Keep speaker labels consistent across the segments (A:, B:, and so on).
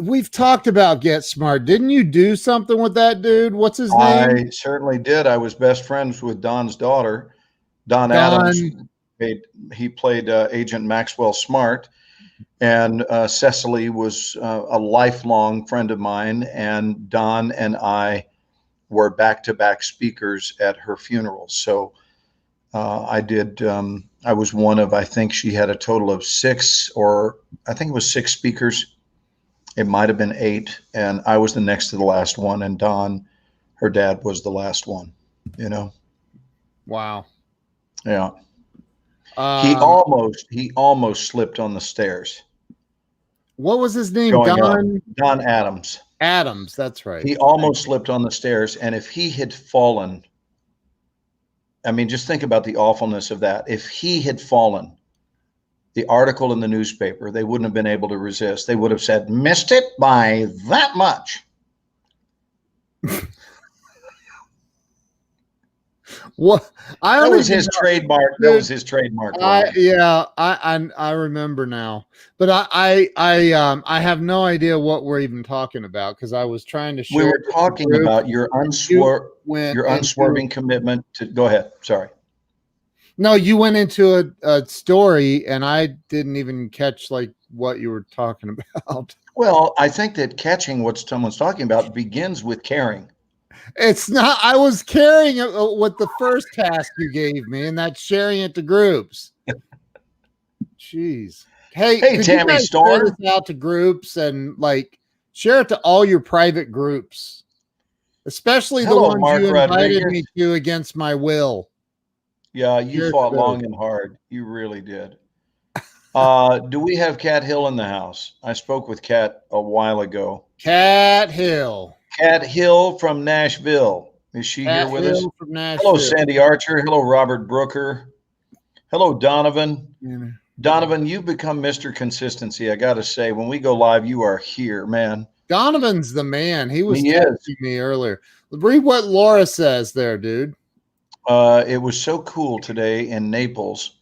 A: we've talked about Get Smart. Didn't you do something with that dude? What's his name?
B: I certainly did. I was best friends with Don's daughter, Don Adams.
A: Don.
B: He played Agent Maxwell Smart, and Cecily was a lifelong friend of mine, and Don and I were back-to-back speakers at her funeral. So I did. I was one of, I think she had a total of 6, or I think it was 6 speakers. It might have been 8, and I was the next to the last one, and Don, her dad, was the last one. You know.
A: Wow.
B: Yeah. He almost slipped on the stairs.
A: What was his name? Don
B: Adams.
A: Adams, that's right.
B: He almost slipped on the stairs, and if he had fallen, I mean, just think about the awfulness of that. If he had fallen, the article in the newspaper, they wouldn't have been able to resist. They would have said, missed it by that much.
A: What?
B: That was his trademark. That was his trademark.
A: I remember now, but I have no idea what we're even talking about, because I was trying to share.
B: We were talking about your unswerving commitment to. Go ahead. Sorry.
A: No, you went into a story, and I didn't even catch like what you were talking about.
B: Well, I think that catching what someone's talking about begins with caring.
A: It's not. I was carrying it with the first task you gave me, and that's sharing it to groups. Jeez. Hey,
B: Tammy Storm,
A: share this out to groups and like share it to all your private groups, especially the ones
B: Mark
A: you invited
B: Rodriguez.
A: me to against my will.
B: Yeah, you fought long and hard. You really did. Do we have Cat Hill in the house? I spoke with Cat a while ago.
A: Cat Hill.
B: Cat Hill from Nashville. Is she here with us?
A: From Nashville.
B: Hello, Sandy Archer. Hello, Robert Brooker. Hello, Donovan.
A: Yeah.
B: Donovan, you've become Mr. Consistency. I got to say, when we go live, you are here, man.
A: Donovan's the man. He was texting me earlier. Read what Laura says there, dude.
B: It was so cool today in Naples.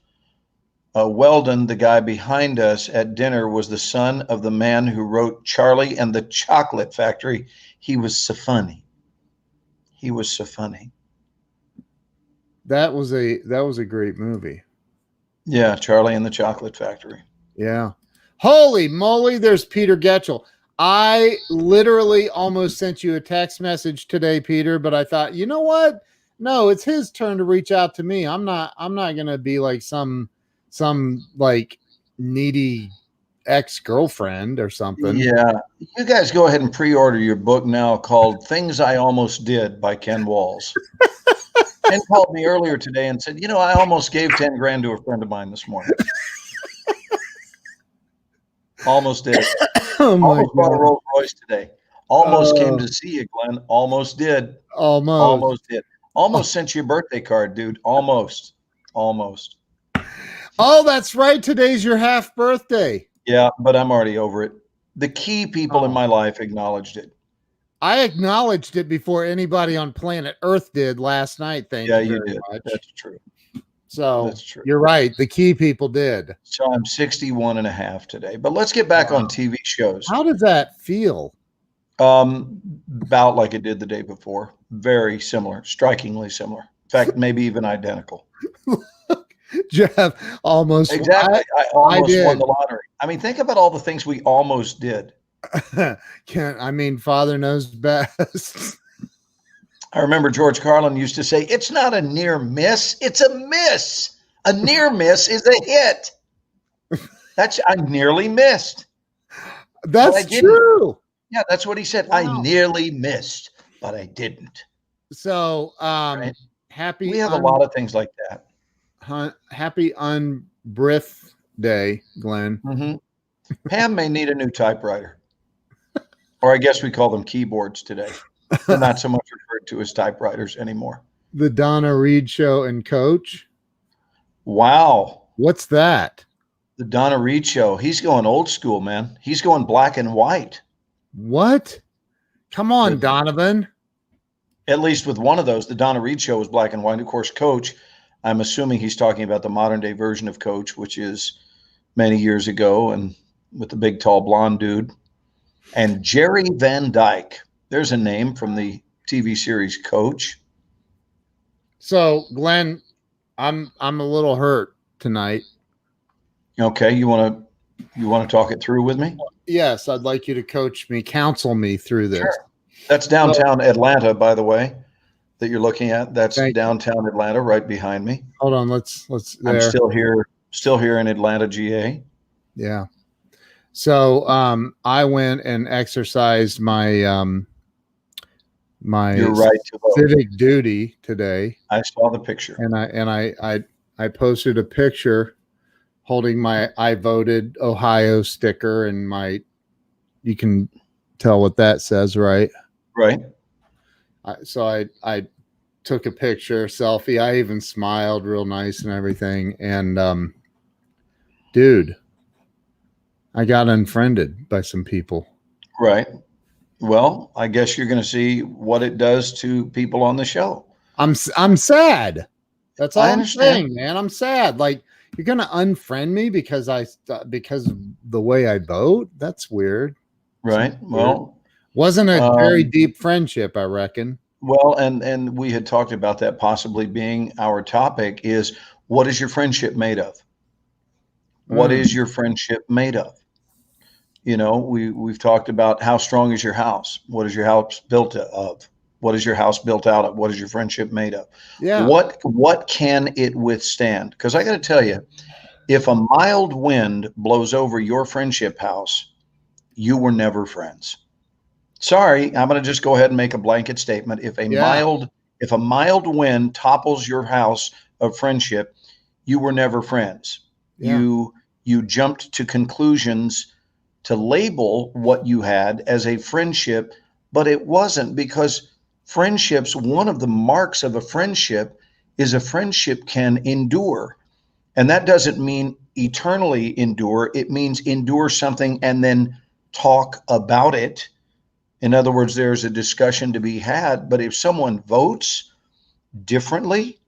B: Weldon, the guy behind us at dinner, was the son of the man who wrote Charlie and the Chocolate Factory. He was so funny. He was so funny.
A: That was a great movie.
B: Yeah, Charlie and the Chocolate Factory.
A: Yeah. Holy moly, there's Peter Getchell. I literally almost sent you a text message today, Peter, but I thought, you know what? No, it's his turn to reach out to me. I'm not gonna be like some like needy ex-girlfriend or something.
B: Yeah. You guys go ahead and pre-order your book now called Things I Almost Did by Ken Walls. Ken called me earlier today and said, I almost gave 10 grand to a friend of mine this morning. Almost did. Almost bought a Rolls Royce today. Almost came to see you, Glenn. Almost did. Almost did. Almost sent you a birthday card, dude. Almost.
A: Oh, that's right. Today's your half birthday.
B: Yeah, but I'm already over it. The key people in my life acknowledged it.
A: I acknowledged it before anybody on planet Earth did last night. Thank you very
B: did.
A: much.
B: That's true.
A: So
B: that's true.
A: You're right. The key people did.
B: So I'm 61 and a half today. But let's get back on TV shows.
A: How does that feel?
B: About like it did the day before. Very similar, strikingly similar. In fact, maybe even identical.
A: Jeff almost
B: exactly. I almost won the lottery. I mean, think about all the things we almost did.
A: Father knows best.
B: I remember George Carlin used to say, "It's not a near miss; it's a miss. A near miss is a hit." I nearly missed.
A: That's true.
B: Yeah, that's what he said. Wow. I nearly missed, but I didn't.
A: So, right? Happy.
B: We have a lot of things like that.
A: Happy unbrief day, Glenn.
B: Mm-hmm. Pam may need a new typewriter, or I guess we call them keyboards today. They're not so much referred to as typewriters anymore.
A: The Donna Reed Show and Coach.
B: Wow,
A: what's that?
B: The Donna Reed Show. He's going old school, man. He's going black and white.
A: What? Come on, Donovan.
B: At least with one of those, the Donna Reed Show was black and white. Of course, Coach, I'm assuming he's talking about the modern day version of Coach, which is many years ago and with the big, tall, blonde dude. And Jerry Van Dyke, there's a name from the TV series Coach.
A: So, Glenn, I'm a little hurt tonight.
B: Okay, you want to talk it through with me?
A: Yes, I'd like you to counsel me through this.
B: Sure. That's downtown Atlanta, by the way, that you're looking at. That's downtown Atlanta, right behind me.
A: Hold on, let's. There.
B: I'm still here in Atlanta, GA.
A: Yeah. So, I went and exercised my my
B: You're right to vote.
A: civic duty today.
B: I saw the picture,
A: and I posted a picture holding my I voted Ohio sticker, and you can tell what that says, right?
B: Right.
A: So I took a picture, selfie. I even smiled real nice and everything. And dude, I got unfriended by some people.
B: Right. Well, I guess you're going to see what it does to people on the show.
A: I'm sad. That's all I'm saying, man. I'm sad. Like, you're going to unfriend me because of the way I vote? That's weird.
B: Right. Well,
A: wasn't a very deep friendship, I reckon.
B: Well, and we had talked about that possibly being our topic is, what is your friendship made of? What is your friendship made of? You know, we've talked about how strong is your house? What is your house built of? What is your house built out of? What is your friendship made of?
A: Yeah.
B: What can it withstand? Because I got to tell you, if a mild wind blows over your friendship house, you were never friends. Sorry, I'm going to just go ahead and make a blanket statement. If a mild wind topples your house of friendship, you were never friends. Yeah. You jumped to conclusions to label what you had as a friendship, but it wasn't, because friendships, one of the marks of a friendship is a friendship can endure. And that doesn't mean eternally endure. It means endure something and then talk about it. In other words, there's a discussion to be had. But if someone votes differently,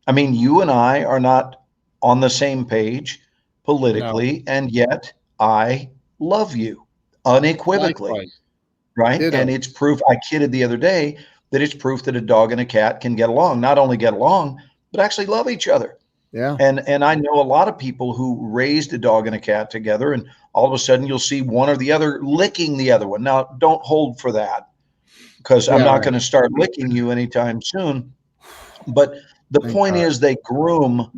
B: I mean, you and I are not on the same page politically, and yet I love you unequivocally.
A: Likewise.
B: Right? Ditto. And it's proof. I kidded the other day that it's proof that a dog and a cat can get along, not only get along, but actually love each other.
A: Yeah.
B: And I know a lot of people who raised a dog and a cat together, and all of a sudden you'll see one or the other licking the other one. Now, don't hold for that, because I'm not going to start licking you anytime soon. But the point is, they groom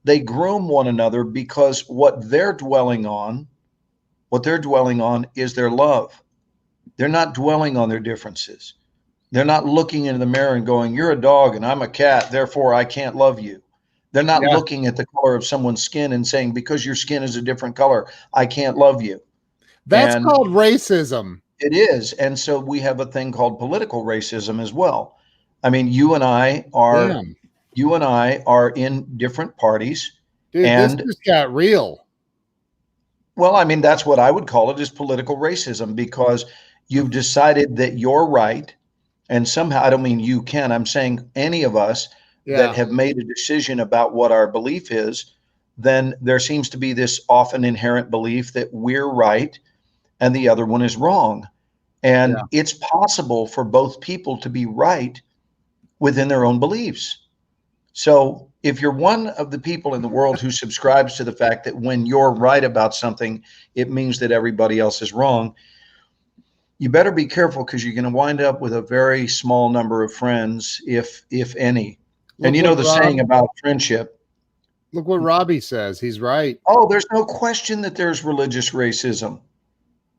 B: one another, because what they're dwelling on is their love. They're not dwelling on their differences. They're not looking into the mirror and going, you're a dog and I'm a cat, therefore I can't love you. They're not looking at the color of someone's skin and saying, because your skin is a different color, I can't love you.
A: That's called racism.
B: It is. And so we have a thing called political racism as well. I mean, you and I are in different parties.
A: Dude, this just got real.
B: Well, I mean, that's what I would call it, is political racism, because you've decided that you're right. And somehow, I don't mean you, Ken, I'm saying any of us that have made a decision about what our belief is, then there seems to be this often inherent belief that we're right and the other one is wrong. And it's possible for both people to be right within their own beliefs. So if you're one of the people in the world who subscribes to the fact that when you're right about something, it means that everybody else is wrong, you better be careful, because you're going to wind up with a very small number of friends, if any. And you know the saying about friendship.
A: Look what Robbie says. He's right.
B: Oh, there's no question that there's religious racism.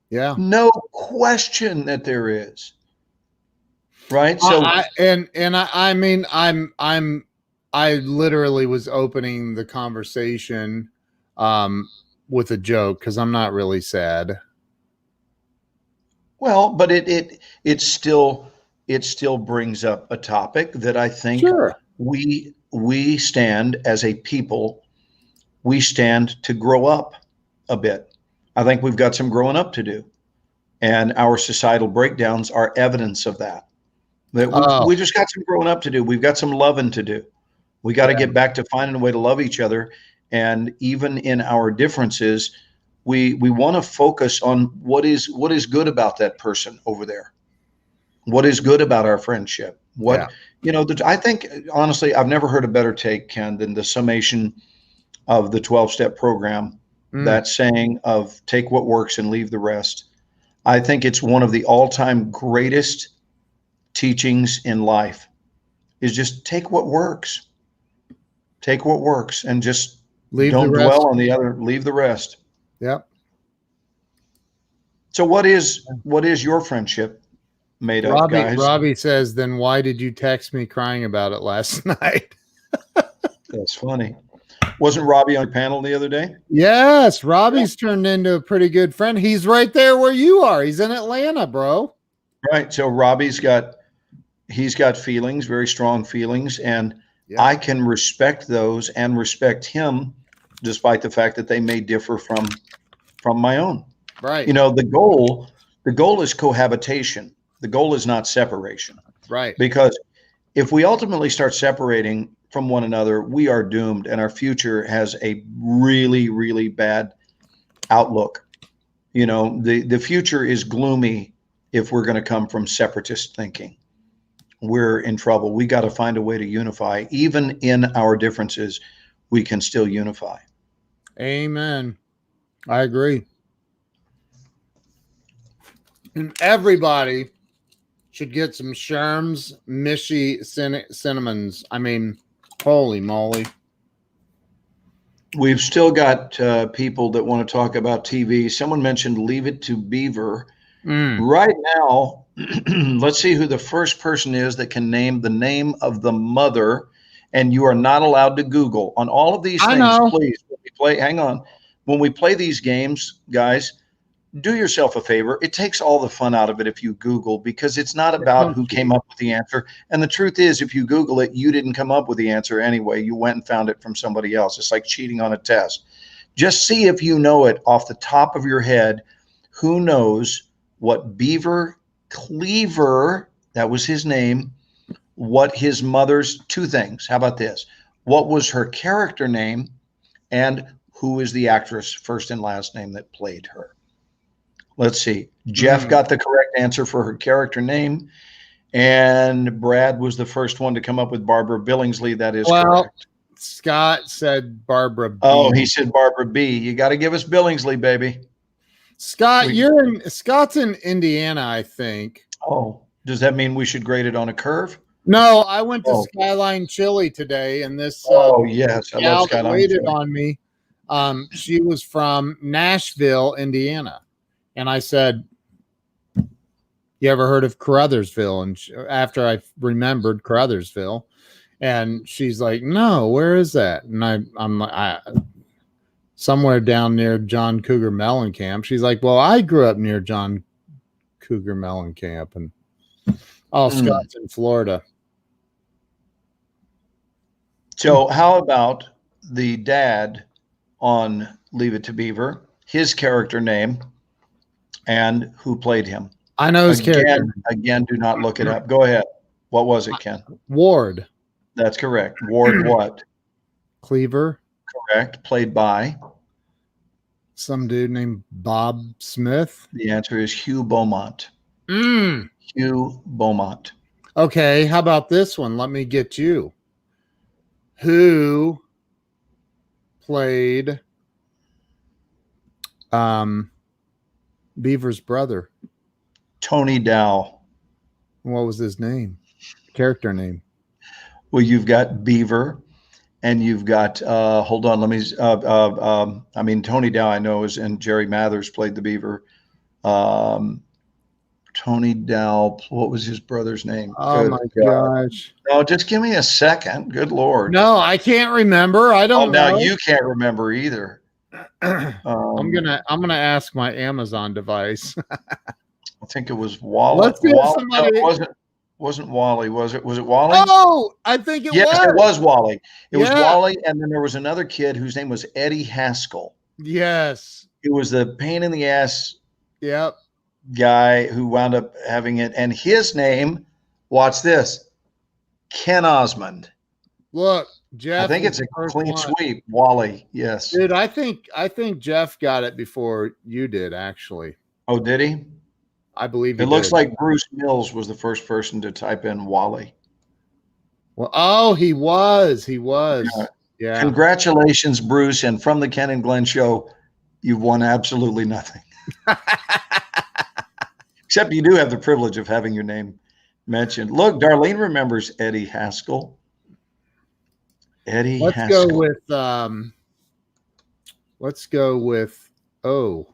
A: Yeah.
B: No question that there is. Right. So
A: I mean, I literally was opening the conversation with a joke, because I'm not really sad.
B: Well, but it still brings up a topic that I think we stand as a people, we stand to grow up a bit. I think we've got some growing up to do, and our societal breakdowns are evidence of that. We just got some growing up to do. We've got some loving to do. We got to get back to finding a way to love each other, and even in our differences, we want to focus on what is good about that person over there. What is good about our friendship? What, I think, honestly, I've never heard a better take, Ken, than the summation of the 12-step program, that saying of take what works and leave the rest. I think it's one of the all-time greatest teachings in life, is just take what works. Take what works and just don't dwell on the other, leave the rest.
A: Yep.
B: So what is your friendship made of, guys?
A: Robbie says, then why did you text me crying about it last night?
B: That's funny. Wasn't Robbie on your panel the other day?
A: Yes, Robbie's turned into a pretty good friend. He's right there where you are. He's in Atlanta, bro.
B: Right. So Robbie's got feelings, very strong feelings, and I can respect those and respect him, despite the fact that they may differ from my own.
A: Right.
B: The goal is cohabitation. The goal is not separation.
A: Right.
B: Because if we ultimately start separating from one another, we are doomed, and our future has a really, really bad outlook. The future is gloomy if we're going to come from separatist thinking. We're in trouble. We got to find a way to unify. Even in our differences, we can still unify.
A: Amen. I agree. And everybody should get some Sherm's Mishy cinnamons. I mean, holy moly.
B: We've still got people that want to talk about TV. Someone mentioned Leave It to Beaver. Right now, let's see who the first person is that can name the name of the mother. And you are not allowed to Google on all of these things. Please, hang on. When we play these games, guys, do yourself a favor. It takes all the fun out of it if you Google, because it's not about who came up with the answer. And the truth is, if you Google it, you didn't come up with the answer anyway. You went and found it from somebody else. It's like cheating on a test. Just see if you know it off the top of your head. Who knows what Beaver Cleaver, that was his name, what his mother's, two things. How about this? What was her character name, and who is the actress, first and last name, that played her? Let's see. Jeff got the correct answer for her character name, and Brad was the first one to come up with Barbara Billingsley. That is correct.
A: Scott said Barbara B.
B: Oh, he said Barbara B. You got to give us Billingsley, baby.
A: Scott, Scott's in Indiana, I think.
B: Oh, does that mean we should grade it on a curve?
A: No, I went to Skyline Chili today, and this
B: yes, I love Skyline
A: waited Chili on me. She was from Nashville, Indiana. And I said, you ever heard of Caruthersville? And after I remembered Caruthersville, and she's like, no, where is that? And I'm like, somewhere down near John Cougar Mellencamp. She's like, well, I grew up near John Cougar Mellencamp. And Scott's in Florida.
B: So how about the dad on Leave It to Beaver, his character name, and who played him?
A: I know his character.
B: Again, do not look it up. Go ahead. What was it, Ken?
A: Ward.
B: That's correct. Ward what?
A: Cleaver.
B: Correct. Played by?
A: Some dude named Bob Smith.
B: The answer is Hugh Beaumont. Hugh Beaumont.
A: Okay, how about this one? Let me get you. Who played Beaver's brother?
B: Tony Dow.
A: What was his name? Character name?
B: Well, you've got Beaver, and you've got hold on, let me Tony Dow I know is, and Jerry Mathers played the Beaver. Tony Dow, what was his brother's name?
A: Oh, my gosh.
B: No, just give me a second. Good Lord.
A: No, I can't remember. I don't know.
B: Now you can't remember either.
A: I'm gonna ask my Amazon device.
B: I think it was Wally.
A: Let's get somebody.
B: No, it wasn't Wally, was it? Was it Wally?
A: Oh, I think it was.
B: Yes, it was Wally. It was Wally, and then there was another kid whose name was Eddie Haskell.
A: Yes.
B: It was the pain in the ass.
A: Yep.
B: Guy who wound up having it, and his name, watch this, Ken Osmond.
A: Look, Jeff,
B: think
A: was
B: it's
A: the
B: a
A: first
B: clean
A: one.
B: sweep. Wally, yes.
A: Dude, I think Jeff got it before you did. Actually,
B: Oh, did he?
A: I believe he
B: It looks
A: did.
B: like Bruce Mills was the first person to type in Wally.
A: Well, oh, he was.
B: Yeah.
A: Yeah.
B: Congratulations, Bruce. And from the Ken and Glenn show, you've won absolutely nothing. Except you do have the privilege of having your name mentioned. Look, Darlene remembers Eddie Haskell. Eddie
A: Let's go
B: Haskell.
A: with oh,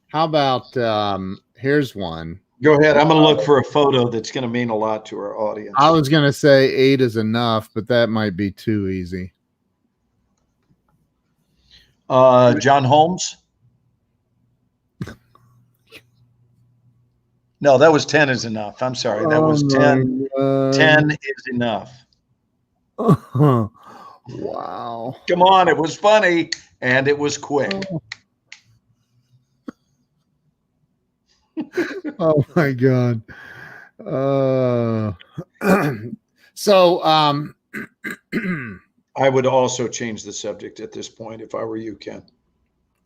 A: how about here's one.
B: Go ahead. I'm going to look for a photo that's going to mean a lot to our audience.
A: I was gonna say 8 is enough, but that might be too easy.
B: John Holmes. No, that was 10 is enough. I'm sorry. That was 10. 10 is enough.
A: Wow.
B: Come on. It was funny and it was quick.
A: Oh my God. So
B: I would also change the subject at this point if I were you, Ken.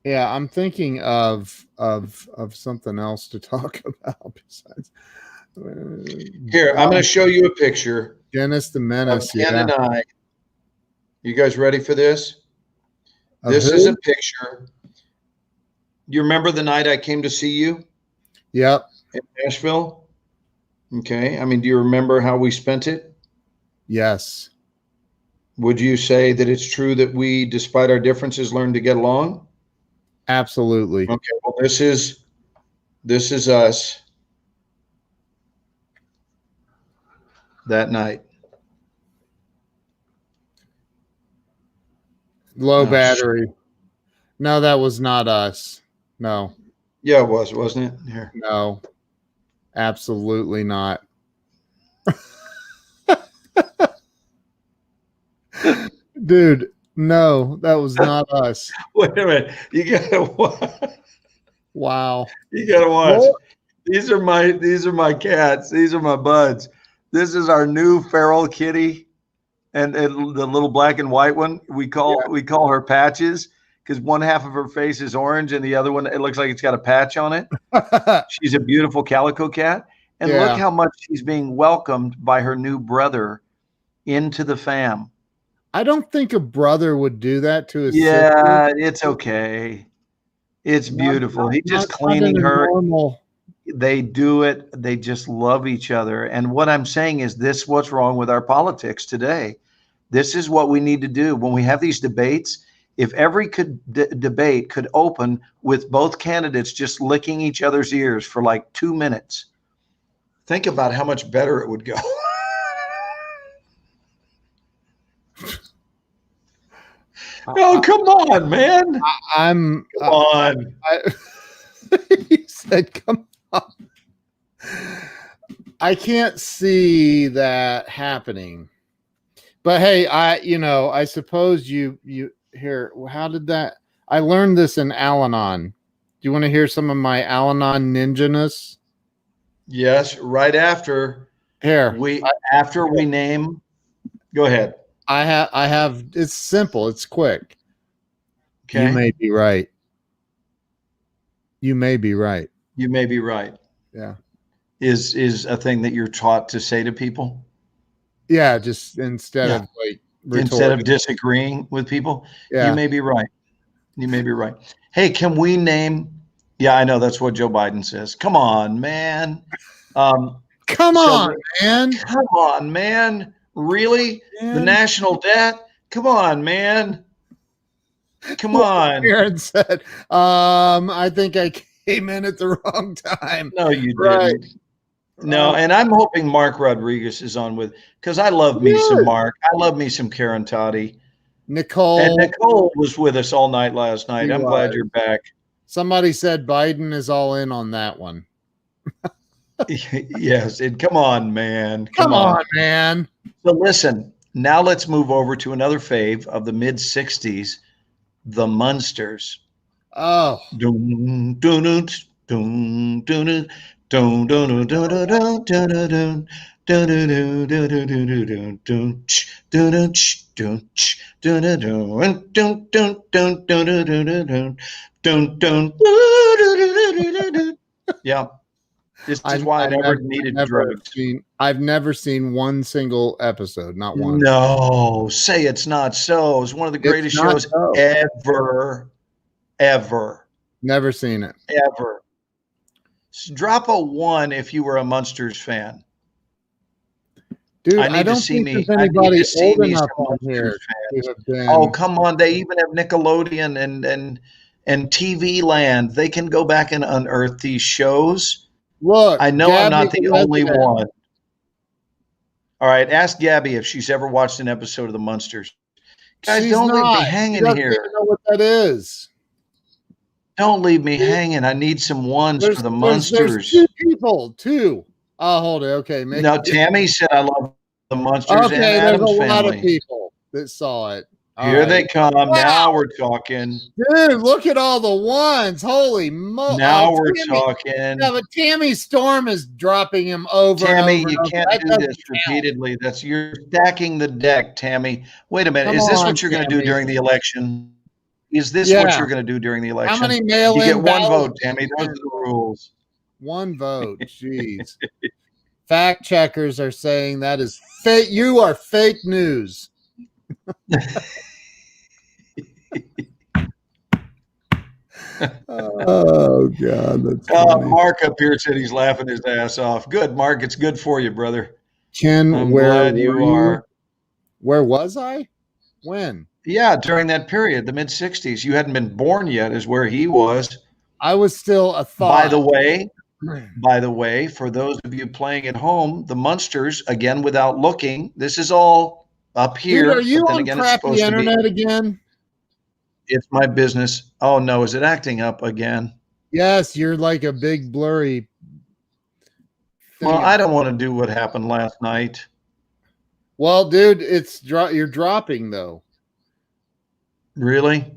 A: yeah, I'm thinking of something else to talk about besides
B: Here, I'm going to show you a picture.
A: Dennis the Menace.
B: Ken and I. You guys ready for this? This is a picture. You remember the night I came to see you?
A: Yep.
B: In Nashville? Okay. I mean, do you remember how we spent it?
A: Yes.
B: Would you say that it's true that we, despite our differences, learned to get along?
A: Absolutely.
B: Okay. Well, this is us that night.
A: Low battery. No, that was not us. No.
B: Yeah, it was, wasn't it? Here.
A: No. Absolutely not. Dude, no, that was not us.
B: Wait a minute. You gotta watch.
A: Wow.
B: You gotta watch.
A: What?
B: These are my cats. These are my buds. This is our new feral kitty, and the little black and white one. We call her Patches because one half of her face is orange and the other one it looks like it's got a patch on it. She's a beautiful calico cat, and look how much she's being welcomed by her new brother into the fam.
A: I don't think a brother would do that to his
B: sister.
A: sister.
B: It's okay. It's beautiful. He's just cleaning her.
A: Normal.
B: They do it. They just love each other. And what I'm saying is this, what's wrong with our politics today? This is what we need to do when we have these debates. If every debate could open with both candidates just licking each other's ears for like 2 minutes, think about how much better it would go. Oh, come on, man.
A: Come
B: on.
A: He said, come on. I can't see that happening. But hey, I suppose you here. How did that? I learned this in Al-Anon. Do you want to hear some of my Al-Anon ninjaness?
B: Yes, right after.
A: Here.
B: After we name. Go ahead.
A: I have. It's simple. It's quick.
B: Okay.
A: You may be right. You may be right.
B: You may be right.
A: Yeah.
B: Is a thing that you're taught to say to people?
A: Yeah, just instead of like
B: instead of disagreeing with people.
A: Yeah.
B: You may be right. You may be right. Hey, can we name? Yeah, I know that's what Joe Biden says. Come on, man.
A: Come on, man.
B: Come on, man. Really? Man. The national debt? Come on, man. Come on.
A: Aaron said, I think I came in at the wrong time.
B: No, you didn't. No, and I'm hoping Mark Rodriguez is on with, because I love me some Mark. I love me some Karen Toddy.
A: Nicole.
B: And Nicole was with us all night last night. I'm glad you're back.
A: Somebody said Biden is all in on that one.
B: Yes. And come on, man.
A: Come on, man.
B: So listen, now let's move over to another fave of the mid 60s, the Munsters.
A: Oh.
B: Dun, dun, dun, dun, dun, dun, dun, dun, dun, dun, dun, dun, Yeah, this is why I never needed drugs.
A: I've never seen one single episode, not one.
B: No, say it's not so. It's one of the greatest shows ever.
A: Never seen it.
B: Ever. Drop a 1 if you were a Munsters fan.
A: Dude, I don't think there's anybody old enough on here to have been.
B: Oh, come on. They even have Nickelodeon and TV Land. They can go back and unearth these shows.
A: Look,
B: I know I'm not the only one. All right, ask Gabby if she's ever watched an episode of the Munsters. Guys, don't leave me hanging here.
A: She doesn't even know what that is.
B: Don't leave me hanging. I need some ones for the Munsters.
A: There's 2 people. 2. I'll hold it. Okay.
B: No, Tammy said I love the Munsters and Addams
A: there's a
B: Family.
A: lot of people that saw it.
B: Here they come. Wow. Now we're talking.
A: Dude, look at all the ones. Holy moly.
B: Now we're talking.
A: Yeah, but Tammy Storm is dropping him over.
B: Tammy,
A: and over
B: you can't do this repeatedly. You're stacking the deck, Tammy. Wait a minute. Is this what you're going to do during the election? Is this what you're going to do during the election?
A: How many mail-in
B: You get 1 vote, Tammy. Those are the rules.
A: 1 vote. Jeez. Fact checkers are saying that is fake. You are fake news. Oh God! That's
B: Mark up here said he's laughing his ass off. Good, Mark. It's good for you, brother.
A: Ken,
B: I'm glad you are.
A: Where was I? When?
B: Yeah, during that period, the mid '60s. You hadn't been born yet, is where he was.
A: I was still a thought.
B: By the way, for those of you playing at home, the Munsters, again, without looking, this is all up here.
A: Dude, are you on crappy internet again?
B: It's my business. Oh, no. Is it acting up again?
A: Yes, you're like a big blurry.
B: Well, I don't want to do what happened last night.
A: Well, dude, you're dropping, though.
B: Really?
A: Do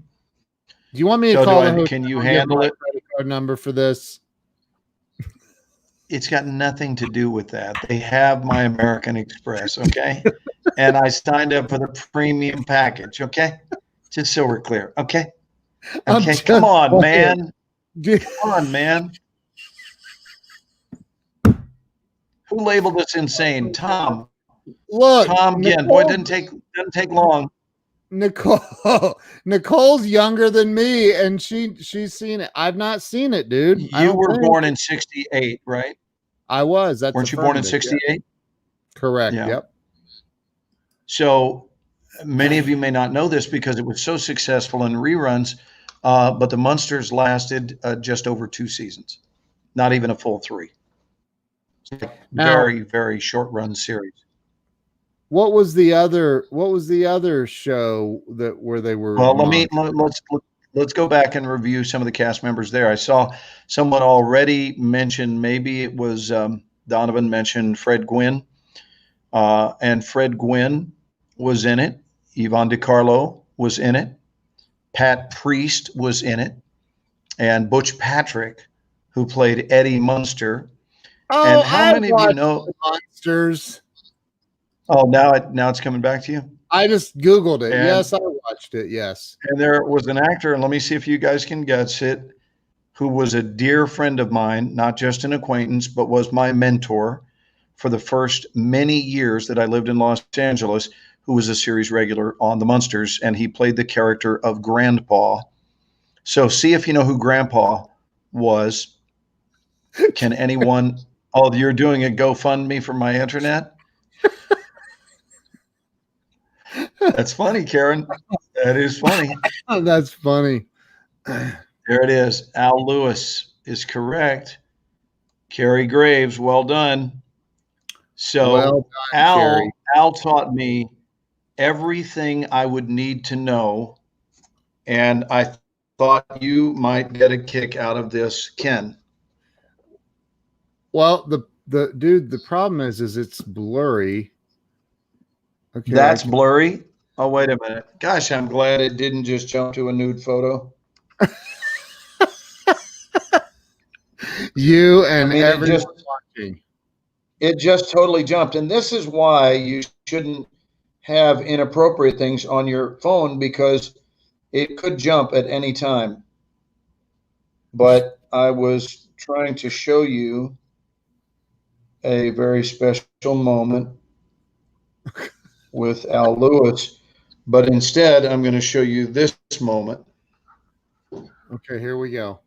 A: you want me to call
B: can you handle it?
A: Credit card number for this?
B: It's got nothing to do with that. They have my American Express, okay? And I signed up for the premium package, okay? Just so we're clear, okay? Okay, come on, man. Come on, man. Who labeled us insane? Tom.
A: Look,
B: Tom again. Boy, it doesn't take long.
A: Nicole's younger than me, and she's seen it. I've not seen it, dude.
B: You were born in 68, right?
A: I was.
B: Weren't you born in 68?
A: Yeah. Correct.
B: Yeah.
A: Yep.
B: So many of you may not know this because it was so successful in reruns, but the Munsters lasted just over 2 seasons, not even a full 3. Very, very short run series.
A: What was the other show where they were?
B: Well, let's go back and review some of the cast members there. I saw someone already mention, maybe it was Donovan mentioned Fred Gwynn, and Fred Gwynn was in it. Yvonne DiCarlo was in it. Pat Priest was in it, and Butch Patrick, who played Eddie Munster.
A: Oh,
B: and how many of you know
A: Monsters?
B: Oh, now it's coming back to you.
A: I just Googled it. Yes, I watched it. Yes.
B: And there was an actor, and let me see if you guys can guess it, who was a dear friend of mine, not just an acquaintance, but was my mentor for the first many years that I lived in Los Angeles, who was a series regular on the Munsters, and he played the character of Grandpa. So see if you know who Grandpa was. Can anyone? Oh, you're doing a GoFundMe for my internet? That's funny, Karen. That is funny.
A: That's funny.
B: There it is. Al Lewis is correct. Carrie Graves, well done. So Al taught me everything I would need to know, and I thought you might get a kick out of this, Ken.
A: Well, the problem is it's blurry.
B: Okay, that's blurry. Oh, wait a minute. Gosh, I'm glad it didn't just jump to a nude photo.
A: You and everyone watching.
B: It just totally jumped. And this is why you shouldn't have inappropriate things on your phone, because it could jump at any time. But I was trying to show you a very special moment with Al Lewis, but instead I'm going to show you this moment.
A: Okay, here we go.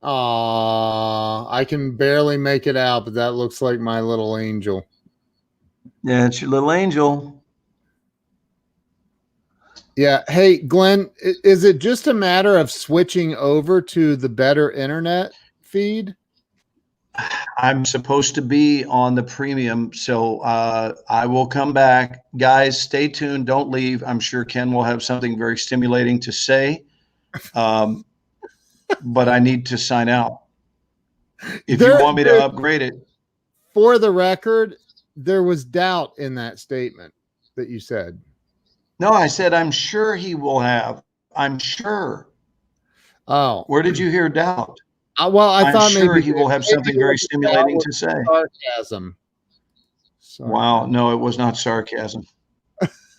A: I can barely make it out, but that looks like my little angel.
B: Yeah, it's your little angel.
A: Yeah. Hey, Glenn, is it just a matter of switching over to the better internet feed?
B: I'm supposed to be on the premium, so I will come back. Guys, stay tuned. Don't leave. I'm sure Ken will have something very stimulating to say, but I need to sign out. If you want me to upgrade it.
A: For the record, there was doubt in that statement that you said.
B: No, I said I'm sure he will have. I'm sure.
A: Oh.
B: Where did you hear doubt?
A: Well, I thought
B: sure
A: maybe
B: he will have something very stimulating to say.
A: Sarcasm.
B: Wow, no, it was not sarcasm.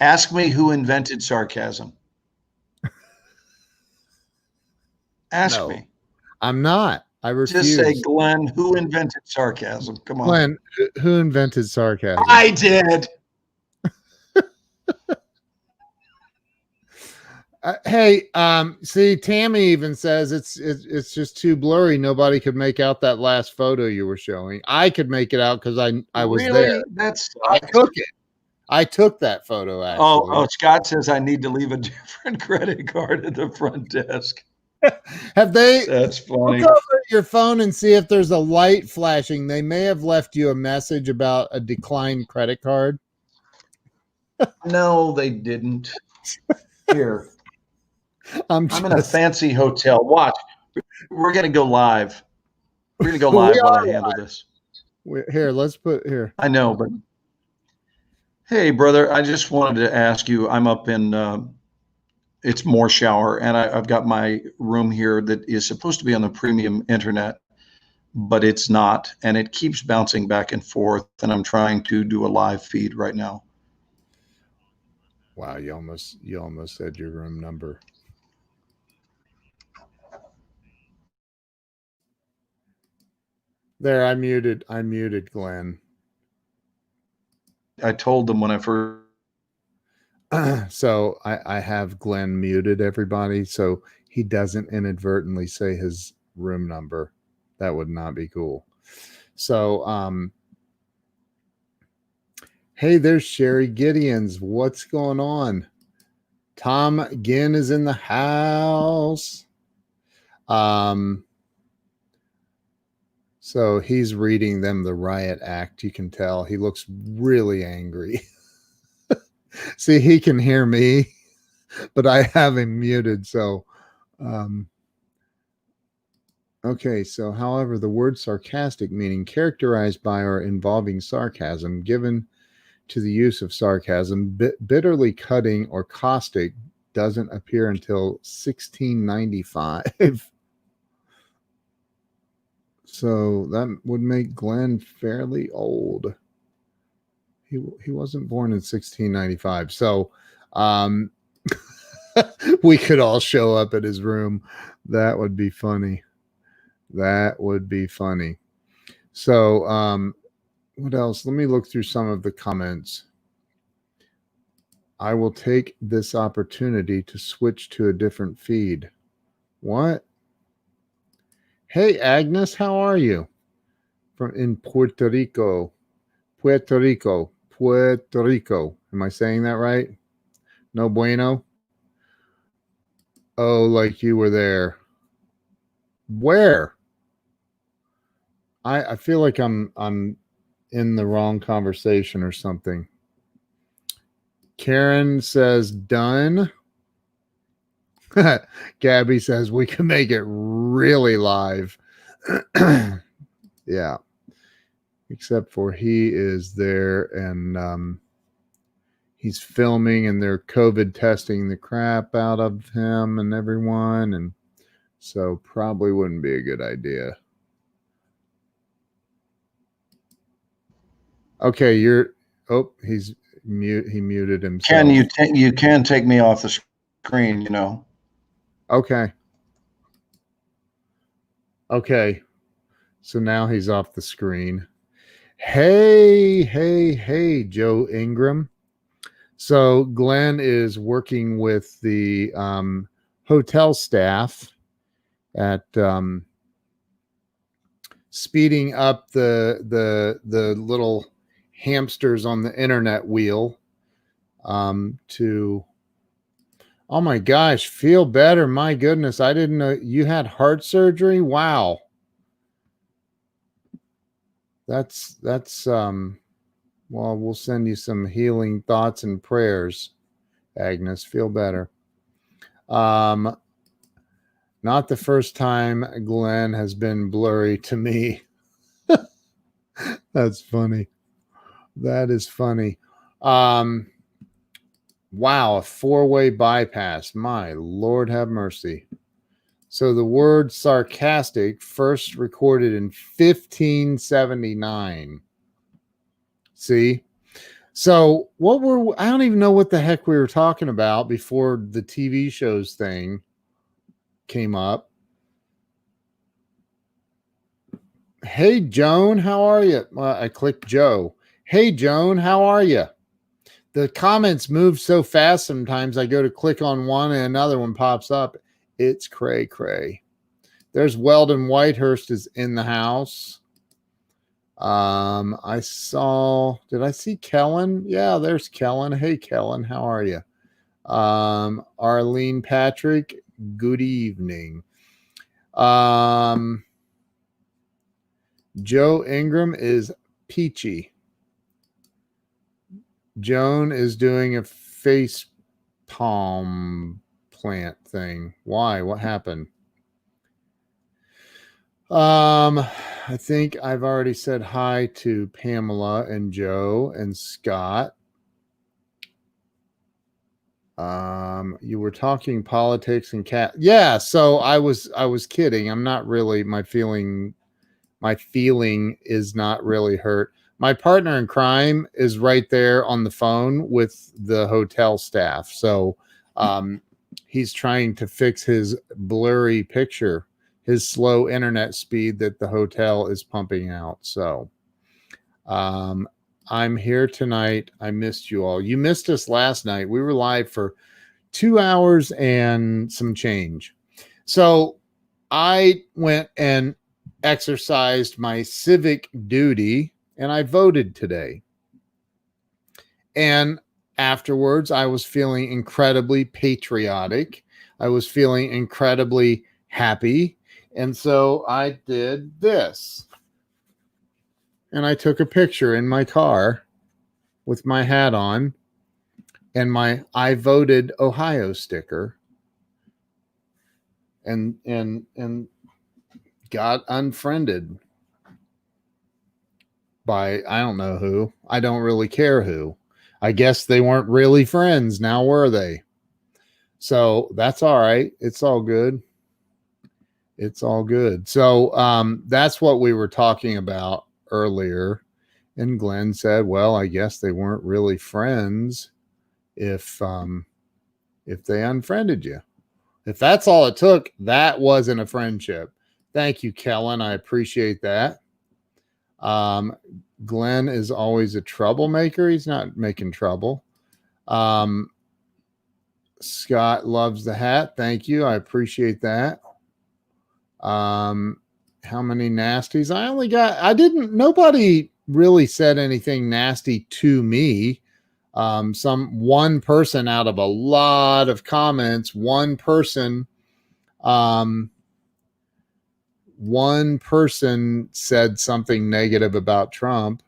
B: Ask me who invented sarcasm. Ask me.
A: I'm not. I refuse.
B: Just say, Glenn, who invented sarcasm? Come on.
A: Glenn, who invented sarcasm?
B: I did.
A: Hey, see, Tammy even says it's just too blurry. Nobody could make out that last photo you were showing. I could make it out because I was there. I took it. I took that photo, actually.
B: Oh, Scott says I need to leave a different credit card at the front desk.
A: Have they?
B: That's funny.
A: Look over at your phone and see if there's a light flashing. They may have left you a message about a declined credit card.
B: No, they didn't. Here. I'm in a fancy hotel. Watch. We're going to go live. We're going to go live while I handle this.
A: Here, let's put here.
B: I know, but hey, brother, I just wanted to ask you. I'm up in it's Morshower, and I've got my room here that is supposed to be on the premium internet, but it's not, and it keeps bouncing back and forth, and I'm trying to do a live feed right now.
A: Wow, you almost said your room number. There, I muted Glenn.
B: I told them when I first.
A: So I have Glenn muted, everybody, so he doesn't inadvertently say his room number. That would not be cool. So, hey, there's Sherry Gideons. What's going on? Tom Ginn is in the house. So he's reading them the riot act. You can tell he looks really angry. See, he can hear me, but I have him muted. So, okay. So, however, the word sarcastic, meaning characterized by or involving sarcasm, given to the use of sarcasm, bitterly cutting or caustic, doesn't appear until 1695. So that would make Glenn fairly old. He wasn't born in 1695. So we could all show up at his room. That would be funny. That would be funny. So what else? Let me look through some of the comments. I will take this opportunity to switch to a different feed. What? Hey, Agnes, how are you? From in Puerto Rico. Puerto Rico. Am I saying that right? No bueno? Oh, like you were there. Where? I feel like I'm in the wrong conversation or something. Karen says done. Gabby says we can make it really live. Yeah. Except for he is there and he's filming and they're COVID testing the crap out of him and everyone. And so probably wouldn't be a good idea. Okay, you're. Oh, he's mute. He muted himself.
B: Ken, you can take me off the screen, you know.
A: Okay. Okay. So now he's off the screen. Hey, Joe Ingram. So Glenn is working with the hotel staff at speeding up the little hamsters on the internet wheel to. Oh my gosh, feel better. My goodness, I didn't know you had heart surgery. Wow. That's well, we'll send you some healing thoughts and prayers, Agnes. Feel better. Not the first time Glenn has been blurry to me. That's funny. That is funny. Wow, a four-way bypass. My Lord have mercy. So the word sarcastic first recorded in 1579. See? So I don't even know what the heck we were talking about before the TV shows thing came up. Hey, Joan, how are you? I clicked Joe. Hey, Joan, how are you? The comments move so fast sometimes I go to click on one and another one pops up. It's cray. There's Weldon Whitehurst is in the house. Did I see Kellen? Yeah, there's Kellen. Hey, Kellen, how are you? Arlene Patrick, good evening. Joe Ingram is peachy. Joan is doing a face palm plant thing. Why? What happened? I think I've already said hi to Pamela and Joe and Scott. You were talking politics and cat. Yeah, so I was kidding. I'm not really my feeling is not really hurt. My partner in crime is right there on the phone with the hotel staff. So he's trying to fix his blurry picture, his slow internet speed that the hotel is pumping out. So I'm here tonight. I missed you all. You missed us last night. We were live for 2 hours and some change. So I went and exercised my civic duty and I voted today. And afterwards, I was feeling incredibly patriotic. I was feeling incredibly happy. And so I did this. And I took a picture in my car with my hat on and my I voted Ohio sticker and got unfriended by I don't know who. I don't really care who. I guess they weren't really friends. Now were they? So that's all right. It's all good. It's all good. So that's what we were talking about earlier. And Glenn said, well, I guess they weren't really friends if they unfriended you. If that's all it took, that wasn't a friendship. Thank you, Kellen. I appreciate that. Glenn is always a troublemaker. He's not making trouble. Scott loves the hat. Thank you. I appreciate that. How many nasties? Nobody really said anything nasty to me. One person out of a lot of comments, one person said something negative about Trump,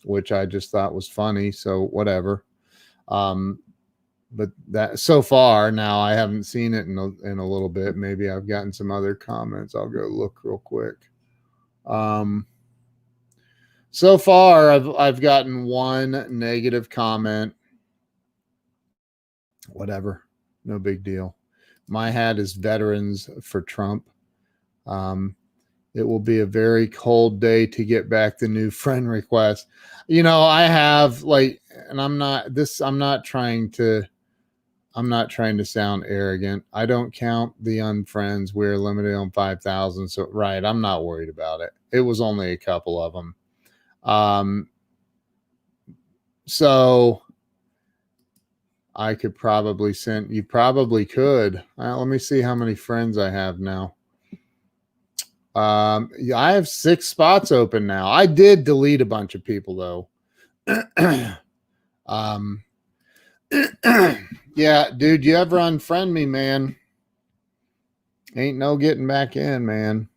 A: which I just thought was funny. So whatever. But that so far now I haven't seen it in a little bit. Maybe I've gotten some other comments. I'll go look real quick. So far I've gotten one negative comment. Whatever. No big deal. My hat is Veterans for Trump. It will be a very cold day to get back the new friend request. I have and I'm not trying to sound arrogant. I don't count the unfriends. We're limited on 5,000. So, right. I'm not worried about it. It was only a couple of them. So I could probably you probably could. Let me see how many friends I have now. I have 6 spots open now. I did delete a bunch of people though. Yeah, dude, you ever unfriend me, man? Ain't no getting back in, man.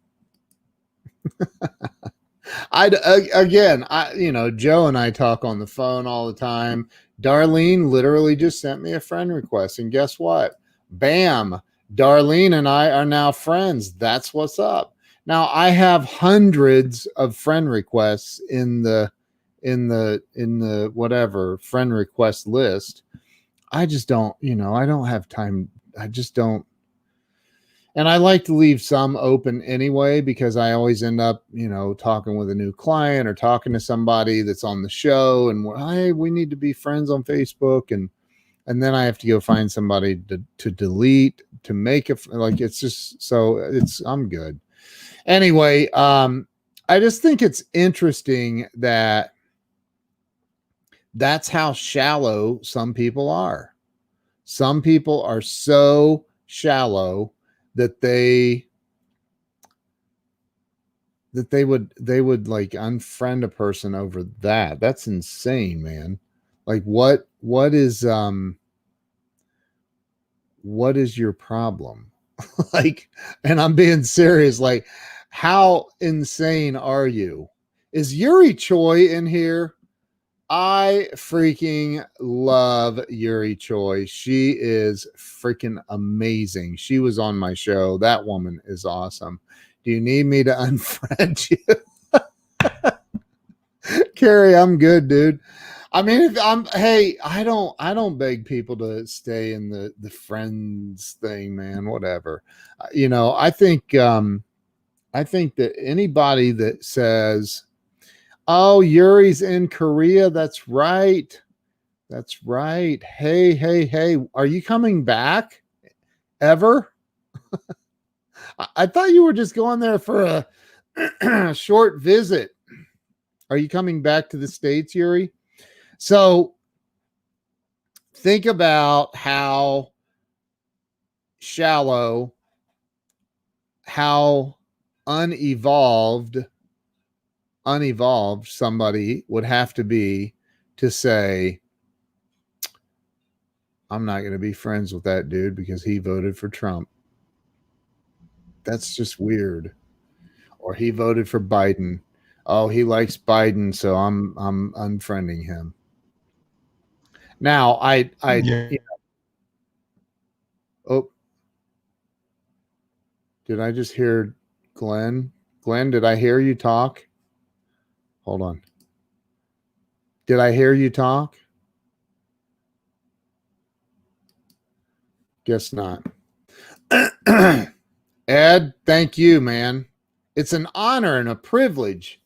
A: Joe and I talk on the phone all the time. Darlene literally just sent me a friend request, and guess what? Bam, Darlene and I are now friends. That's what's up. Now I have hundreds of friend requests in the whatever friend request list. I just don't, I don't have time. I just don't. And I like to leave some open anyway, because I always end up, talking with a new client or talking to somebody that's on the show, and hey, we need to be friends on Facebook, and then I have to go find somebody to delete, to make it it's just so I'm good. Anyway, I just think it's interesting that that's how shallow some people are. Some people are so shallow that they would like unfriend a person over that. That's insane, man. Like what is your problem? Like, and I'm being serious, like, how insane are you? Is Yuri Choi in here? I freaking love Yuri Choi. She is freaking amazing. She was on my show. That woman is awesome. Do you need me to unfriend you? Carrie, I'm good, dude. I mean, I don't beg people to stay in the friends thing, man, whatever. I think that anybody that says, oh, Yuri's in Korea. That's right. That's right. Hey. Are you coming back ever? I thought you were just going there for a short visit. Are you coming back to the States, Yuri? So think about how shallow, how unevolved somebody would have to be to say, I'm not going to be friends with that dude because he voted for Trump. That's just weird. Or he voted for Biden. Oh, he likes Biden, so I'm unfriending him. Now, oh, did I just hear Glenn? Glenn, did I hear you talk? Hold on. Did I hear you talk? Guess not. Ed, thank you, man. It's an honor and a privilege.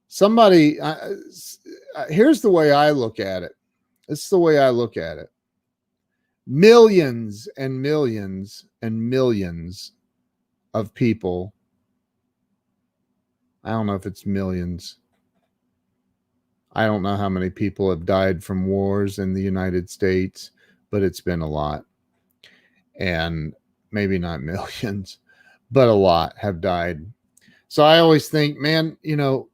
A: Somebody, here's the way I look at it. This is the way I look at it. Millions and millions and millions of people. I don't know if it's millions. I don't know how many people have died from wars in the United States, but it's been a lot. And maybe not millions, but a lot have died. So I always think, man,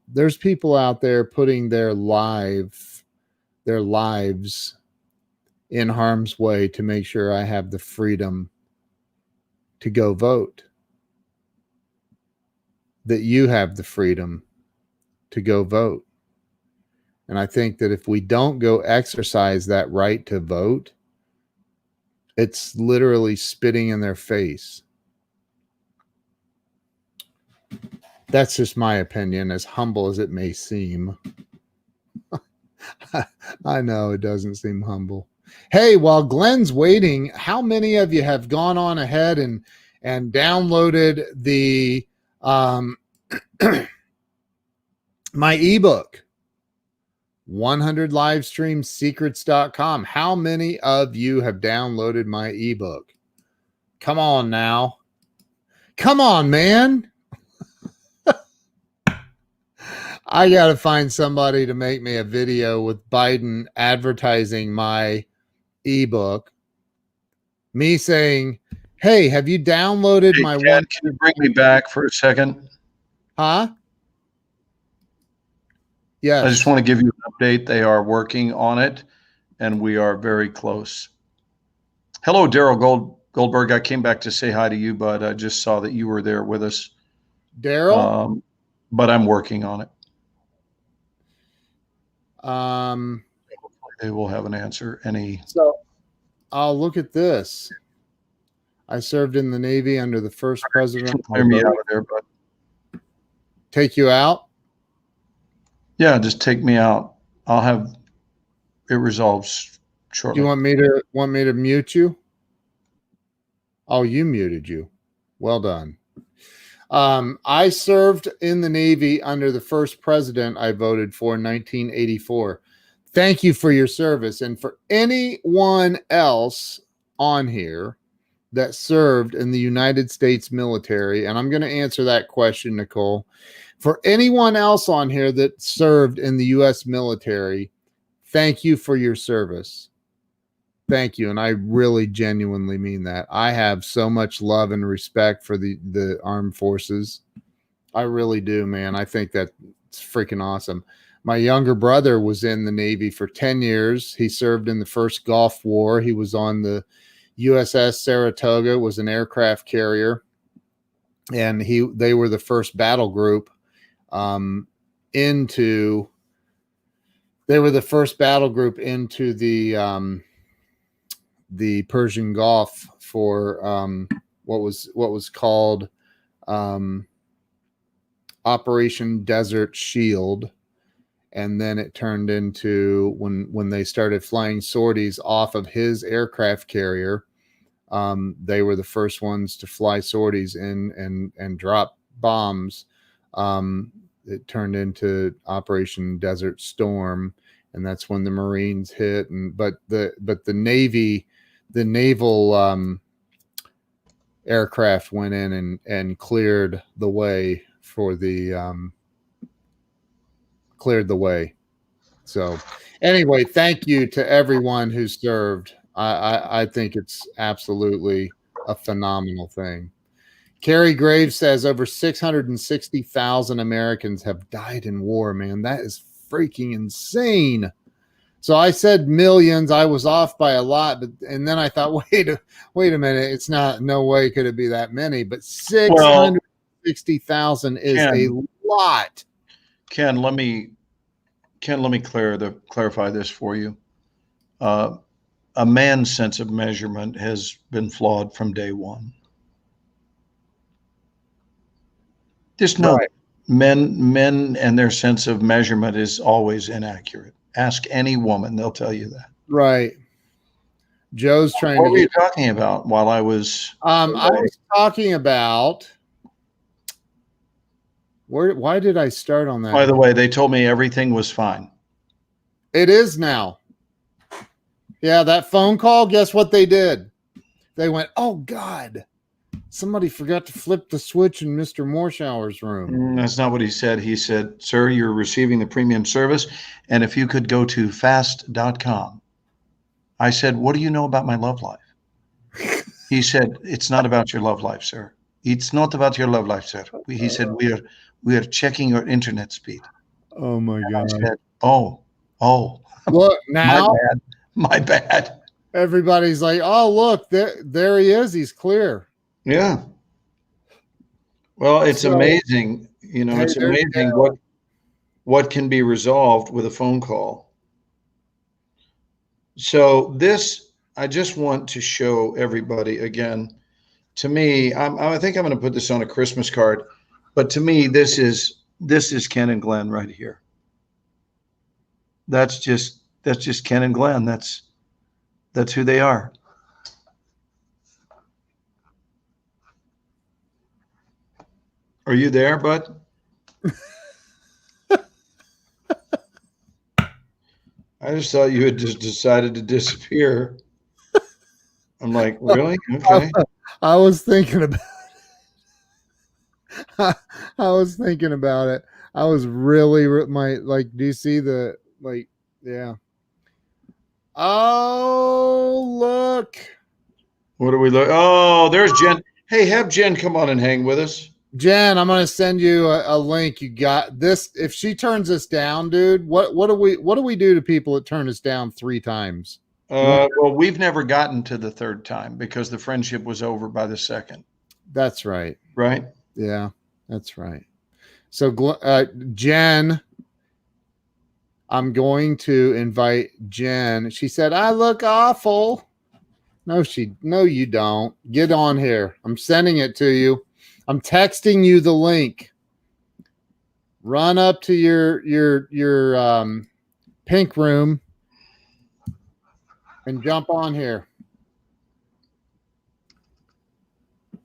A: there's people out there putting their lives in harm's way to make sure I have the freedom to go vote. That you have the freedom to go vote. And I think that if we don't go exercise that right to vote, it's literally spitting in their face. That's just my opinion, as humble as it may seem. I know it doesn't seem humble. Hey, while Glenn's waiting, how many of you have gone on ahead and and downloaded the my ebook, 100livestreamsecrets.com. How many of you have downloaded my ebook? Come on now. Come on, man. I got to find somebody to make me a video with Biden advertising my ebook. Me saying, hey, have you downloaded my
B: Ken,
A: one?
B: can you bring me back for a second?
A: Huh? Yes.
B: I just want to give you an update. They are working on it, and we are very close. Hello, Daryl Goldberg. I came back to say hi to you, but I just saw that you were there with us.
A: Daryl?
B: But I'm working on it.
A: Hopefully
B: they will have an answer.
A: So I'll look at this. I served in the Navy under the first president.
B: Clear me out of there, but
A: take you out?
B: Yeah, just take me out. I'll have it resolved shortly.
A: Do you want me to mute you? Oh, you muted you. Well done. I served in the Navy under the first president I voted for in 1984. Thank you for your service. And for anyone else on here that served in the United States military, and I'm going to answer that question, Nicole. For anyone else on here that served in the U.S. military, thank you for your service. Thank you. And I really genuinely mean that. I have so much love and respect for the armed forces. I really do, man. I think that's freaking awesome. My younger brother was in the Navy for 10 years. He served in the first Gulf War. He was on the USS Saratoga, was an aircraft carrier. And they were the first battle group into the Persian Gulf for what was called Operation Desert Shield, and then it turned into when they started flying sorties off of his aircraft carrier. They were the first ones to fly sorties in and drop bombs. It turned into Operation Desert Storm, and that's when the Marines hit. But the Navy. The naval aircraft went in and cleared the way for cleared the way. So anyway, thank you to everyone who served. I think it's absolutely a phenomenal thing. Carrie Graves says over 660,000 Americans have died in war, man. That is freaking insane. So I said millions. I was off by a lot, and then I thought, wait a minute. It's not. No way could it be that many. But 660,000 is a lot.
B: Ken, let me clarify this for you. A man's sense of measurement has been flawed from day one. Just know men and their sense of measurement is always inaccurate. Ask any woman, they'll tell you that.
A: Right. Joe's trying
B: What were you talking about while I was
A: I was talking about why did I start on that?
B: By the way, they told me everything was fine.
A: It is now. Yeah, that phone call, guess what they did? They went, oh God, somebody forgot to flip the switch in Mr. Morshower's room.
B: That's not what he said. He said, sir, you're receiving the premium service, and if you could go to fast.com. I said, what do you know about my love life? He said, it's not about your love life, sir. It's not about your love life, sir. He said, we are checking your internet speed.
A: Oh my God.
B: I said, oh.
A: Look, now
B: my bad.
A: Everybody's like, oh, look, there he is. He's clear.
B: Yeah. Well, it's amazing. You know, it's amazing what can be resolved with a phone call. So I just want to show everybody again. To me, I think I'm going to put this on a Christmas card, but to me, this is Ken and Glenn right here. That's just Ken and Glenn. That's who they are. Are you there, bud? I just thought you had just decided to disappear. I'm like, really? Okay.
A: I was thinking about I was thinking about it. I was really my like. Do you see the like? Yeah. Oh look,
B: What do we look? Oh, there's Jen. Hey, have Jen come on and hang with us.
A: Jen. I'm gonna send you a link. You got this. If she turns us down, dude, what do we do to people that turn us down 3 times?
B: Well, we've never gotten to the third time because the friendship was over by the second.
A: That's right.
B: Right?
A: Yeah, that's right. So, Jen, I'm going to invite Jen. She said, I look awful. No, you don't. Get on here. I'm sending it to you. I'm texting you the link. Run up to your pink room and jump on here.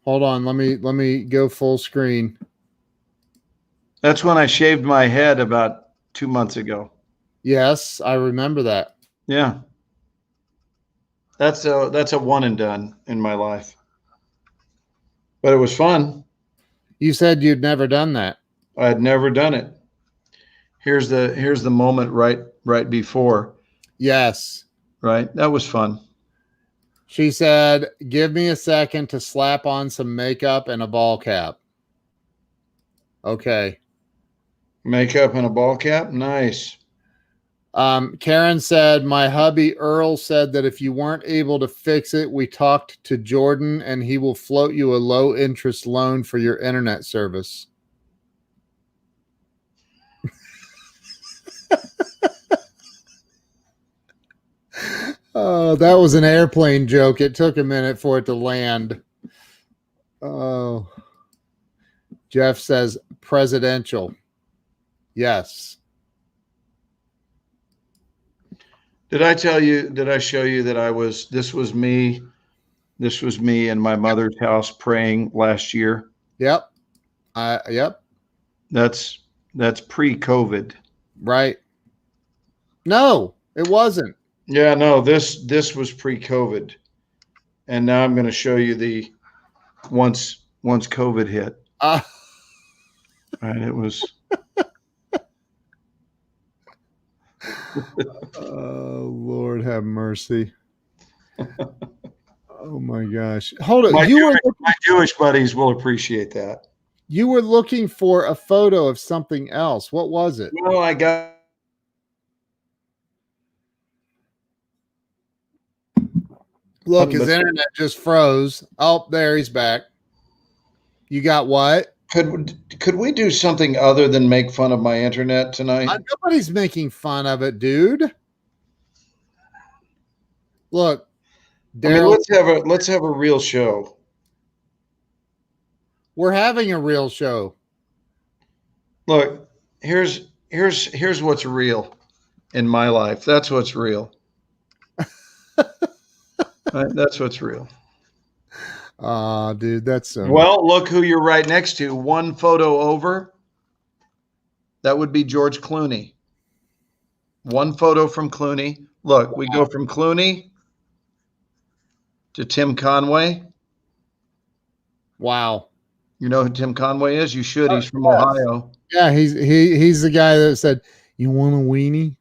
A: Hold on. Let me go full screen.
B: That's when I shaved my head about 2 months ago.
A: Yes, I remember that.
B: Yeah. That's a one and done in my life. But it was fun.
A: You said you'd never done that.
B: I had never done it. Here's the moment right before.
A: Yes.
B: Right? That was fun.
A: She said, give me a second to slap on some makeup and a ball cap. Okay.
B: Makeup and a ball cap? Nice.
A: Karen said, my hubby Earl said that if you weren't able to fix it, we talked to Jordan and he will float you a low interest loan for your internet service. Oh, that was an airplane joke. It took a minute for it to land. Oh, Jeff says presidential. Yes.
B: Did I show you that this was me in my mother's house praying last year?
A: Yep. Yep.
B: That's pre-COVID.
A: Right. No, it wasn't.
B: Yeah, no, this was pre-COVID. And now I'm going to show you the once COVID hit. Right, it was
A: Oh, Lord have mercy. Oh my gosh. Hold on.
B: my Jewish buddies will appreciate that.
A: You were looking for a photo of something else. What was it?
B: Well, I got
A: Look, his internet just froze. Oh, there he's back. You got what?
B: Could we do something other than make fun of my internet tonight?
A: Nobody's making fun of it, dude. Look,
B: Daryl, let's have a real show.
A: We're having a real show.
B: Look, here's what's real in my life. That's what's real. Right? That's what's real.
A: Dude, that's so
B: well. Look who you're right next to. One photo over. That would be George Clooney. One photo from Clooney. Look, we go from Clooney to Tim Conway.
A: Wow.
B: You know who Tim Conway is? You should. He's from Ohio.
A: Yeah, he's the guy that said, "You want a weenie?"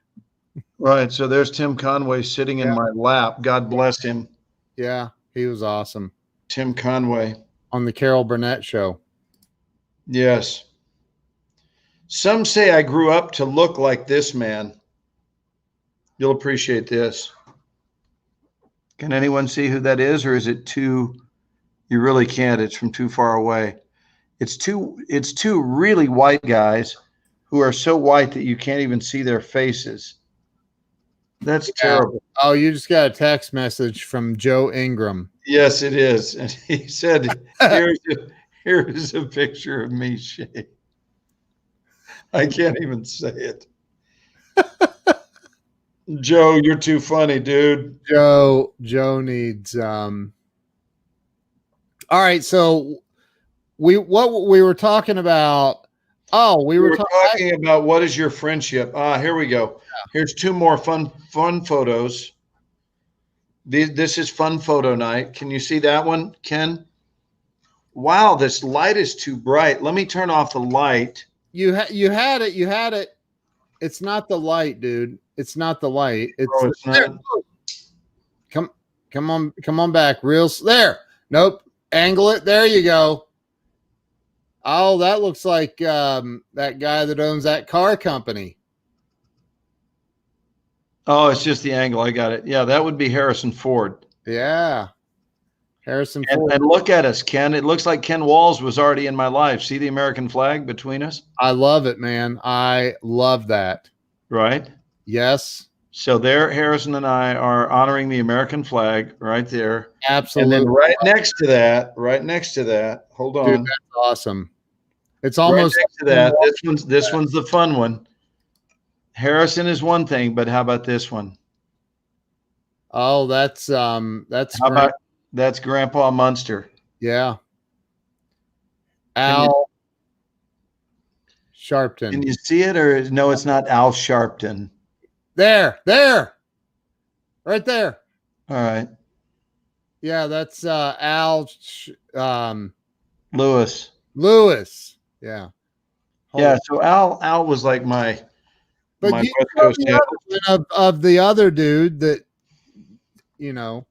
B: Right. So there's Tim Conway sitting in my lap. God bless him.
A: Yeah, he was awesome.
B: Tim Conway
A: on the Carol Burnett show.
B: Yes. Some say I grew up to look like this man. You'll appreciate this. Can anyone see who that is, or is it too? You really can't. It's from too far away. It's two really white guys who are so white that you can't even see their faces. That's terrible.
A: Oh, you just got a text message from Joe Ingram.
B: Yes, it is. And he said, here is a picture of me shaved. I can't even say it. Joe, you're too funny, dude.
A: Joe needs all right, so what we were talking about. Oh, we were
B: talking about what is your friendship? Here we go. Here's two more fun photos. This is fun photo night. Can you see that one, Ken? Wow, this light is too bright. Let me turn off the light.
A: You had it. It's not the light, dude. It's not the light. It's not. Come on back. There. Nope. Angle it. There you go. Oh, that looks like that guy that owns that car company.
B: Oh, it's just the angle. I got it. Yeah, that would be Harrison Ford.
A: Yeah. Harrison Ford.
B: And look at us, Ken. It looks like Ken Walls was already in my life. See the American flag between us?
A: I love it, man. I love that.
B: Right?
A: Yes.
B: So there, Harrison and I are honoring the American flag right there.
A: Absolutely.
B: And then right next to that, hold on.
A: Dude, that's awesome. It's almost
B: right next to that. This one's the fun one. Harrison is one thing, but how about this one?
A: Oh, that's
B: that's Grandpa Munster.
A: Yeah. Al Sharpton.
B: Can you see it, or no? It's not Al Sharpton.
A: There, right there.
B: All right.
A: Yeah, that's Al
B: Lewis.
A: Yeah.
B: Yeah. So Al was like my.
A: But
B: my
A: you know the other of the other dude that, you know.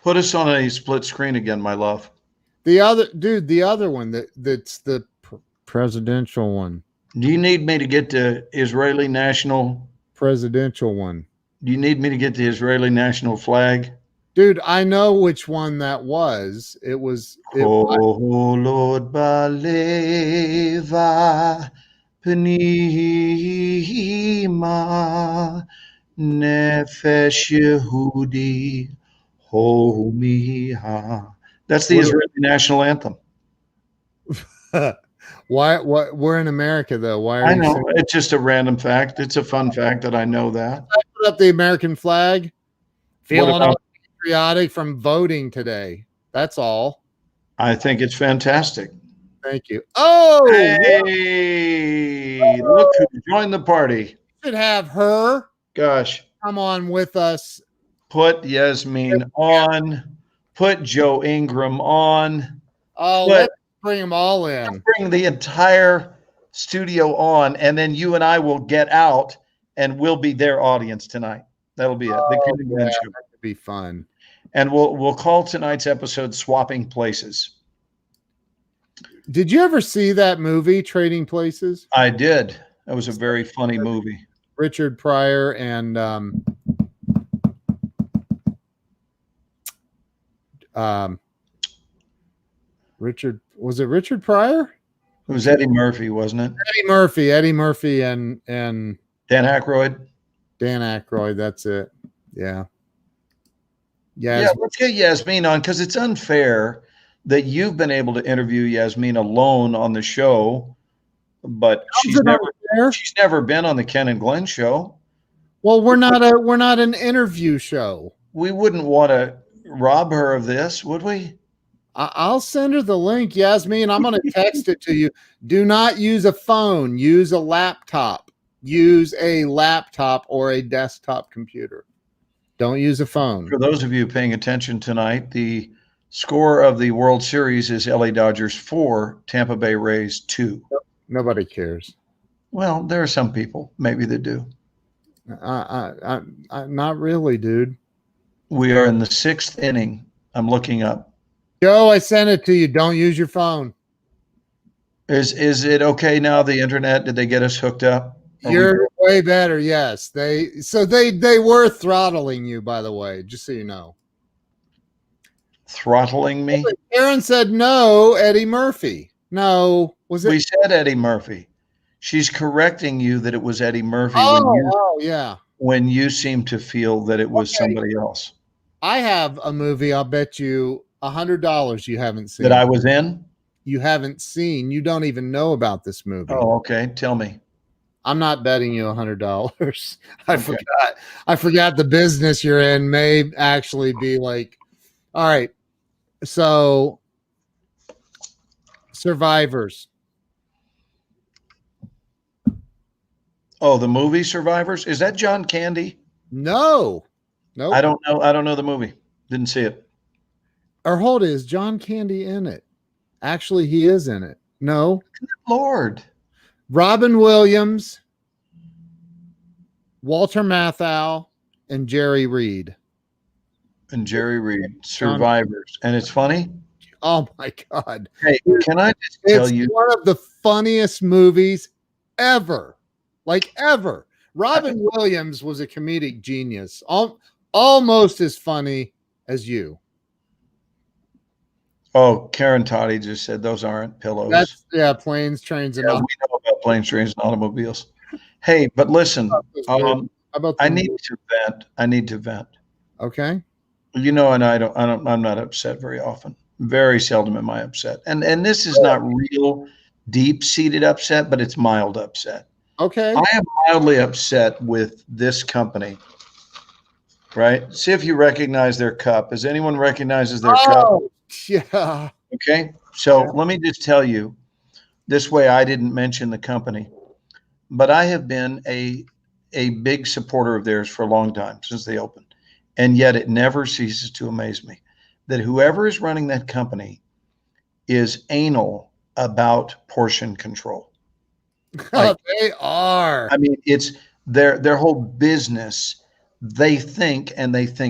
B: Put us on a split screen again, my love.
A: The other one that's the presidential one.
B: Do you need me to get the Israeli national
A: presidential one?
B: Do you need me to get the Israeli national flag?
A: Dude, I know which one that was. It was.
B: Lord Baleva Pnima Nefesh Yehudi Homiha. That's the Israeli national anthem.
A: Why? What? We're in America, though. Why?
B: I know it's just a random fact. It's a fun fact that I know that.
A: I put up the American flag. Feeling all patriotic from voting today. That's all.
B: I think it's fantastic.
A: Thank you. Oh,
B: hey! Look who joined the party.
A: Should have her.
B: Gosh,
A: come on with us.
B: Put Yasmin on. Put Joe Ingram on.
A: Oh, let's bring them all in.
B: Bring the entire studio on, and then you and I will get out, and we'll be their audience tonight. That'll be it. The Ken and Glenn Show.
A: That could be fun.
B: And we'll call tonight's episode "Swapping Places."
A: Did you ever see that movie, Trading Places?
B: I did. That was a very funny movie.
A: Richard Pryor and Richard Pryor?
B: It was Eddie Murphy, wasn't it?
A: Eddie Murphy and
B: Dan Aykroyd.
A: That's it. Yeah.
B: Yeah, let's get Yasmin on, because it's unfair that you've been able to interview Yasmin alone on the show, but she's never been on the Ken and Glenn show.
A: Well, we're not an interview show.
B: We wouldn't want to rob her of this, would we?
A: I'll send her the link, Yasmin. I'm going to text it to you. Do not use a phone. Use a laptop. Use a laptop or a desktop computer. Don't use a phone.
B: For those of you paying attention tonight, the score of the World Series is LA Dodgers 4, Tampa Bay Rays 2.
A: Nobody cares.
B: Well, there are some people, maybe that do.
A: Not really, dude.
B: We are in the 6th inning. I'm looking up.
A: Joe, I sent it to you. Don't use your phone.
B: Is it okay now? The internet? Did they get us hooked up?
A: You're way better. Yes, they were throttling you, by the way, just so you know.
B: Throttling me?
A: Aaron said no, Eddie Murphy. No, was it?
B: We said Eddie Murphy. She's correcting you that it was Eddie Murphy.
A: Yeah.
B: When you seem to feel that it was somebody else.
A: I have a movie. I'll bet you $100 you haven't seen.
B: That I was in?
A: You haven't seen. You don't even know about this movie.
B: Oh, okay. Tell me.
A: I'm not betting you $100. I forgot the business you're in may actually be like, all right. So Survivors.
B: Oh, the movie Survivors? Is that John Candy?
A: No. Nope.
B: I don't know. I don't know the movie. Didn't see it.
A: Or hold it, is John Candy in it? Actually, he is in it. No.
B: Lord.
A: Robin Williams, Walter Matthau, and Jerry Reed.
B: And Jerry Reed, Survivors. And it's funny?
A: Oh, my God.
B: Hey, can I just tell you?
A: It's one of the funniest movies ever. Like, ever. Robin Williams was a comedic genius. Almost as funny as you.
B: Oh, Karen Toddy just said those aren't pillows.
A: Planes, trains, and
B: we know about planes, trains, and automobiles. Hey, but listen, I need to vent.
A: Okay.
B: You know, and I'm not upset very often. Very seldom am I upset. And this is not real deep-seated upset, but it's mild upset.
A: Okay.
B: I am mildly upset with this company. Right? See if you recognize their cup. Has anyone recognizes their cup?
A: Yeah.
B: Okay. So let me just tell you, this way I didn't mention the company, but I have been a big supporter of theirs for a long time, since they opened. And yet it never ceases to amaze me that whoever is running that company is anal about portion control.
A: Like, they are.
B: I mean, it's their whole business, they think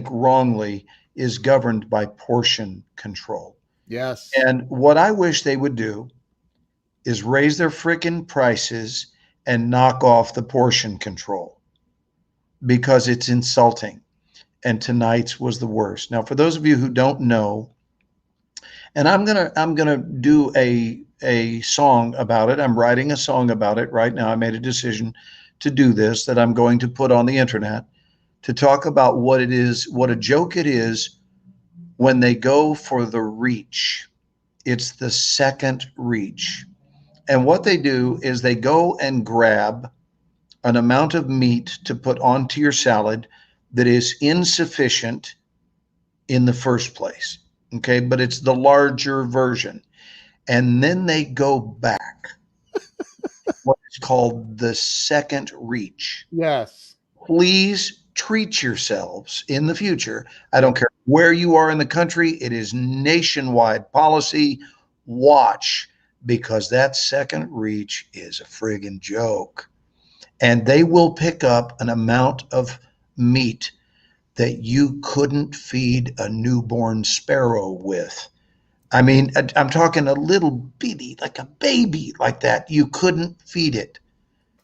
B: wrongly, is governed by portion control.
A: Yes.
B: And what I wish they would do is raise their freaking prices and knock off the portion control, because it's insulting. And tonight's was the worst. Now, for those of you who don't know, and I'm gonna do a song about it. I'm writing a song about it right now. I made a decision to do this, that I'm going to put on the internet, to talk about what it is, what a joke it is when they go for the reach. It's the second reach. And what they do is they go and grab an amount of meat to put onto your salad that is insufficient in the first place. Okay, but it's the larger version. And then they go back. What is called the second reach.
A: Yes.
B: Please treat yourselves in the future. I don't care where you are in the country. It is nationwide policy. Watch, because that second reach is a friggin' joke. And they will pick up an amount of meat that you couldn't feed a newborn sparrow with. I mean, I'm talking a little bitty, like a baby like that. You couldn't feed it.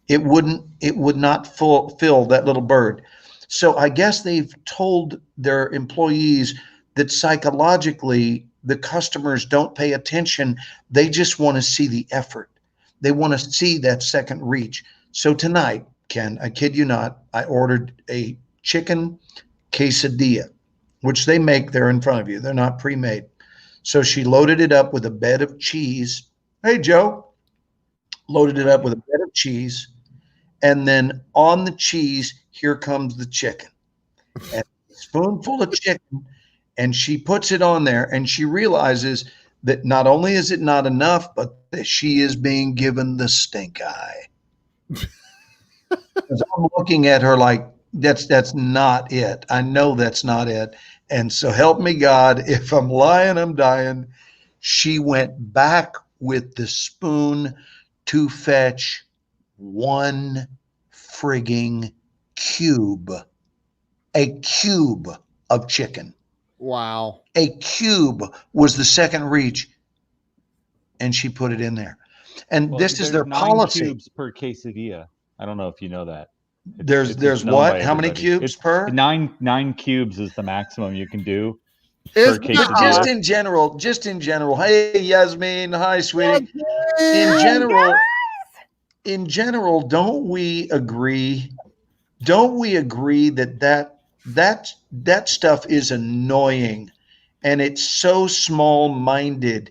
B: It would not fill that little bird. So I guess they've told their employees that psychologically the customers don't pay attention. They just want to see the effort. They want to see that second reach. So tonight, Ken, I kid you not, I ordered a chicken quesadilla, which they make there in front of you. They're not pre-made. So she loaded it up with a bed of cheese. Hey, Joe. Loaded it up with a bed of cheese. And then on the cheese, here comes the chicken. And a spoonful of chicken. And she puts it on there, and she realizes that not only is it not enough, but that she is being given the stink eye. Because I'm looking at her like, that's not it. I know that's not it. And so help me God, if I'm lying, I'm dying. She went back with the spoon to fetch one frigging cube, a cube of chicken.
A: Wow.
B: A cube was the second reach, and she put it in there. And this is their policy.
C: 9 cubes per quesadilla. I don't know if you know that.
B: There's what? How many cubes per?
C: 9 cubes is the maximum you can do.
B: Just in general. Hey, Yasmin. Hi, sweetie. In general, don't we agree that stuff is annoying, and it's so small-minded.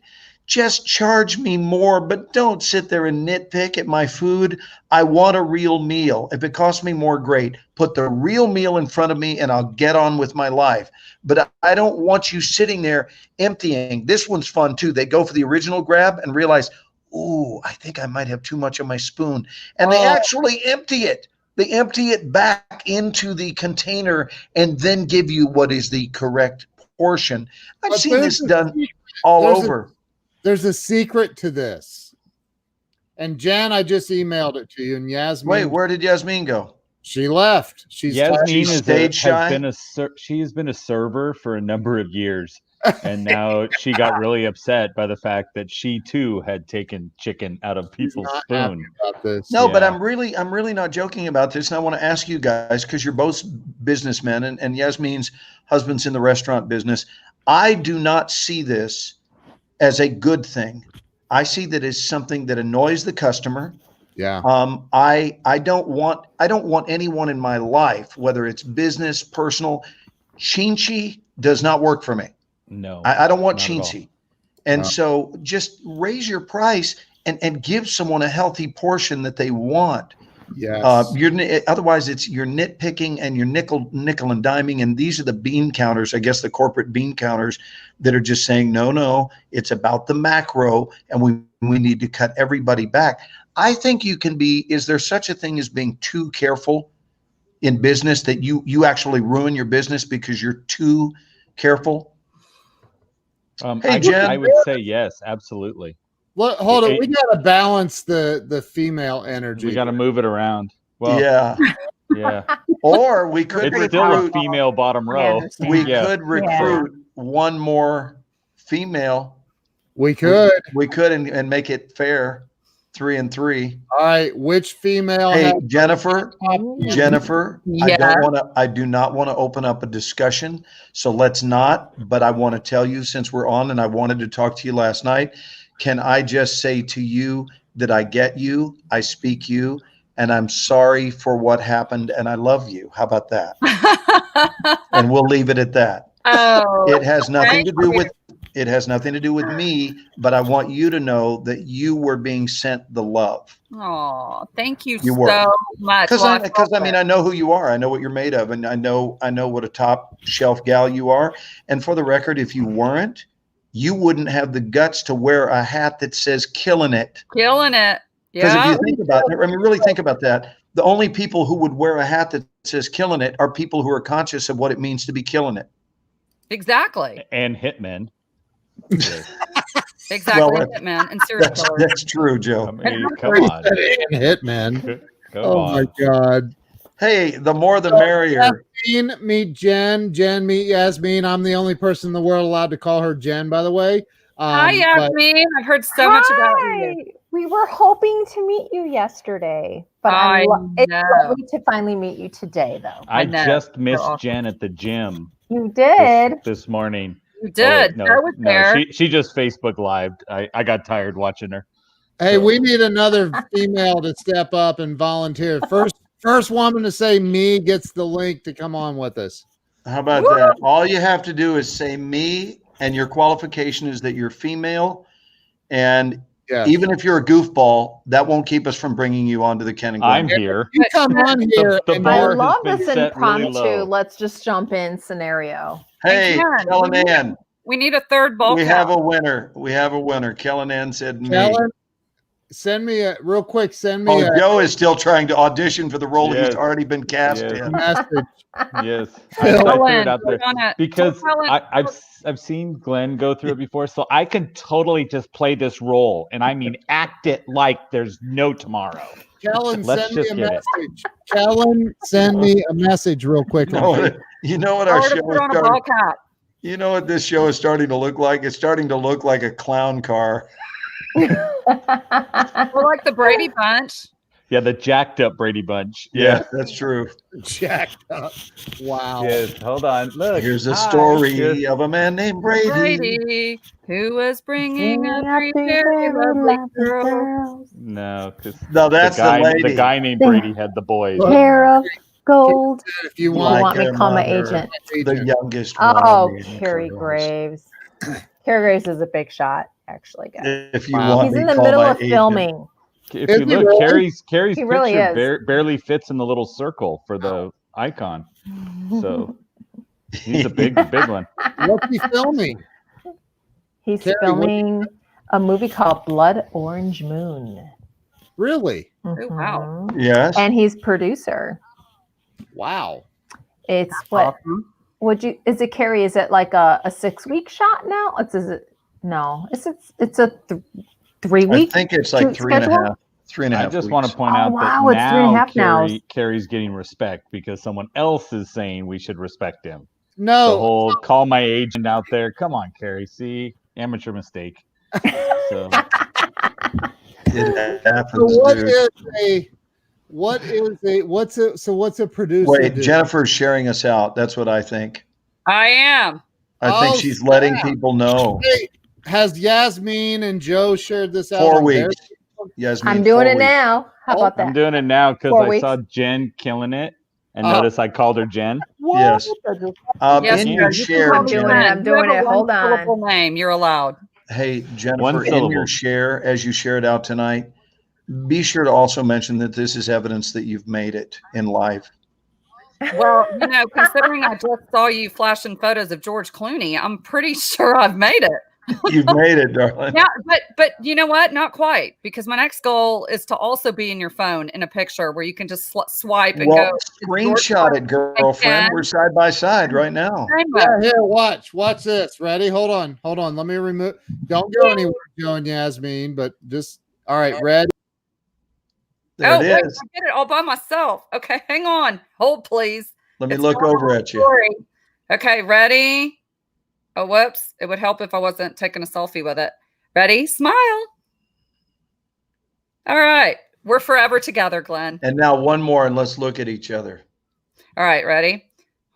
B: just charge me more, but don't sit there and nitpick at my food. I want a real meal. If it costs me more, great. Put the real meal in front of me and I'll get on with my life. But I don't want you sitting there emptying. This one's fun too. They go for the original grab and realize, oh, I think I might have too much on my spoon. And they actually empty it. They empty it back into the container and then give you what is the correct portion. I've seen this done all over.
A: There's a secret to this. And Jen, I just emailed it to you. And Yasmin.
B: Wait, where did Yasmin go?
A: She left.
C: Yasmin
B: has been
C: a server for a number of years. And now she got really upset by the fact that she too had taken chicken out of people's spoon.
B: No, but I'm really not joking about this. And I want to ask you guys, because you're both businessmen and Yasmin's husband's in the restaurant business. I do not see this as a good thing. I see that as something that annoys the customer.
A: Yeah.
B: I don't want anyone in my life, whether it's business, personal, chintzy does not work for me.
C: No,
B: I don't want chintzy. And so just raise your price and give someone a healthy portion that they want.
A: Yes.
B: Otherwise you're nitpicking and you're nickel and diming. And these are the bean counters, I guess the corporate bean counters that are just saying, no, it's about the macro and we need to cut everybody back. I think you can be, is there such a thing as being too careful in business that you actually ruin your business because you're too careful? Hey, Jen.
C: I would say yes, absolutely.
A: Well, hold on. We got to balance the female energy.
C: We got to move it around. Well, yeah.
B: Or we could
C: it's still a female bottom row.
B: We could recruit one more female.
A: We could
B: and make it fair. 3 and 3.
A: All right. Which female?
B: Hey, Jennifer. I do not want to open up a discussion. So let's not. But I want to tell you, since we're on, and I wanted to talk to you last night. Can I just say to you that I get you, I speak you, and I'm sorry for what happened, and I love you. How about that? And we'll leave it at that.
D: Oh,
B: it has nothing to do with. It has nothing to do with me, but I want you to know that you were being sent the love.
D: Oh, thank you,
B: so
D: much.
B: Because I know who you are. I know what you're made of, and I know what a top shelf gal you are. And for the record, if you weren't, you wouldn't have the guts to wear a hat that says "Killing It."
D: Killing it.
B: Because if you think about it, really think about that. The only people who would wear a hat that says "Killing It" are people who are conscious of what it means to be killing it.
D: Exactly.
C: And hitmen.
D: Exactly, Hitman and serial killer.
B: That's true, Joe.
C: I mean, come on,
A: Hitman.
C: On.
A: My God.
B: Hey, the more the merrier.
A: Yasmin, meet Jen. Jen, meet Yasmin. I'm the only person in the world allowed to call her Jen, by the way.
D: Hi, Yasmin. I've heard so much about you.
E: We were hoping to meet you yesterday, but it's lovely to finally meet you today, though.
C: I just missed Jen at the gym.
E: You did
C: this morning.
D: You did.
C: No,
D: I was there.
C: She just Facebook lived. I got tired watching her.
A: Hey, we need another female to step up and volunteer. First woman to say me gets the link to come on with us.
B: How about that? All you have to do is say me, and your qualification is that you're female. And even if you're a goofball, that won't keep us from bringing you onto the Ken and Glenn.
C: I'm here.
A: You come on here.
E: I love this impromptu. Let's just jump in scenario.
B: Hey, Kellan-Ann.
D: We need a third ball.
B: We have a winner. Kellan-Ann said me.
A: Kellen, send me real quick.
B: Joe is still trying to audition for the role he's already been cast in.
A: Message.
C: Yes, I threw it out there because I've seen Glenn go through it before, so I can totally just play this role, and I mean act it like there's no tomorrow.
A: Kellen, send me a message. Kellen, send me a message real quick.
B: You know what our show is starting. You know what this show is starting to look like? It's starting to look like a clown car.
D: We're like the Brady Bunch.
C: Yeah, the jacked up Brady Bunch.
B: Yeah, that's true.
A: Jacked up. Wow.
C: Yes, hold on. Look.
B: Here's a story of a man named Brady.
D: Who was bringing up three very lovely girls.
C: No,
B: that's the lady.
C: The guy named Brady had the boys.
E: Hair of gold.
A: If you
E: want me to call my agent.
B: The youngest
E: one. Oh, Carrie Graves. Carrie Graves is a big shot. actually, guys.
B: If you want,
E: he's in the middle of filming.
C: If you look, Carrie's
E: really
C: picture barely fits in the little circle for the icon. So he's a big one.
A: What's he filming?
E: He's filming a movie called Blood Orange Moon.
A: Really?
D: Oh, wow.
B: Yes.
E: And he's producer.
A: Wow.
E: It's what? Is it Carrie? Is it like a 6-week shot now? No. It's a 3-week.
B: I think it's like 3.5. 3.5.
C: I just
B: weeks.
C: want to point out that
E: it's 3.5 now.
C: Carrie's getting respect because someone else is saying we should respect him.
A: No.
C: The whole call my agent out there. Come on, Carrie. See, amateur mistake. So
B: it happens.
A: So what's a producer?
B: Wait,
A: do?
B: Jennifer's sharing us out. That's what I think.
D: I am.
B: I think she's letting people know.
A: Hey, has Yasmin and Joe shared this out?
B: 4 weeks. Yasmin,
E: I'm doing it now. How about that?
C: I'm doing it now because
E: 4
C: I
E: weeks.
C: saw Jen killing it, and notice I called her Jen.
B: Yes.
D: Yes,
B: in your share,
E: I'm doing it. I'm doing it. Hold on.
D: Name. You're allowed.
B: Hey,
C: One
B: Jennifer, in
C: syllable.
B: your share, as you share it out tonight, be sure to also mention that this is evidence that you've made it in live.
D: Well, considering I just saw you flashing photos of George Clooney, I'm pretty sure I've made it.
B: You've made it, darling.
D: Yeah, but you know what? Not quite, because my next goal is to also be in your phone in a picture where you can just swipe and go.
B: Screenshot it, girlfriend. We're side by side right now.
A: Yeah, here, watch this. Ready? Hold on. Let me remove. Don't go anywhere, Joe and Yasmin. But just all right. Ready?
B: There it is.
D: I did it all by myself. Okay, hang on. Hold, please.
B: Let me look over at you.
D: Okay, ready? Oh, whoops. It would help if I wasn't taking a selfie with it. Ready? Smile. All right. We're forever together, Glenn.
B: And now one more, and let's look at each other.
D: All right, ready?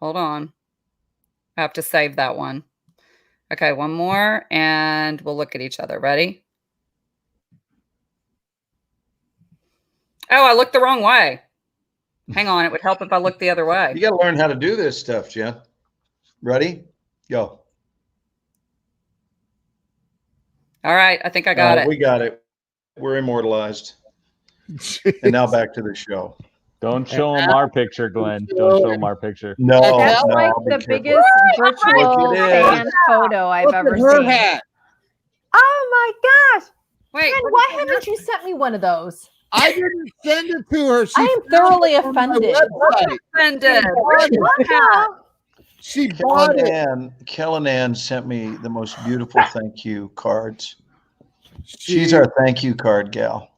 D: Hold on. I have to save that one. Okay, one more, and we'll look at each other. Ready? Oh, I looked the wrong way. Hang on. It would help if I looked the other way.
B: You got to learn how to do this stuff, Jen. Ready? Go.
D: All right. I think I got it.
B: We got it. We're immortalized. And now back to the show.
C: Don't show him our picture, Glenn. Don't show him our picture.
B: No,
E: That's like the biggest virtual fan photo I've ever seen.
A: Hat.
E: Oh my gosh.
D: Wait,
E: Ken, why haven't you sent me one of those?
A: I didn't send it to her.
E: I am thoroughly offended.
A: She bought it.
B: Kellyanne sent me the most beautiful thank you cards. She's our thank you card gal.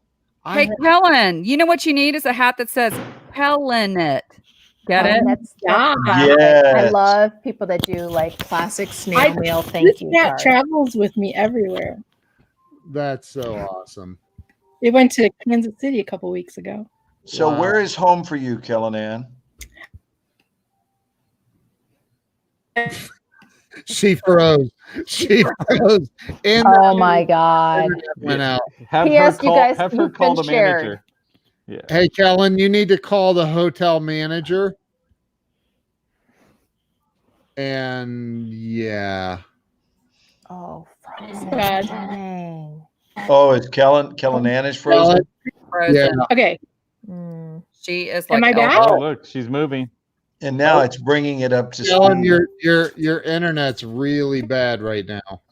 D: Hey, Kellen, you know what you need is a hat that says Kellen it. Get it?
B: Yes.
E: I love people that do like classic snail mail thank you
F: That
E: cards.
F: travels with me everywhere.
A: That's so awesome.
F: It went to Kansas City a couple weeks ago.
B: So where is home for you, Kellyanne?
A: She froze. And
E: oh my God.
A: Went out.
C: Have her call the manager. Yeah.
A: Hey, Kellen, you need to call the hotel manager. And yeah.
E: Oh, frozen.
F: Bad.
B: Oh, is Kellyanne is frozen?
A: Yeah.
F: Okay.
D: She is like,
F: am I back?
C: Oh, look, she's moving.
B: And now it's bringing it up to
A: Kellen,
B: speed.
A: your internet's really bad right now.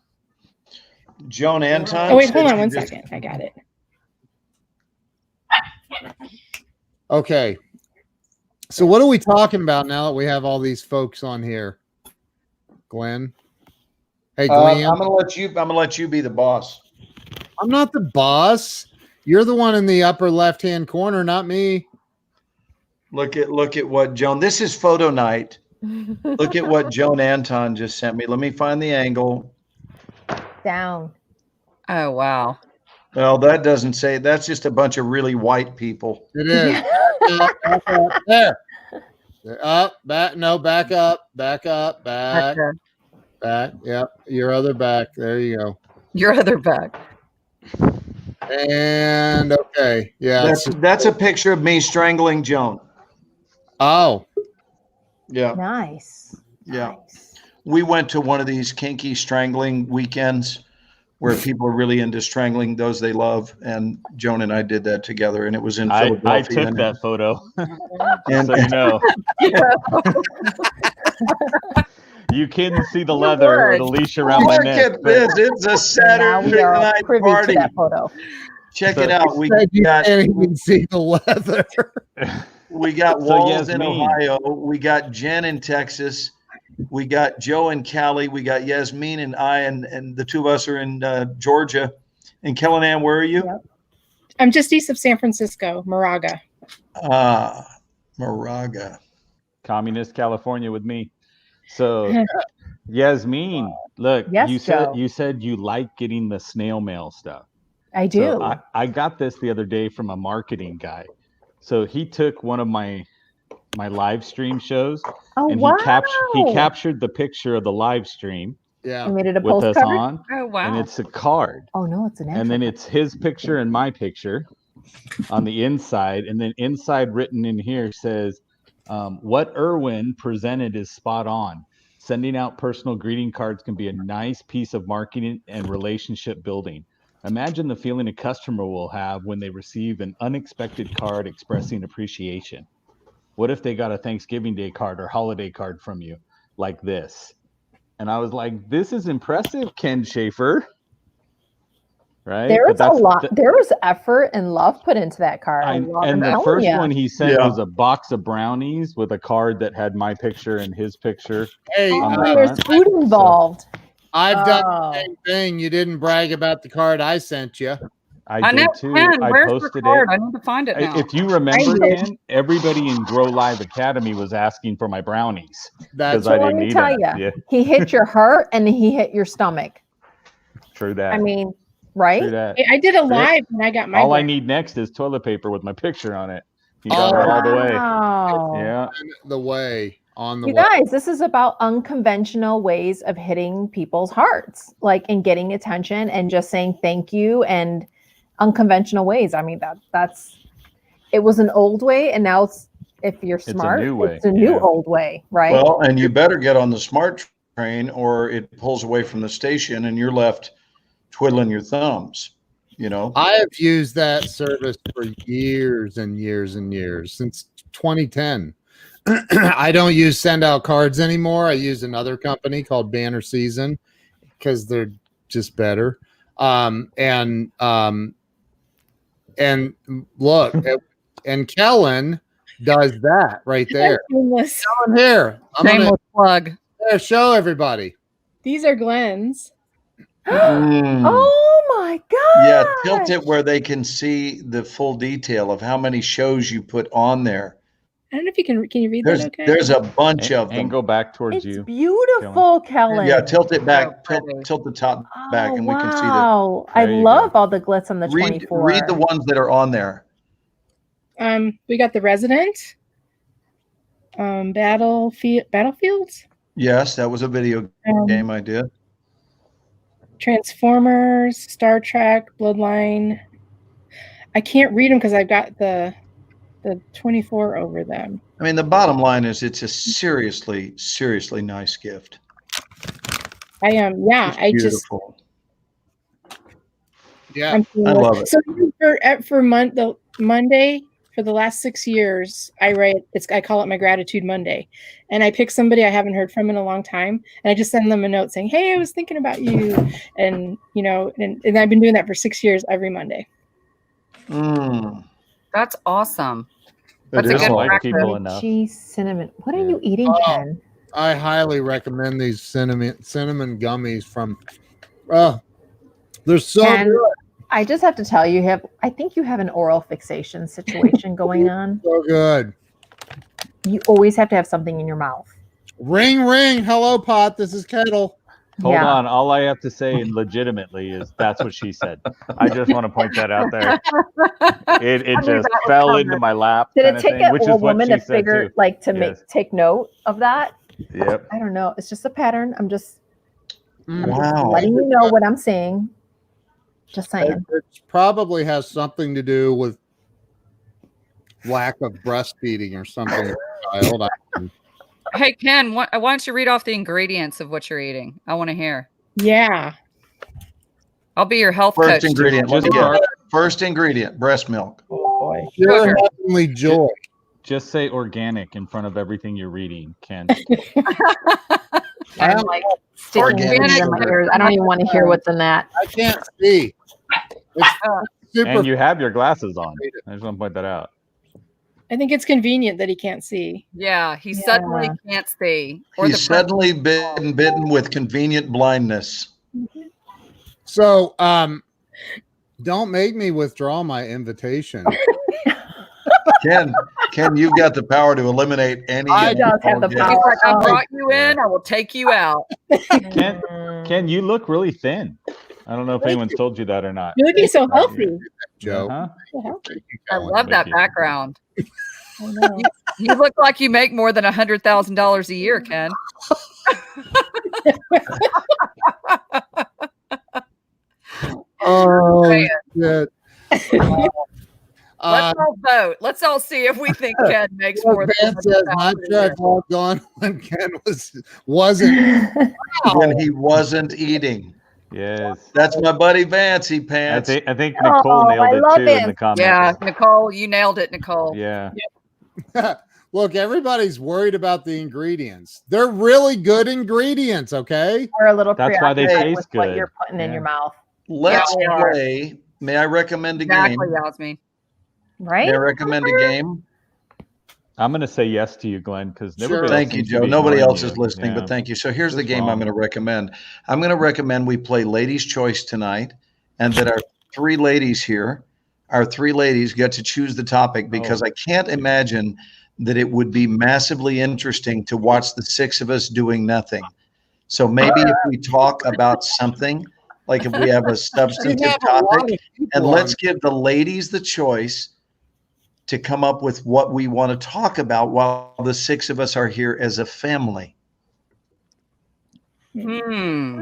B: Joan Anton.
F: Oh wait, hold on one second. I got it.
A: Okay. So what are we talking about now that we have all these folks on here? Glenn? Hey, Glenn.
B: I'm gonna let you be the boss.
A: I'm not the boss. You're the one in the upper left-hand corner, not me.
B: Look at what Joan. This is photo night. Look at what Joan Anton just sent me. Let me find the angle.
E: Down.
D: oh, wow.
B: Well, that doesn't say. That's just a bunch of really white people.
A: It is. There. Up, back. No, back up. Back. Back. Yep. Your other back. There you go.
D: Your other back.
A: And okay. Yeah.
B: That's a picture of me strangling Joan.
A: Oh.
B: Yeah.
E: Nice.
B: Yeah.
E: Nice.
B: We went to one of these kinky strangling weekends where people are really into strangling those they love. And Joan and I did that together, and it was in Philadelphia.
C: I took that photo,
B: and,
C: so you know. You couldn't see the leather or the leash around my neck.
B: Look at this. It's a Saturday night party.
E: To that photo.
B: Check it out. We
A: can't even see the leather.
B: We got Walls in Ohio. We got Jen in Texas. We got Joe in Cali. We got Yasmin and I, and the two of us are in Georgia. And Kellyanne, where are you?
F: Yep. I'm just east of San Francisco, Moraga.
B: Moraga.
C: Communist California with me. So Yasmin, look,
E: yes,
C: you said you like getting the snail mail stuff.
E: I do.
C: So I got this the other day from a marketing guy. So he took one of my live stream shows, and he captured the picture of the live stream.
E: Yeah, and made it a
C: with
E: postcard?
C: us on.
D: Oh wow!
C: And it's a card.
E: Oh no, it's an actual.
C: And then it's his picture and my picture on the inside, and then inside written in here says, "What Irwin presented is spot on. Sending out personal greeting cards can be a nice piece of marketing and relationship building. Imagine the feeling a customer will have when they receive an unexpected card expressing appreciation. What if they got a Thanksgiving Day card or holiday card from you like this?" And I was like, this is impressive, Ken Schaefer. Right?
E: There was a lot. There was effort and love put into that card.
C: And the first one he sent was a box of brownies with a card that had my picture and his picture.
A: Hey,
E: there's food involved.
A: So I've done the same thing. You didn't brag about the card I sent you.
C: I did too.
D: Ken,
C: I
D: where's
C: posted
D: the card?
C: it.
D: I need to find it now.
C: If you remember, Ken, everybody in Grow Live Academy was asking for my brownies.
E: That's what I didn't tell you. Yeah. He hit your heart and he hit your stomach.
C: True that.
E: I mean, right?
C: True that.
F: I did a live and I got my.
C: All I need next is toilet paper with my picture on it. You got it all the way. Yeah.
A: The way. On the
E: you guys, this is about unconventional ways of hitting people's hearts, like and getting attention and just saying thank you and unconventional ways. I mean, it was an old way, and now if you're smart, it's a new old way, right?
B: Well, and you better get on the smart train or it pulls away from the station and you're left twiddling your thumbs. You know,
A: I have used that service for years and years and years, since 2010. I don't use send out cards anymore. I use another company called Banner Season because they're just better. And look, and Kellen does that right there. Kellen here.
D: Shameless plug.
A: Show everybody.
F: These are Glenn's.
E: Oh my God.
B: Yeah, tilt it where they can see the full detail of how many shows you put on there.
F: I don't know if you can you read that okay?
B: There's a bunch of them.
C: And go back towards
E: you. It's beautiful, Kellen.
B: Yeah, tilt it back, tilt the top back, and we can see that.
E: Wow, I love all the glitz on the 24.
B: Read the ones that are on there.
F: We got the Resident, Battlefields.
B: Yes, that was a video game I did.
F: Transformers, Star Trek, Bloodline. I can't read them because I've got the 24 over them.
B: I mean, the bottom line is it's a seriously, seriously nice gift.
F: I am. Yeah, I
B: beautiful.
A: Yeah,
B: I love it.
F: So for Monday for the last 6 years, I call it my Gratitude Monday, and I pick somebody I haven't heard from in a long time, and I just send them a note saying, "Hey, I was thinking about you," and and I've been doing that for 6 years every Monday.
D: That's awesome. That's a good practice.
E: Cheese cinnamon. What are you eating, Ken?
A: I highly recommend these cinnamon gummies from. They're so good.
E: I just have to tell you, I think you have an oral fixation situation going on.
A: So good.
E: You always have to have something in your mouth.
A: Ring, ring. Hello, Pot. This is Kettle.
C: Hold on. All I have to say legitimately is that's what she said. I just want to point that out there. It just fell into my lap.
E: Did it take a woman to figure, like, to take note of that?
C: Yep.
E: I don't know. It's just a pattern. I'm just
B: wow.
E: letting you know what I'm saying. Just saying.
A: It probably has something to do with lack of breastfeeding or something.
D: Hey, Ken, why don't you read off the ingredients of what you're eating? I want to hear.
F: Yeah.
D: I'll be your health
B: First
D: coach.
B: ingredient. Let me
C: Just
B: guess. First ingredient, breast milk.
F: Oh boy.
A: Pure
D: Sugar.
A: heavenly joy.
C: Just say organic in front of everything you're reading, Ken.
E: I'm like sticking
B: Organic
E: things in my
B: sugar.
E: ears. I don't even want to hear what's in that.
A: I can't see. It's super.
C: And you have your glasses on. I just want to point that out.
F: I think it's convenient that he can't see.
D: Yeah, he
E: Yeah.
D: suddenly can't see. Or
B: He's suddenly been bitten with convenient blindness.
A: So, don't make me withdraw my invitation.
B: Ken, you've got the power to eliminate any.
A: I
E: He does have the
B: Yeah.
D: He's
E: power.
D: like, I brought you in. I will take you out.
C: Ken, you look really thin. I don't know if anyone's told you that or not.
F: You're looking so healthy.
A: Joe.
C: Uh-huh.
D: I love that
C: Thank you.
D: background.
F: I know.
D: You look like you make more than $100,000 a year, Ken.
A: Oh,
D: Man.
A: shit.
D: Let's all vote. Let's all see if we think Ken makes more than
A: Van says my
D: $100,000 a year.
A: check logged on when Ken wasn't.
B: When he wasn't eating.
C: Yes.
B: That's my buddy Vancy
C: I
B: Pants.
C: think Nicole
E: Oh,
C: nailed
E: I
C: it
E: love
C: too in
E: it.
C: the comments.
D: Yeah, Nicole, you nailed it, Nicole.
C: Yeah.
A: Look, everybody's worried about the ingredients. They're really good ingredients, okay?
E: We're a little
C: That's why they
E: preoccupied
C: taste
E: with what
C: good.
E: you're putting in
C: Yeah.
E: your mouth,
B: Let's
D: Yeah, we are.
B: play. May I recommend a
D: Exactly,
B: game?
D: Yasmin.
E: right?
B: May I recommend a game?
C: I'm going to say yes to you, Glenn, because
A: Sure.
B: Thank you, Joe. Nobody else is listening, but thank you. So here's the
C: Just
B: game I'm
C: wrong.
B: going to recommend. I'm going to recommend we play Ladies' Choice tonight, and that our three ladies here, get to choose the topic, because I can't imagine that it would be massively interesting to watch the six of us doing nothing. So maybe if we talk about something, like if we have a substantive topic, and let's give the ladies the choice to come up with what we want to talk about while the six of us are here as a family.
D: Hmm.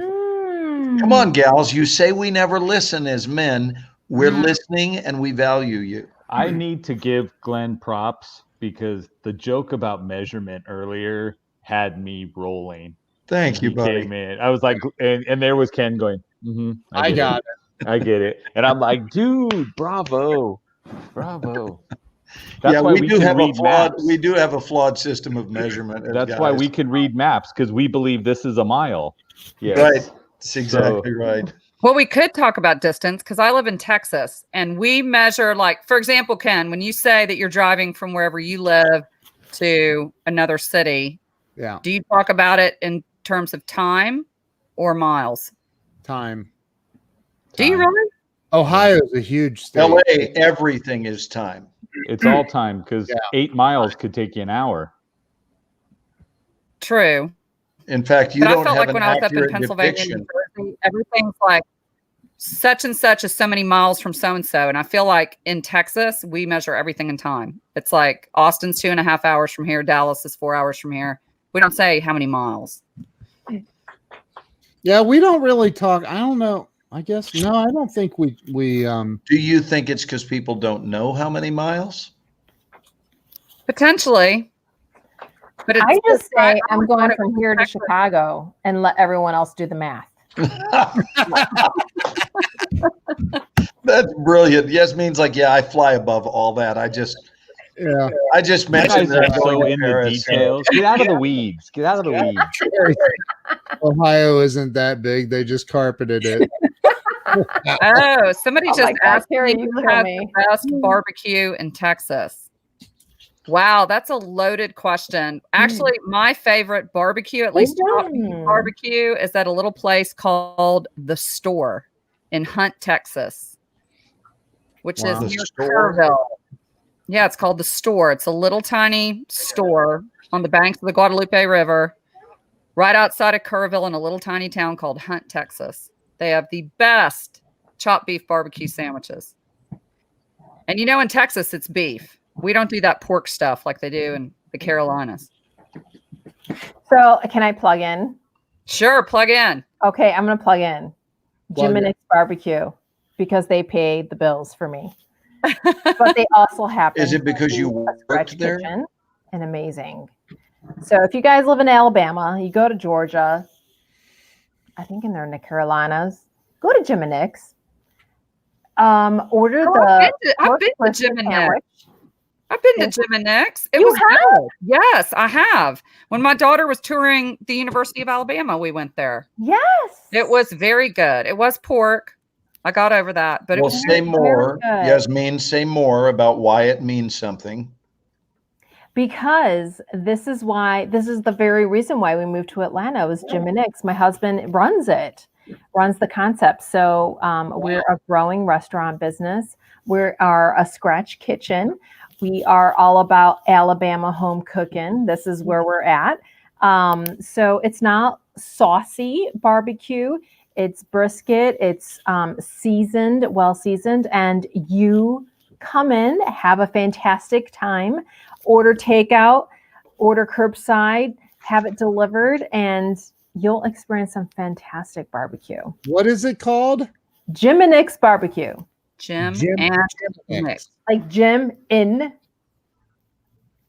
B: Come on, gals. You say we never listen as men. We're listening and we value you.
C: I need to give Glenn props because the joke about measurement earlier had me rolling.
B: Thank you,
C: He
B: buddy.
C: came in. I was like, and there was Ken going,
A: I got it.
C: I get it. And I'm like, dude, bravo. That's why we
B: do
C: can
B: have a
C: read
B: flawed.
C: maps.
B: We do have a flawed system of measurement.
C: That's why we can read maps, because we believe this is a mile. Yes.
B: Right. That's exactly right.
D: Well, we could talk about distance because I live in Texas and we measure, like, for example, Ken, when you say that you're driving from wherever you live to another city,
A: Yeah.
D: do you talk about it in terms of time or miles?
A: Time.
D: Do you really?
A: Ohio is a huge state.
B: LA, everything is time.
C: It's all time, because 8 miles could take you an hour.
D: True.
B: In fact, you
D: But I
B: don't
D: felt
B: have
D: like
B: an
D: when I was up in
B: accurate
D: Pennsylvania,
B: depiction.
D: New Jersey, everything's like such and such is so many miles from so and so. And I feel like in Texas, we measure everything in time. It's like Austin's 2.5 hours from here, Dallas is 4 hours from here. We don't say how many miles.
A: Yeah, we don't really talk. I don't know. I guess no, I don't think we
B: Do you think it's because people don't know how many miles?
D: Potentially. But
E: I just say I'm
D: always
E: going
D: thought it
E: from
D: was
E: here to
D: Texas.
E: Chicago and let everyone else do the math.
B: That's brilliant. Yes means like, yeah, I fly above all that. I just
A: yeah.
C: You
B: mentioned
C: guys are
B: that
C: so
B: going to
C: in the
B: Paris, so-
C: details. Get out of the weeds. Get out of the weeds.
A: Ohio isn't that big. They just carpeted it.
D: Oh, somebody
E: Oh
D: just
E: my God,
D: asked
E: Carrie,
D: me
E: you
D: who
E: kill
D: has
E: me.
D: the best barbecue in Texas. Wow, that's a loaded question. Actually, my favorite barbecue, at least top barbecue, is at a little place called The Store in Hunt, Texas, which
A: Wow.
D: is
B: The
D: near
B: Store?
D: Kerrville. Yeah, it's called The Store. It's a little tiny store on the banks of the Guadalupe River, right outside of Kerrville in a little tiny town called Hunt, Texas. They have the best chopped beef barbecue sandwiches. And you know, in Texas, it's beef. We don't do that pork stuff like they do in the Carolinas.
E: So can I plug in?
D: Sure, plug in.
E: Okay, I'm going to plug in
A: Plug
E: Jim and
A: in.
E: Nick's Barbecue because they pay the bills for me. But they also happen.
B: Is it because you
E: to be a
B: worked
E: scratch
B: there?
E: kitchen and amazing. So if you guys live in Alabama, you go to Georgia, I think they're in the Carolinas, go to Jim and Nick's. Order
D: I've been to Jim and Nick's. I've been to Jim and Nick's. It was good. Yes, I have. When my daughter was touring the University of Alabama, we went there.
E: Yes.
D: It was very good. It was pork. I got over that. But
B: Well,
D: it was
B: say more. Yasmin, say more about why it means something.
E: Because this is the very reason why we moved to Atlanta was Jim and Nick's. My husband runs the concept. So we're a growing restaurant business. We are a scratch kitchen. We are all about Alabama home cooking. This is where we're at. So it's not saucy barbecue. It's brisket. It's seasoned, well seasoned, and you come in, have a fantastic time, order takeout, order curbside, have it delivered, and you'll experience some fantastic barbecue.
A: What is it called?
E: Jim and Nick's barbecue.
D: Jim and Nick's.
E: Like Jim in.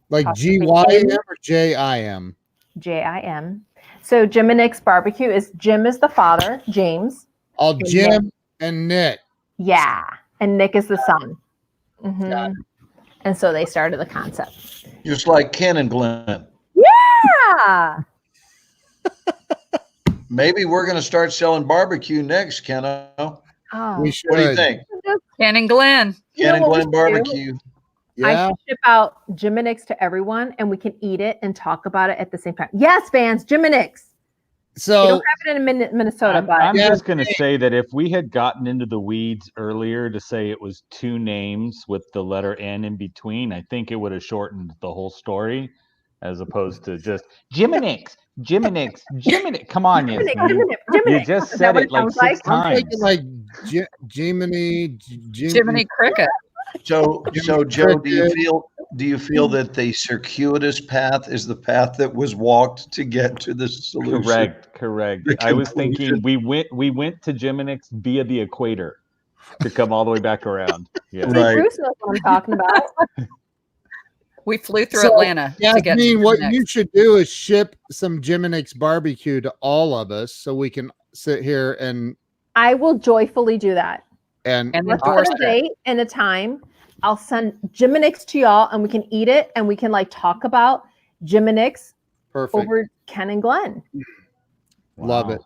A: Like GYM or JIM?
E: JIM. So Jim and Nick's barbecue is Jim is the father, James.
A: All Jim and Nick.
E: Yeah. And Nick is the son. Mm-hmm. And so they started the concept.
B: Just like Ken and Glenn.
E: Yeah.
B: Maybe we're going to start selling barbecue next, Ken.
E: Oh.
A: We should.
B: What do you think?
D: Ken and Glenn.
B: Ken and Glenn barbecue.
A: Yeah.
E: I should ship out Jim and Nick's to everyone, and we can eat it and talk about it at the same time. Yes, fans, Jim and Nick's.
A: So
E: they don't have it in Minnesota, but
C: I'm just going to say that if we had gotten into the weeds earlier to say it was two names with the letter N in between, I think it would have shortened the whole story, as opposed to just Jim and Nick's, Jim and Nick's, Jim and Nick. Come on,
E: Jim and Nick,
C: Yasmin.
E: Jim and Nick, Jim and
C: You
E: Nick.
C: just
E: Is
C: said
E: that what
C: it like
E: sounds
C: 6
A: I'm
C: times.
A: thinking like Jiminy
D: Cricket.
B: So Joe, do you feel that the circuitous path is the path that was walked to get to the solution?
C: Correct. I was thinking we went to Jim and Nick's via the equator to come all the way back around. Yeah.
B: Right.
E: Bruce knows what I'm talking about.
D: We flew through Atlanta to get to
A: what
D: Jim and
A: you
D: Nick's.
A: should do is ship some Jim and Nick's barbecue to all of us so we can sit here and
E: I will joyfully do that.
D: And the
E: Let's put a
D: doorstep.
E: date and a time. I'll send Jim and Nick's to y'all, and we can eat it, and we can like talk about Jim and Nick's
A: perfect.
E: over Ken and Glenn.
A: Love it.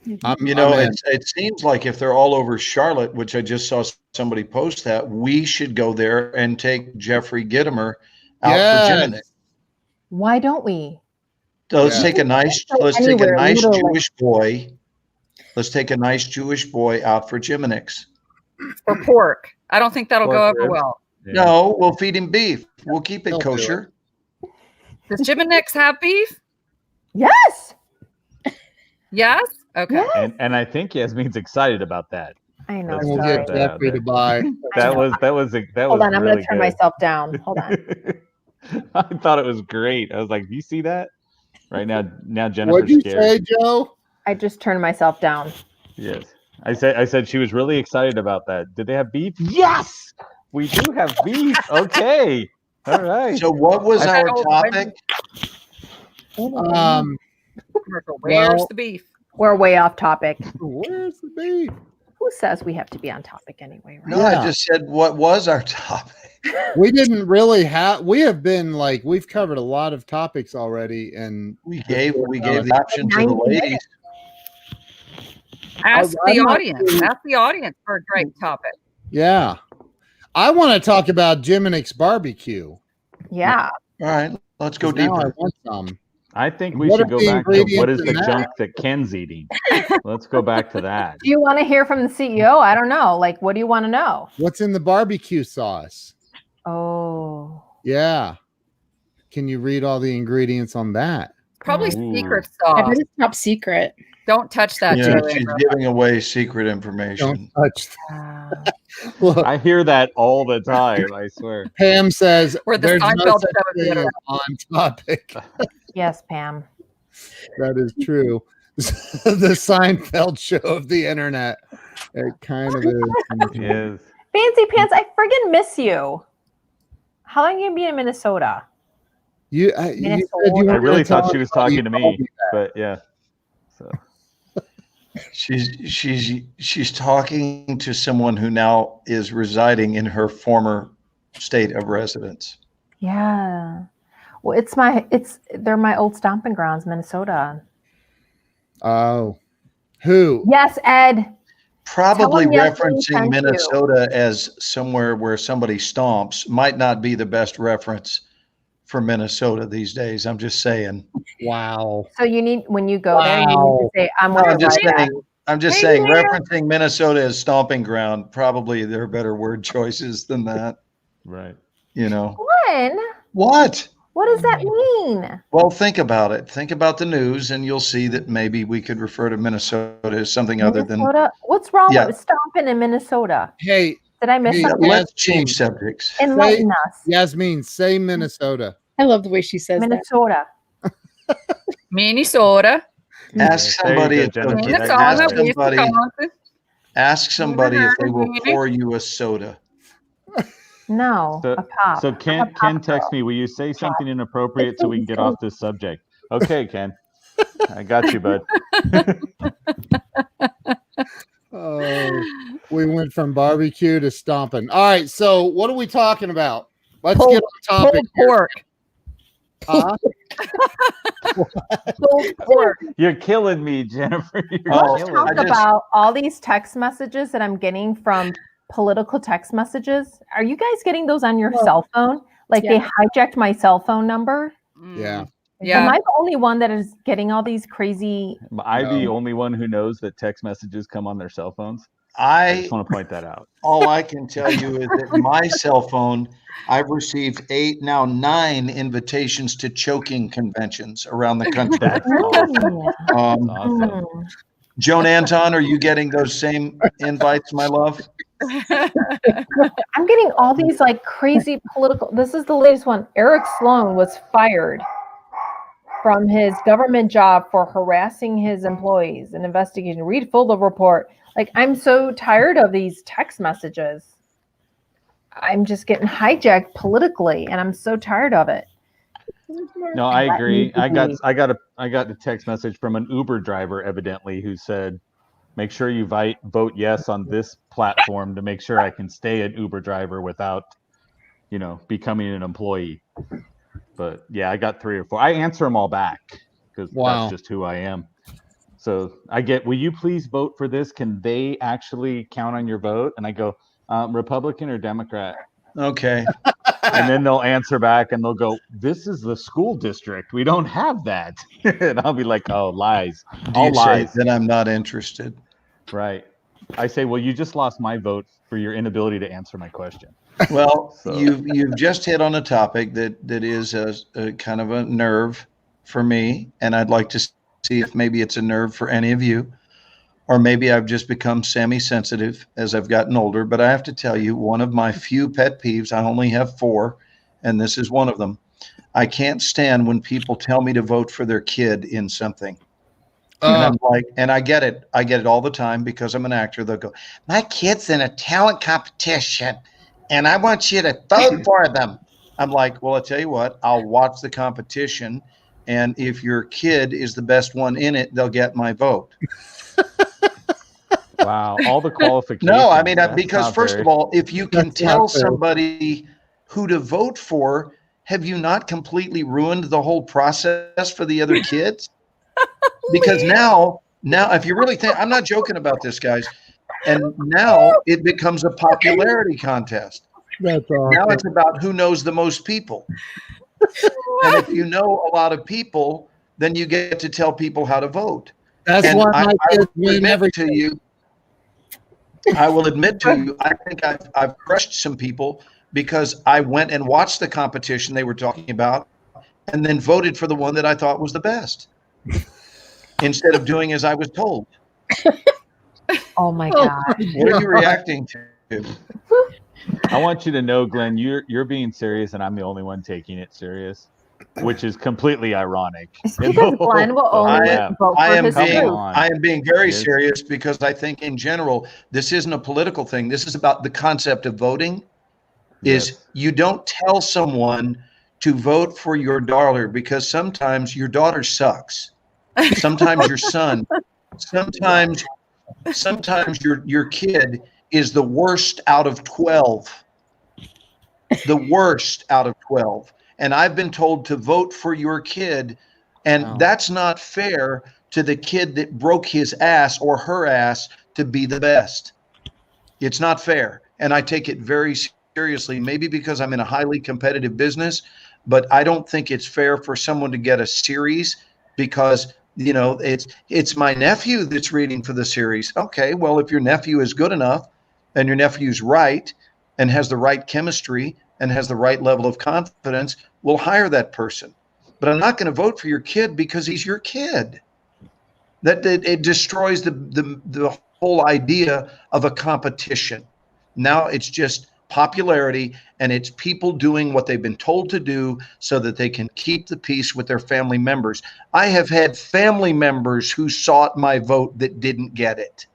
B: It seems like if they're all over Charlotte, which I just saw somebody post that, we should go there and take Jeffrey Gittimer out for Jim and Nick.
E: Why don't we?
B: So let's take a nice
E: Anywhere, literally.
B: Jewish boy. Let's take a nice Jewish boy out for Jim and Nick's.
D: For pork. I don't think that'll go
C: Pork
D: over
C: ribs.
D: well.
C: Yeah.
B: No, we'll feed him beef. We'll keep it
A: They'll do
B: kosher.
D: Does Jim and Nick's have beef?
E: Yes.
D: Yes. Okay.
E: Yes.
C: And I think Yasmin's excited about that.
E: I know.
C: Let's
A: We'll
E: Sorry.
A: get Jeffrey to buy.
C: That was
E: Hold on, I'm
C: really
E: going to turn
C: good.
E: myself down. Hold on.
C: I thought it was great. I was like, you see that? Right now Jennifer's
A: What'd you
C: scared.
A: say, Joe?
E: I just turned myself down.
C: Yes. I said she was really excited about that. Did they have beef? Yes, we do have beef. Okay. All right.
B: So what was
D: I
B: our
D: don't-
B: topic?
D: Where's the beef?
E: We're way off topic.
A: Where's the beef?
E: Who says we have to be on topic anyway? Right?
B: No,
A: Yeah.
B: I just said what was our topic.
A: We didn't really have. We have been like we've covered a lot of topics already, and
B: We gave the option to the
E: 90
B: ladies.
D: Ask
A: I'm
D: the
A: not
D: audience.
A: sure.
D: Ask the audience for a great topic.
A: yeah, I want to talk about Jim and Nick's barbecue.
E: Yeah.
B: All right, let's go
A: 'Cause now I
B: deeper.
A: want some.
C: I think we
A: What
C: should
A: are
C: go
A: the
C: back to what is
A: ingredients
C: the
A: in that?
C: junk that Ken's eating. Let's go back to that.
E: Do you want to hear from the CEO? I don't know. Like, what do you want to know?
A: What's in the barbecue sauce?
E: Oh.
A: Yeah, can you read all the ingredients on that?
D: Probably
C: Ooh.
D: secret
F: I
D: sauce.
F: bet it's top secret.
D: Don't touch that,
B: Yeah,
D: Joe.
B: she's giving away secret information.
A: Don't touch.
E: Uh,
A: Look,
C: I hear that all the time, I swear.
A: Pam says
D: We're the
A: there's no
D: Seinfeld
A: such
D: show of the
A: thing
D: internet.
A: on topic.
E: yes, Pam.
A: That is true. The Seinfeld show of the internet. It kind of is.
C: Yes.
E: Fancy Pants, I friggin' miss you. How long are you gonna be in Minnesota?
A: You said you
C: I
A: were
C: really
A: gonna tell
C: thought she
A: us
C: was
A: how you
C: talking to
A: called
C: me, but yeah. So
B: She's talking to someone who now is residing in her former state of residence.
E: Yeah. Well, they're my old stomping grounds, Minnesota.
A: Oh, who?
E: Yes, Ed.
B: Probably
E: Tell 'em yes, we
B: referencing
E: sent you.
B: Minnesota as somewhere where somebody stomps might not be the best reference for Minnesota these days. I'm just saying.
A: Wow.
E: So when you go there, you need to
A: Wow.
E: say, I'm
B: No,
E: with
B: I'm just
E: Ed.
B: saying. I'm just
D: Hey,
B: saying,
D: Leah.
B: referencing Minnesota as stomping ground. Probably there are better word choices than that.
C: Right.
B: You know
E: Glenn,
B: what?
E: what does that mean?
B: Well, think about it. Think about the news, and you'll see that maybe we could refer to Minnesota as something other than.
E: Minnesota? What's wrong
B: Yeah.
E: with stomping in Minnesota?
A: Hey,
E: Did I miss
A: Hey,
E: something?
B: Let's change subjects.
E: Enlighten us.
A: Yasmin, say Minnesota.
F: I love the way she says that.
E: Minnesota.
D: Minnesota.
B: Ask
C: There you
B: somebody
C: go,
B: if they'll
C: Jennifer.
B: get-
C: There you
B: ask
C: go.
B: somebody. Ask somebody if they will pour you a soda.
E: No,
C: So,
E: a pop.
C: so
E: I'm a
C: Ken
E: pop
C: text
E: girl.
C: me, will you say something inappropriate so we can get off this subject? Okay, Ken. I got you, bud.
A: Oh, we went from barbecue to stomping. All right, so what are we talking about? Let's
D: Pulled-
A: get on topic.
D: Pulled pork.
A: Huh?
D: Pulled pork.
C: You're killing me, Jennifer. You're
B: Oh,
E: Let's
C: killing
E: talk
C: me.
E: about all these text messages that I'm getting from political text messages. Are you guys getting those on your cell phone? Like they hijacked my cell phone number?
A: Yeah.
D: Yeah.
E: Am I the only one that is getting all these crazy?
C: Am I the only one who knows that text messages come on their cell phones? I just want to point that out.
B: All I can tell you is that my cell phone, I've received 8, now 9 invitations to choking conventions around the country.
C: That's awesome.
B: Um,
C: Awesome.
B: Joan Anton, are you getting those same invites, my love?
E: I'm getting all these like crazy political. This is the latest one. Eric Sloan was fired from his government job for harassing his employees. An investigation. Read full the report. Like, I'm so tired of these text messages. I'm just getting hijacked politically, and I'm so tired of it.
C: No, I agree. I got a text message from an Uber driver, evidently, who said, make sure you vote yes on this platform to make sure I can stay an Uber driver without, becoming an employee. But yeah, I got 3 or 4. I answer them all back because that's just who I am. So I get, will you please vote for this? Can they actually count on your vote? And I go, Republican or Democrat?
B: Okay.
C: And then they'll answer back and they'll go, this is the school district. We don't have that. And I'll be like, oh, lies. All lies.
B: Then I'm not interested.
C: Right. I say, well, you just lost my vote for your inability to answer my question.
B: Well, you've just hit on a topic that is a kind of a nerve for me, and I'd like to see if maybe it's a nerve for any of you, or maybe I've just become semi-sensitive as I've gotten older. But I have to tell you, one of my few pet peeves, I only have 4, and this is one of them. I can't stand when people tell me to vote for their kid in something. And I'm like, and I get it all the time because I'm an actor. They'll go, my kid's in a talent competition and I want you to vote for them. I'm like, well, I'll tell you what, I'll watch the competition. And if your kid is the best one in it, they'll get my vote.
C: Wow. All the qualifications.
B: No, I mean, because first of all, if you can tell somebody who to vote for, have you not completely ruined the whole process for the other kids? Because now, if you really think, I'm not joking about this, guys. And now it becomes a popularity contest.
A: That's awesome.
B: Now it's about who knows the most people. And if you know a lot of people, then you get to tell people how to vote.
A: That's
B: and
A: why
B: I
A: kids
B: will
A: win
B: admit to you, I think I've crushed some people because I went and watched the competition they were talking about and then voted for the one that I thought was the best instead of doing as I was told.
E: Oh my God.
B: What are you reacting to?
C: I want you to know, Glenn, you're being serious and I'm the only one taking it serious, which is completely ironic.
E: It's because Glenn will only vote for his group.
B: I am being very serious because I think in general, this isn't a political thing. This is about the concept of voting. You don't tell someone to vote for your daughter because sometimes your daughter sucks. Sometimes your son sometimes your kid is the worst out of 12. The worst out of 12. And I've been told to vote for your kid, and that's not fair to the kid that broke his ass or her ass to be the best. It's not fair. And I take it very seriously, maybe because I'm in a highly competitive business, but I don't think it's fair for someone to get a series because, you know, it's my nephew that's reading for the series. Okay, well, if your nephew is good enough and your nephew's right and has the right chemistry and has the right level of confidence, we'll hire that person. But I'm not going to vote for your kid because he's your kid. That it destroys the whole idea of a competition. Now it's just popularity, and it's people doing what they've been told to do so that they can keep the peace with their family members. I have had family members who sought my vote that didn't get it.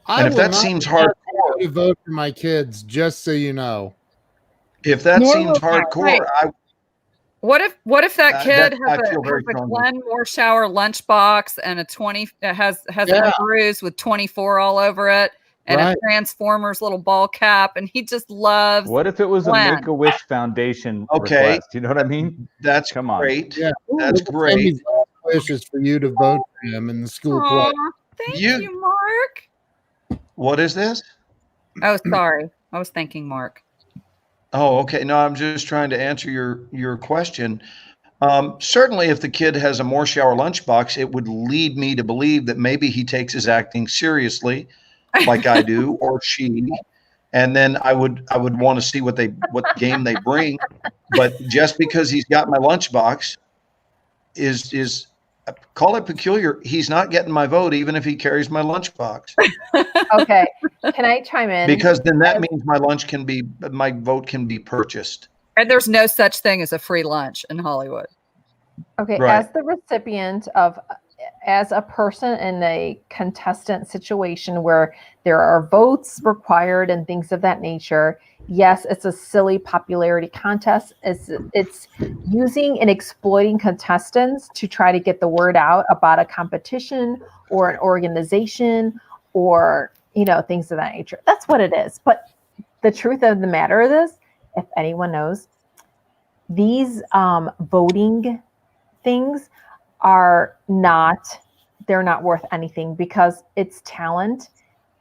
B: And if that seems hardcore,
A: to vote for my kids, just so you know.
B: If that seems hardcore,
D: what if that kid has a Glenn Morshower lunchbox and a 20 has a bruise with 24 all over it and a Transformers little ball cap, and he just loves.
C: What if it was
D: Glenn.
C: a Make-A-Wish Foundation request? You know what I mean?
B: That's
C: Come on.
B: Great.
A: Yeah,
B: that's great.
A: Wishes for you to vote for him in the school play.
D: Thank you, Mark.
B: What is this?
D: Oh, sorry. I was thanking Mark.
B: Oh, okay. No, I'm just trying to answer your question. Certainly, if the kid has a Morshower lunchbox, it would lead me to believe that maybe he takes his acting seriously, like I do, or she. And then I would want to see what game they bring. But just because he's got my lunchbox is call it peculiar. He's not getting my vote, even if he carries my lunchbox.
E: Okay, can I chime in?
B: Because then that means my vote can be purchased.
D: And there's no such thing as a free lunch in Hollywood.
E: Okay,
B: Right.
E: as the recipient of, as a person in a contestant situation where there are votes required and things of that nature, yes, it's a silly popularity contest. It's using and exploiting contestants to try to get the word out about a competition or an organization or, you know, things of that nature. That's what it is. But the truth of the matter is, if anyone knows, these voting things are they're not worth anything because it's talent.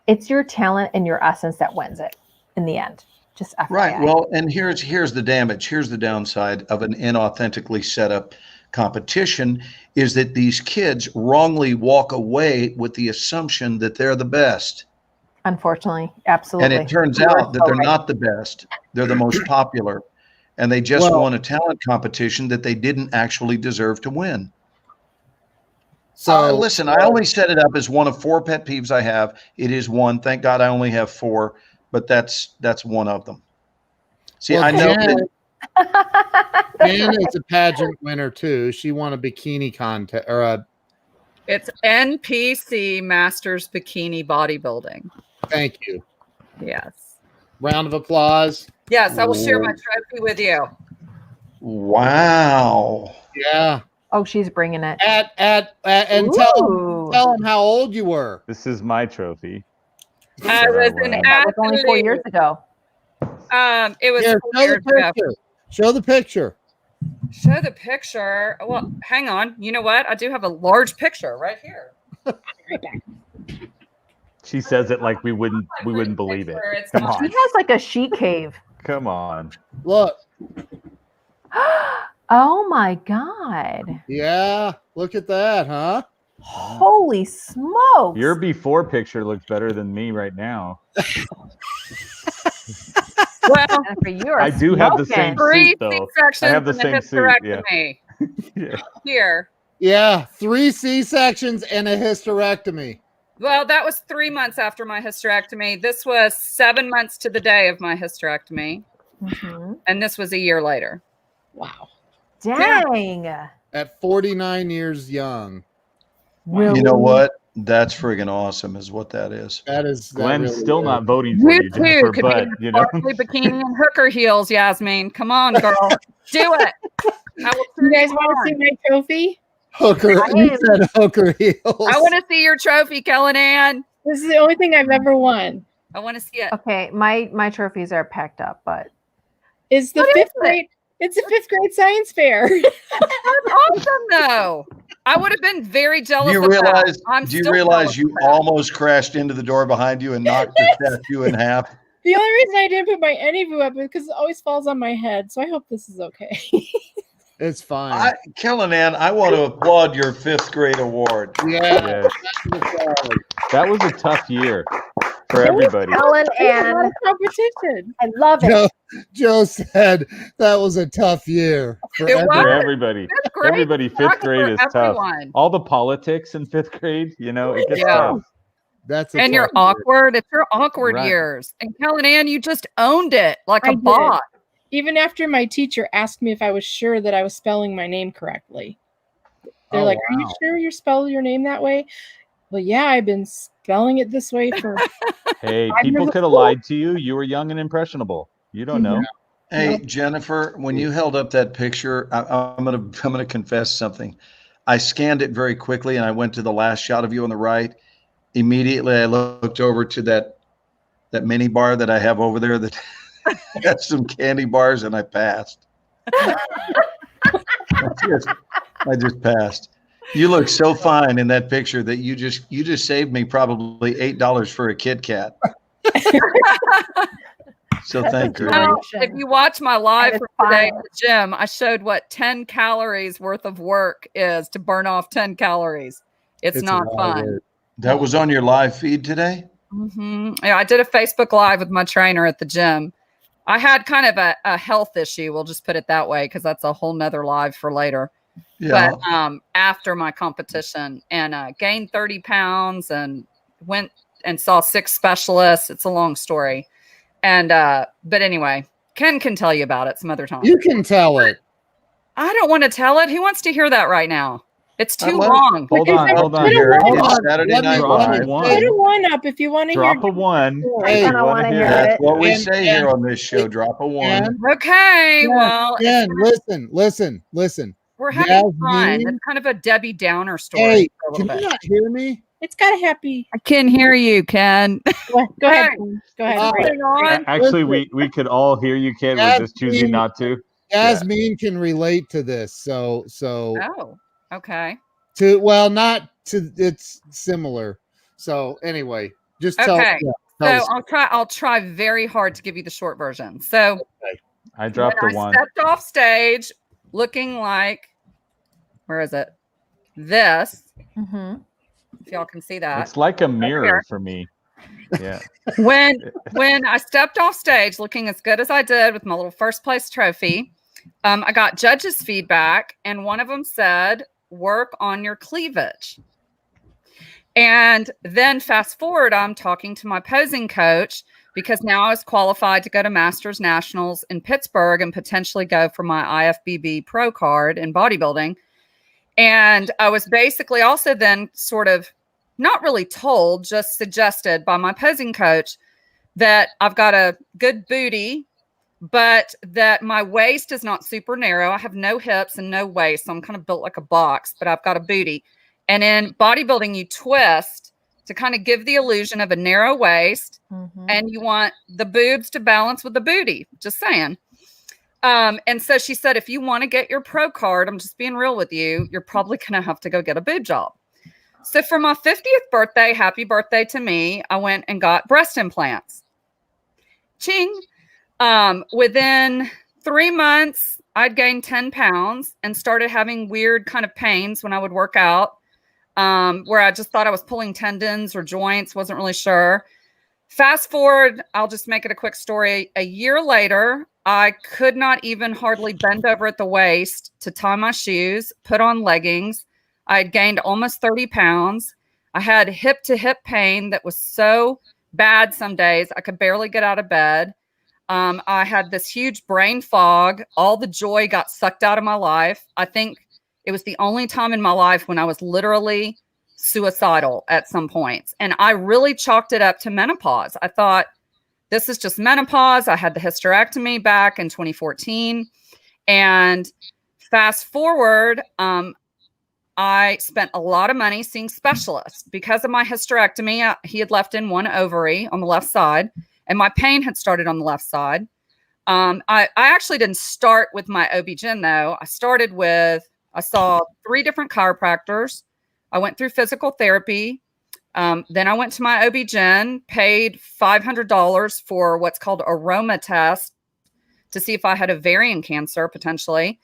E: It's your talent and your essence that wins it in the end. Just FYI.
B: Right. Well, and here's the damage. Here's the downside of an inauthentically set up competition is that these kids wrongly walk away with the assumption that they're the best.
E: Unfortunately, absolutely.
B: And it turns out that they're not the best. They're the most popular. And they just won a talent competition that they didn't actually deserve to win. So listen, I only set it up as one of 4 pet peeves I have. It is one. Thank God I only have 4, but that's one of them. See, I know that
A: Jan is a pageant winner too. She won a bikini contest or a.
D: It's NPC Masters Bikini Bodybuilding.
A: Thank you.
D: Yes.
A: Round of applause.
D: Yes, I will share my trophy with you.
B: Wow.
A: Yeah.
E: Oh, she's bringing it.
A: And tell him how old you were.
C: This is my trophy.
D: I was an athlete.
E: That was only 4 years ago.
D: It was
A: Here,
D: 4 years ago.
A: Show the picture.
D: Show the picture. Well, hang on. You know what? I do have a large picture right here.
F: Right back.
C: She says it like we wouldn't believe it. Come
E: She
C: on.
E: has like a sheet cave.
C: Come on.
A: Look.
E: Oh my God.
A: Yeah. Look at that, huh?
E: Holy smokes.
C: Your before picture looks better than me right now.
E: Well, for you,
C: I do have the same suit, though.
D: C-sections
C: I have the
D: and a
C: same suit. Yeah.
D: hysterectomy.
C: Yeah.
D: Here.
A: Yeah. 3 C-sections and a hysterectomy.
D: Well, that was 3 months after my hysterectomy. This was 7 months to the day of my hysterectomy.
E: Mm-hmm.
D: And this was a year later.
F: Wow.
E: Dang.
A: At 49 years young.
E: Really?
B: You know what? That's friggin' awesome is what that is.
A: That is
C: Glenn's
A: really
C: still
A: is.
C: not voting for
D: You
C: you,
D: too
C: Jennifer,
D: could
C: but
D: be
C: you know.
D: sparkly bikini and hooker heels, Yasmin. Come on, girl. Do it. I will
F: You guys want to see my trophy?
A: Hooker. You said hooker heels.
D: I want to see your trophy, Kellyanne.
F: This is the only thing I've ever won.
D: I want to see it.
E: Okay, my trophies are packed up, but
F: It's the fifth grade. It's a 5th grade science fair.
D: That's awesome, though. I would have been very jealous.
B: Do you realize you almost crashed into the door behind you and knocked the statue in half?
F: The only reason I didn't put my Enneavu up is because it always falls on my head. So I hope this is okay.
A: It's fine.
B: Kellyanne, I want to applaud your 5th grade award.
A: Yeah.
C: That was a tough year for everybody.
E: Kellyanne,
F: competition.
E: I love it.
A: Joe said that was a tough year for
C: everybody. Everybody, 5th grade is tough. All the politics in 5th grade, it gets tough.
D: And you're awkward. It's your awkward years. And Kellyanne, you just owned it like a boss.
F: Even after my teacher asked me if I was sure that I was spelling my name correctly. They're like, "Are you sure you're spelling your name that way?" Well, yeah, I've been spelling it this way for.
C: Hey, people could have lied to you. You were young and impressionable. You don't know.
B: Hey, Jennifer, when you held up that picture, I'm gonna confess something. I scanned it very quickly, and I went to the last shot of you on the right. Immediately, I looked over to that mini bar that I have over there that has some candy bars, and I passed. I just passed. You look so fine in that picture that you just saved me probably $8 for a Kit Kat. So thank you.
D: Now, if you watch my live for today at the gym, I showed what 10 calories worth of work is to burn off 10 calories. It's not fun.
B: That was on your live feed today?
D: Mm-hmm. Yeah, I did a Facebook Live with my trainer at the gym. I had kind of a health issue. We'll just put it that way, because that's a whole nother live for later. Yeah. But after my competition, and gained 30 pounds and went and saw 6 specialists. It's a long story. And but anyway, Ken can tell you about it some other time.
A: You can tell it.
D: I don't want to tell it. Who wants to hear that right now? It's too long.
C: Hold on.
B: Saturday Night
F: Live. Put a 1 up if you want to hear.
C: Drop a 1.
E: Hey, I want to hear it.
B: That's what we say here on this show. Drop a 1.
D: Okay. Well,
A: listen.
D: We're having fun. It's kind of a Debbie Downer story.
A: Hey, can you not hear me?
F: It's got a happy.
D: I can hear you, Ken.
F: Go ahead. Go ahead.
C: Actually, we could all hear you, Ken. We're just choosing not to.
A: Yasmin can relate to this. So.
D: Oh, okay.
A: It's similar. So anyway, just tell.
D: Okay. So I'll try very hard to give you the short version. So
C: I dropped the 1.
D: I stepped off stage looking like, where is it? This. Mm-hmm. If y'all can see that.
C: It's like a mirror for me. Yeah.
D: When I stepped off stage looking as good as I did with my little first place trophy, I got judges' feedback, and one of them said, "Work on your cleavage." And then fast forward, I'm talking to my posing coach, because now I was qualified to go to Masters Nationals in Pittsburgh and potentially go for my IFBB pro card in bodybuilding. And I was basically also then sort of not really told, just suggested by my posing coach that I've got a good booty, but that my waist is not super narrow. I have no hips and no waist. So I'm kind of built like a box, but I've got a booty. And in bodybuilding, you twist to kind of give the illusion of a narrow waist, and you want the boobs to balance with the booty. Just saying. And so she said, if you want to get your pro card, I'm just being real with you, you're probably going to have to go get a boob job. So for my 50th birthday, happy birthday to me, I went and got breast implants. Ching. Within 3 months, I'd gained 10 pounds and started having weird kind of pains when I would work out, where I just thought I was pulling tendons or joints, wasn't really sure. Fast forward, I'll just make it a quick story. A year later, I could not even hardly bend over at the waist to tie my shoes, put on leggings. I had gained almost 30 pounds. I had hip to hip pain that was so bad some days I could barely get out of bed. I had this huge brain fog. All the joy got sucked out of my life. I think it was the only time in my life when I was literally suicidal at some points. And I really chalked it up to menopause. I thought, this is just menopause. I had the hysterectomy back in 2014. And fast forward, I I spent a lot of money seeing specialists because of my hysterectomy. He had left in one ovary on the left side, and my pain had started on the left side. I actually didn't start with my OB-GYN though. I saw 3 different chiropractors. I went through physical therapy. Then I went to my OB-GYN, paid $500 for what's called aroma test to see if I had ovarian cancer potentially.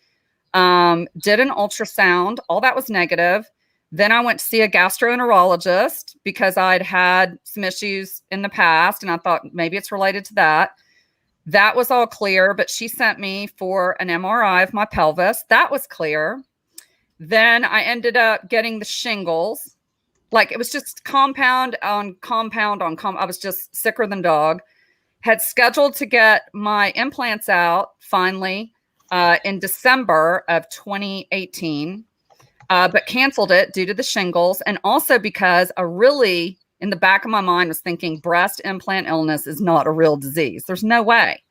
D: Did an ultrasound. All that was negative. Then I went to see a gastroenterologist because I'd had some issues in the past and I thought maybe it's related to that. That was all clear, but she sent me for an MRI of my pelvis. That was clear. Then I ended up getting the shingles. Like it was just compound on compound on I was just sicker than dog. Had scheduled to get my implants out finally in December of 2018, but canceled it due to the shingles. And also because I really, in the back of my mind, was thinking breast implant illness is not a real disease. There's no way.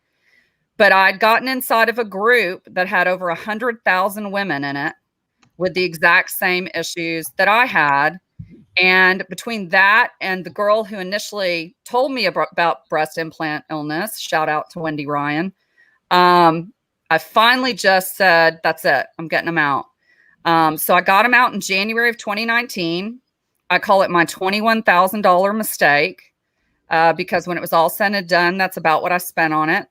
D: But I'd gotten inside of a group that had over 100,000 women in it with the exact same issues that I had. And between that and the girl who initially told me about breast implant illness, shout out to Wendy Ryan, I finally just said, that's it. I'm getting them out. So I got them out in January of 2019. I call it my $21,000 mistake because when it was all said and done, that's about what I spent on it.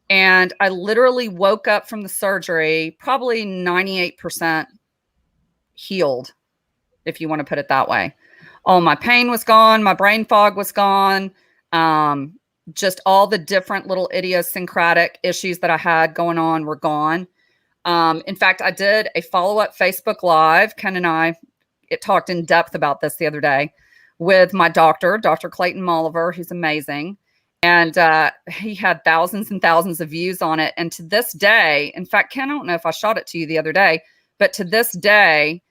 D: And I literally woke up from the surgery, probably 98% healed, if you want to put it that way. All my pain was gone. My brain fog was gone. Just all the different little idiosyncratic issues that I had going on were gone. In fact, I did a follow-up Facebook Live. Ken and I talked in depth about this the other day with my doctor, Dr. Clayton Molliver, who's amazing. And he had thousands and thousands of views on it. And to this day, in fact, Ken, I don't know if I shot it to you the other day, but to this day,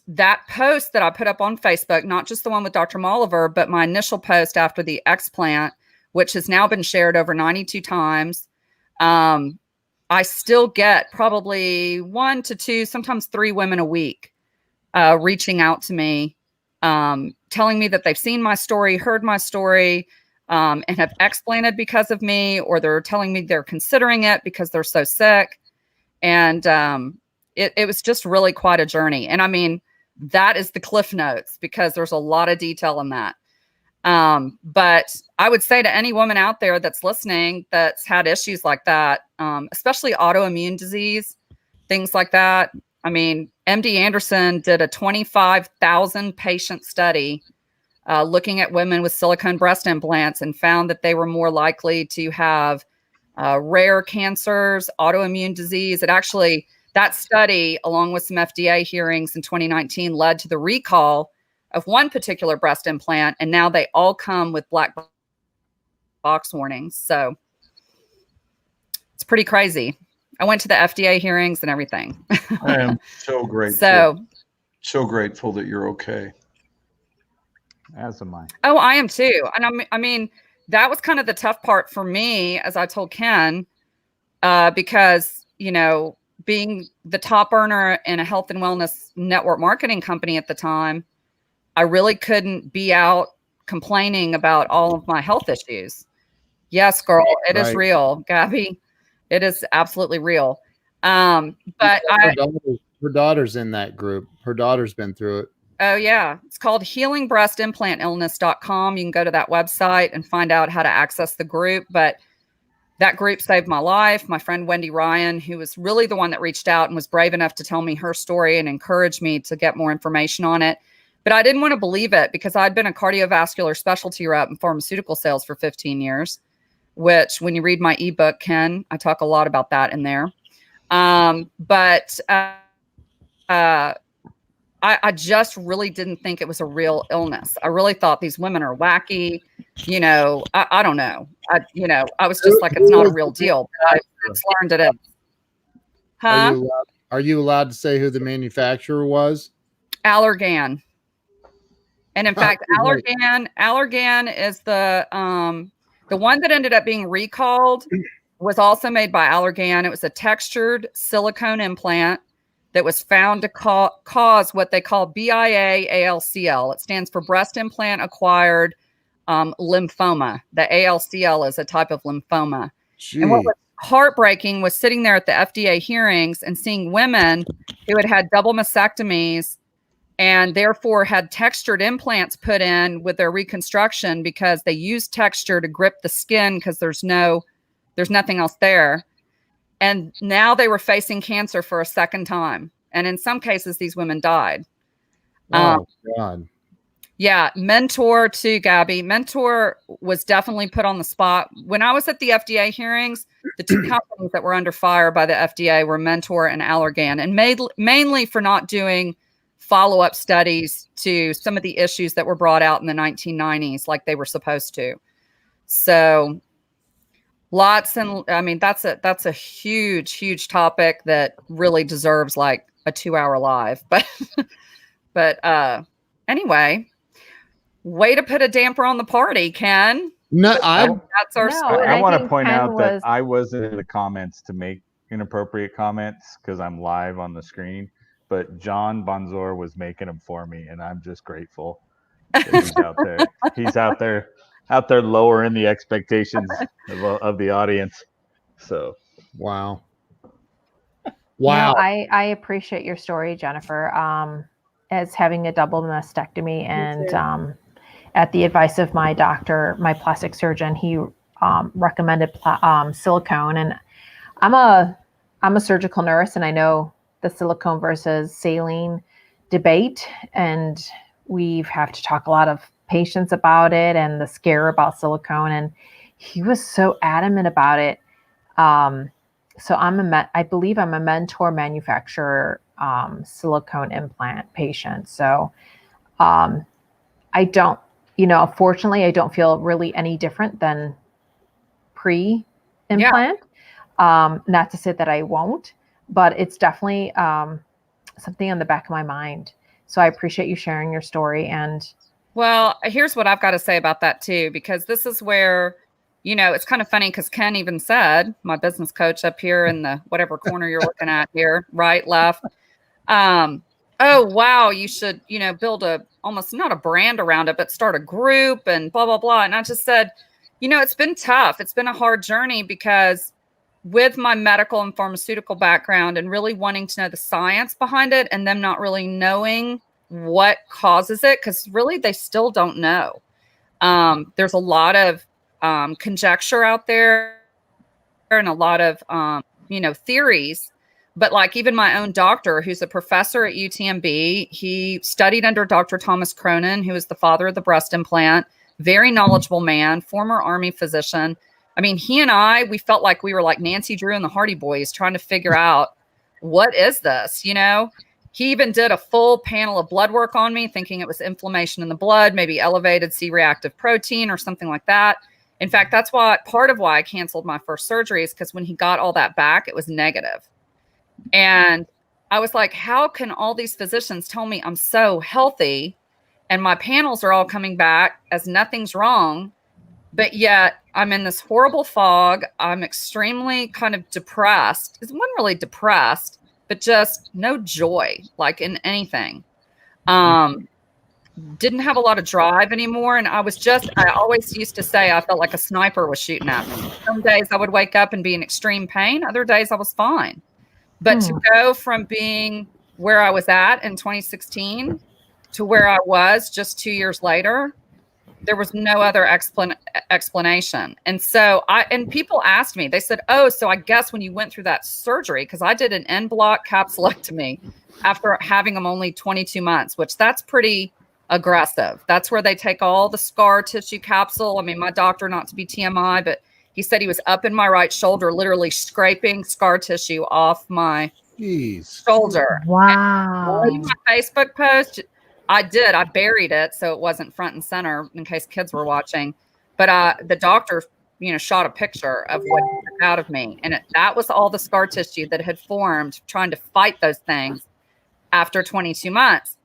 D: that post that I put up on Facebook, not just the one with Dr. Molliver, but my initial post after the explant, which has now been shared over 92 times. I still get probably 1 to 2, sometimes 3 women a week reaching out to me, telling me that they've seen my story, heard my story, and have explanted because of me, or they're telling me they're considering it because they're so sick. And it was just really quite a journey. And I mean, that is the Cliff Notes because there's a lot of detail in that. But I would say to any woman out there that's listening that's had issues like that, especially autoimmune disease, things like that. I mean, MD Anderson did a 25,000 patient study looking at women with silicone breast implants and found that they were more likely to have rare cancers, autoimmune disease. It actually, that study, along with some FDA hearings in 2019, led to the recall of one particular breast implant, and now they all come with black box warnings. So it's pretty crazy. I went to the FDA hearings and everything.
B: I am so grateful. So grateful that you're okay.
C: As am I.
D: Oh, I am too. And I mean, that was kind of the tough part for me, as I told Ken, because, you know, being the top earner in a health and wellness network marketing company at the time, I really couldn't be out complaining about all of my health issues. Yes, girl, it is real, Gabby. It is absolutely real. But
A: her daughter's in that group. Her daughter's been through it.
D: Oh yeah. It's called healingbreastimplantillness.com. You can go to that website and find out how to access the group. But that group saved my life. My friend Wendy Ryan, who was really the one that reached out and was brave enough to tell me her story and encourage me to get more information on it. But I didn't want to believe it because I'd been a cardiovascular specialty rep in pharmaceutical sales for 15 years, which when you read my ebook, Ken, I talk a lot about that in there. But I just really didn't think it was a real illness. I really thought these women are wacky. You know, I don't know. I was just like, it's not a real deal. But I just learned it is. Huh?
A: Are you allowed to say who the manufacturer was?
D: Allergan. And in fact, Allergan is the one that ended up being recalled was also made by Allergan. It was a textured silicone implant that was found to cause what they call BIA-ALCL. It stands for breast implant acquired lymphoma. The ALCL is a type of lymphoma.
A: Gee.
D: And what was heartbreaking was sitting there at the FDA hearings and seeing women who had had double mastectomies and therefore had textured implants put in with their reconstruction because they used texture to grip the skin because there's nothing else there. And now they were facing cancer for a second time. And in some cases, these women died.
A: Oh, God.
D: Yeah. Mentor too, Gabby. Mentor was definitely put on the spot. When I was at the FDA hearings, the two companies that were under fire by the FDA were Mentor and Allergan, and mainly for not doing follow-up studies to some of the issues that were brought out in the 1990s like they were supposed to. So lots, and I mean, that's a huge topic that really deserves like a 2-hour live. But anyway, way to put a damper on the party, Ken.
A: No,
D: That's our story.
C: I want to point
E: Ken
C: out that I wasn't in the comments to make inappropriate comments because I'm live on the screen, but John Bonzor was making them for me, and I'm just grateful that he's out there. He's out there lowering the expectations of the audience. So
A: wow.
E: I appreciate your story, Jennifer. As having a double mastectomy, and at the advice of my doctor, my plastic surgeon, he recommended silicone. And I'm a surgical nurse, and I know the silicone versus saline debate, and we have to talk a lot of patients about it and the scare about silicone. And he was so adamant about it. So I believe I'm a Mentor manufacturer silicone implant patient. So I don't, fortunately, I don't feel really any different than pre-implant. Yeah. Not to say that I won't, but it's definitely something on the back of my mind. So I appreciate you sharing your story. And
D: well, here's what I've got to say about that too, because this is where, it's kind of funny because Ken even said, my business coach up here in the whatever corner you're looking at here, right, left. Oh, wow, you should, build almost not a brand around it, but start a group and blah, blah, blah. And I just said, it's been tough. It's been a hard journey because with my medical and pharmaceutical background and really wanting to know the science behind it and them not really knowing what causes it, because really they still don't know. There's a lot of conjecture out there and a lot of, theories. But like even my own doctor, who's a professor at UTMB, he studied under Dr. Thomas Cronin, who is the father of the breast implant, very knowledgeable man, former Army physician. I mean, he and we felt like we were like Nancy Drew and the Hardy Boys trying to figure out what is this, He even did a full panel of blood work on me, thinking it was inflammation in the blood, maybe elevated C-reactive protein or something like that. In fact, that's part of why I canceled my first surgery is because when he got all that back, it was negative. And I was like, how can all these physicians tell me I'm so healthy and my panels are all coming back as nothing's wrong, but yet I'm in this horrible fog. I'm extremely kind of depressed. It wasn't really depressed, but just no joy, like in anything. Didn't have a lot of drive anymore. And I always used to say I felt like a sniper was shooting at me. Some days I would wake up and be in extreme pain. Other days I was fine. But to go from being where I was at in 2016 to where I was just 2 years later, there was no other explanation. And so people asked me, they said, oh, so I guess when you went through that surgery, because I did an en bloc capsulectomy after having them only 22 months, which that's pretty aggressive. That's where they take all the scar tissue capsule. I mean, my doctor, not to be TMI, but he said he was up in my right shoulder, literally scraping scar tissue off my shoulder.
E: Wow.
D: And my Facebook post, I buried it so it wasn't front and center in case kids were watching. But the doctor, shot a picture of what he took out of me. And that was all the scar tissue that had formed trying to fight those things after 22 months.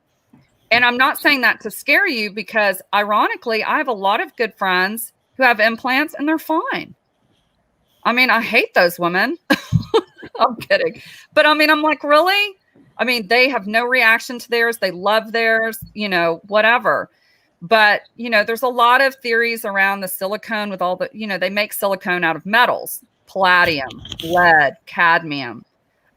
D: And I'm not saying that to scare you because ironically, I have a lot of good friends who have implants and they're fine. I mean, I hate those women. I'm kidding. But I mean, I'm like, really? I mean, they have no reaction to theirs. They love theirs, you know, whatever. But, you know, there's a lot of theories around the silicone with all the, you know, they make silicone out of metals, palladium, lead, cadmium.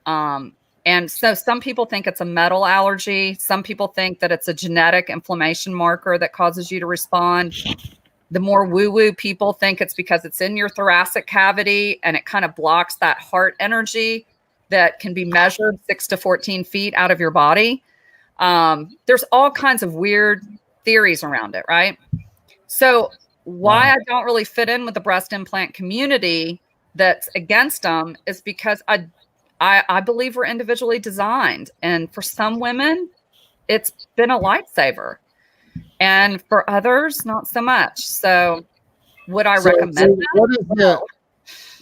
D: And so some people think it's a metal allergy. Some people think that it's a genetic inflammation marker that causes you to respond. The more woo-woo people think it's because it's in your thoracic cavity and it kind of blocks that heart energy that can be measured 6 to 14 feet out of your body. There's all kinds of weird theories around it, right? So why I don't really fit in with the breast implant community that's against them is because I believe we're individually designed. And for some women, it's been a lifesaver. And for others, not so much. So would I recommend that?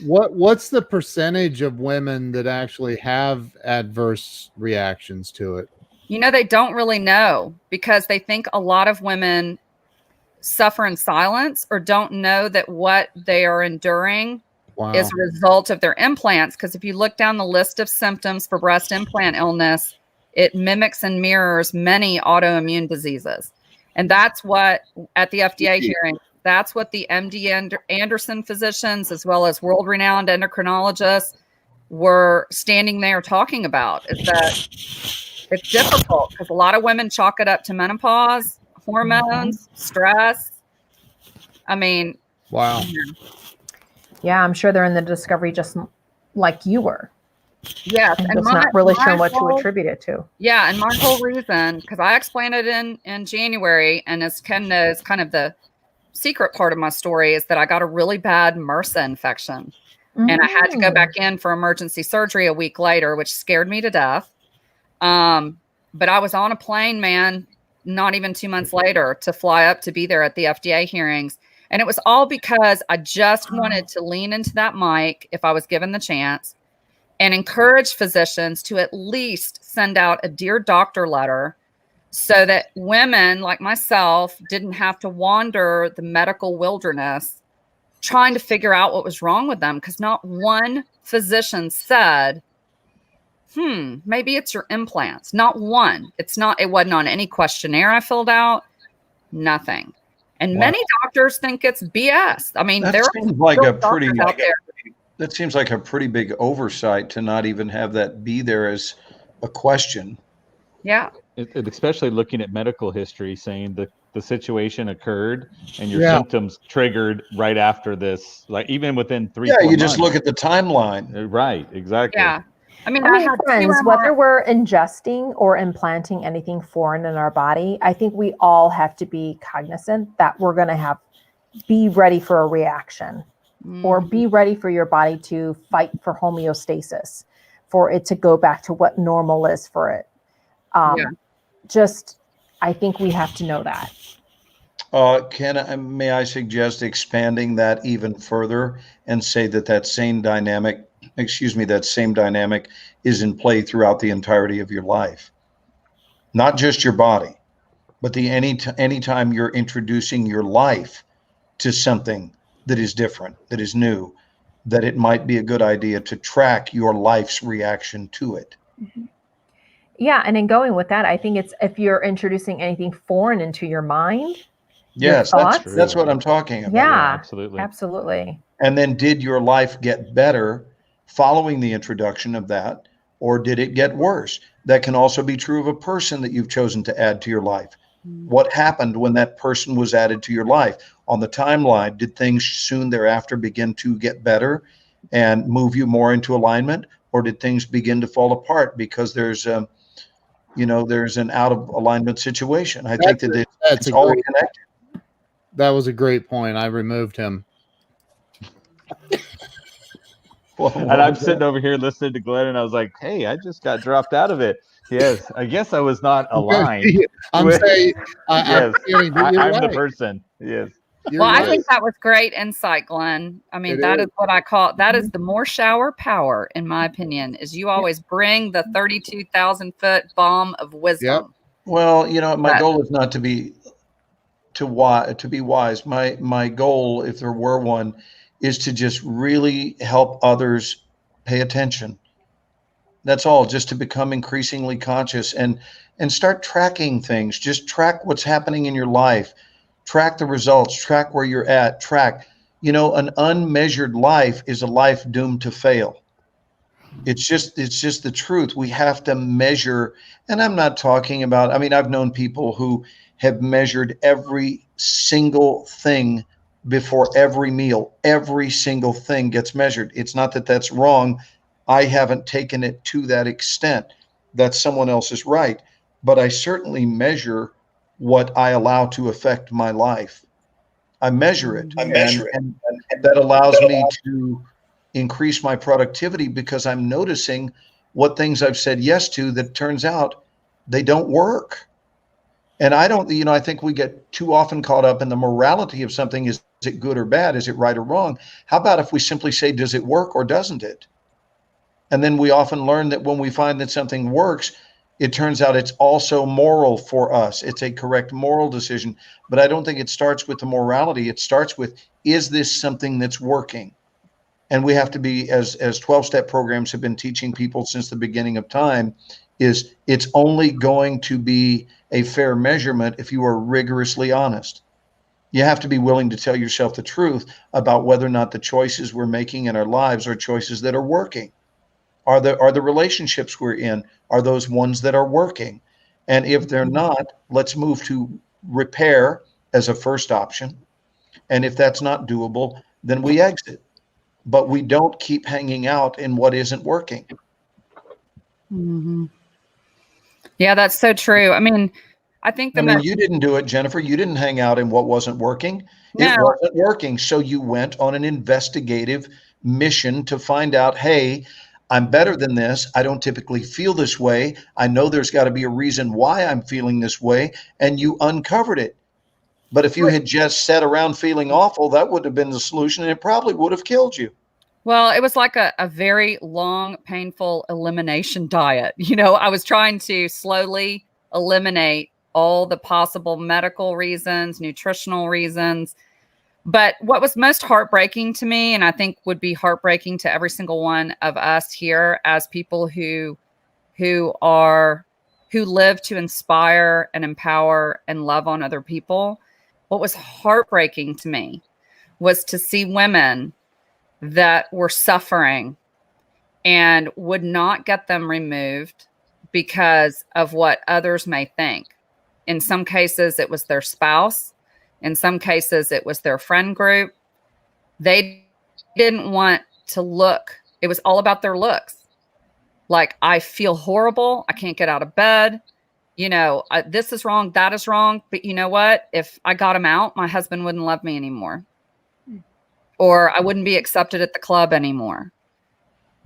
A: What's the percentage of women that actually have adverse reactions to it?
D: You know, they don't really know because they think a lot of women suffer in silence or don't know that what they are enduring is a result of their implants. Because if you look down the list of symptoms for breast implant illness, it mimics and mirrors many autoimmune diseases. And that's what, at the FDA hearing, that's what the MD Anderson physicians, as well as world-renowned endocrinologists, were standing there talking about, is that it's difficult because a lot of women chalk it up to menopause, hormones, stress. I mean,
A: wow.
E: Yeah, I'm sure they're in the discovery just like you were.
D: Yes,
E: and just not really sure what to attribute it to.
D: Yeah, and my whole reason, because I explained it in January, and as Ken knows, kind of the secret part of my story is that I got a really bad MRSA infection, and I had to go back in for emergency surgery a week later, which scared me to death. But I was on a plane, man, not even 2 months later to fly up to be there at the FDA hearings. And it was all because I just wanted to lean into that mic if I was given the chance and encourage physicians to at least send out a Dear Doctor letter so that women like myself didn't have to wander the medical wilderness trying to figure out what was wrong with them. Because not one physician said, maybe it's your implants. Not one. It wasn't on any questionnaire I filled out. Nothing. And many doctors think it's BS. I mean,
B: that seems like a pretty big oversight to not even have that be there as a question.
D: Yeah.
C: Especially looking at medical history, saying the situation occurred and your symptoms triggered right after this, like even within 3 4 months.
B: You just look at the timeline.
C: Right, exactly.
D: Yeah. I mean,
E: friends, whether we're ingesting or implanting anything foreign in our body, I think we all have to be cognizant that we're going to be ready for a reaction or be ready for your body to fight for homeostasis, for it to go back to what normal is for it. I think we have to know that.
B: May I suggest expanding that even further and say that same dynamic is in play throughout the entirety of your life, not just your body, but anytime you're introducing your life to something that is different, that is new, that it might be a good idea to track your life's reaction to it.
E: Mm-hmm. Yeah, and in going with that, I think it's if you're introducing anything foreign into your mind.
B: Yes, that's what I'm talking about.
E: Yeah,
C: absolutely.
E: Absolutely.
B: And then did your life get better following the introduction of that, or did it get worse? That can also be true of a person that you've chosen to add to your life. What happened when that person was added to your life? On the timeline, did things soon thereafter begin to get better and move you more into alignment, or did things begin to fall apart because there's an out of alignment situation? I think that it's all connected.
A: That was a great point. I removed him.
C: And I'm sitting over here listening to Glenn, and I was like, "Hey, I just got dropped out of it." Yes, I guess I was not aligned.
A: I'm saying,
C: I'm
A: right.
C: the person. Yes.
D: I think that was great insight, Glenn. I mean, that is what I call that is the Morshower power, in my opinion. Is you always bring the 32,000-foot bomb of wisdom.
A: Yep.
B: Well, my goal is not to be wise. My goal, if there were one, is to just really help others pay attention That's all, just to become increasingly conscious and start tracking things. Just track what's happening in your life. Track the results, track where you're at, track. An unmeasured life is a life doomed to fail. It's just the truth. We have to measure, and I'm not talking about, I've known people who have measured every single thing before every meal. Every single thing gets measured. It's not that that's wrong. I haven't taken it to that extent. That's someone else's right. But I certainly measure what I allow to affect my life. I measure it. And that allows me to increase my productivity because I'm noticing what things I've said yes to that turns out they don't work. And I think we get too often caught up in the morality of something. Is it good or bad? Is it right or wrong? How about if we simply say, does it work or doesn't it? And then we often learn that when we find that something works, it turns out it's also moral for us. It's a correct moral decision. But I don't think it starts with the morality. It starts with, is this something that's working? And we have to be, as 12-step programs have been teaching people since the beginning of time, is it's only going to be a fair measurement if you are rigorously honest. You have to be willing to tell yourself the truth about whether or not the choices we're making in our lives are choices that are working. Are the relationships we're in, are those ones that are working? And if they're not, let's move to repair as a first option. And if that's not doable, then we exit. But we don't keep hanging out in what isn't working.
D: Mm-hmm. Yeah, that's so true. I think
B: you didn't do it, Jennifer. You didn't hang out in what wasn't working. No. It wasn't working. So you went on an investigative mission to find out, hey, I'm better than this. I don't typically feel this way. I know there's got to be a reason why I'm feeling this way. And you uncovered it. But if you had just sat around feeling awful, that would have been the solution, and it probably would have killed you.
D: Well, it was like a very long, painful elimination diet. I was trying to slowly eliminate all the possible medical reasons, nutritional reasons. But what was most heartbreaking to me, and I think would be heartbreaking to every single one of us here as people who live to inspire and empower and love on other people, what was heartbreaking to me was to see women that were suffering and would not get them removed because of what others may think. In some cases, it was their spouse. In some cases, it was their friend group. They didn't want to look. It was all about their looks. Like, I feel horrible. I can't get out of bed. This is wrong. That is wrong. But you know what? If I got him out, my husband wouldn't love me anymore. Or I wouldn't be accepted at the club anymore.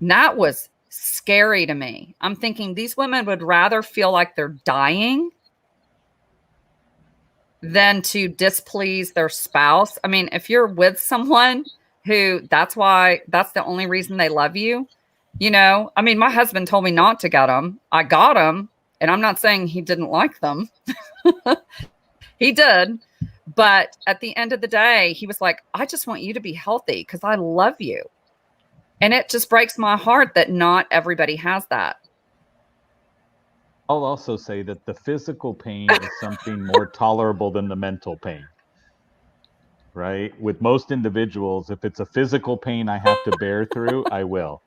D: And that was scary to me. I'm thinking these women would rather feel like they're dying than to displease their spouse. If you're with someone who that's the only reason they love you, my husband told me not to get them. I got them, and I'm not saying he didn't like them. He did. But at the end of the day, he was like, I just want you to be healthy because I love you. And it just breaks my heart that not everybody has that.
C: I'll also say that the physical pain is something more tolerable than the mental pain, right? With most individuals, if it's a physical pain I have to bear through, I will.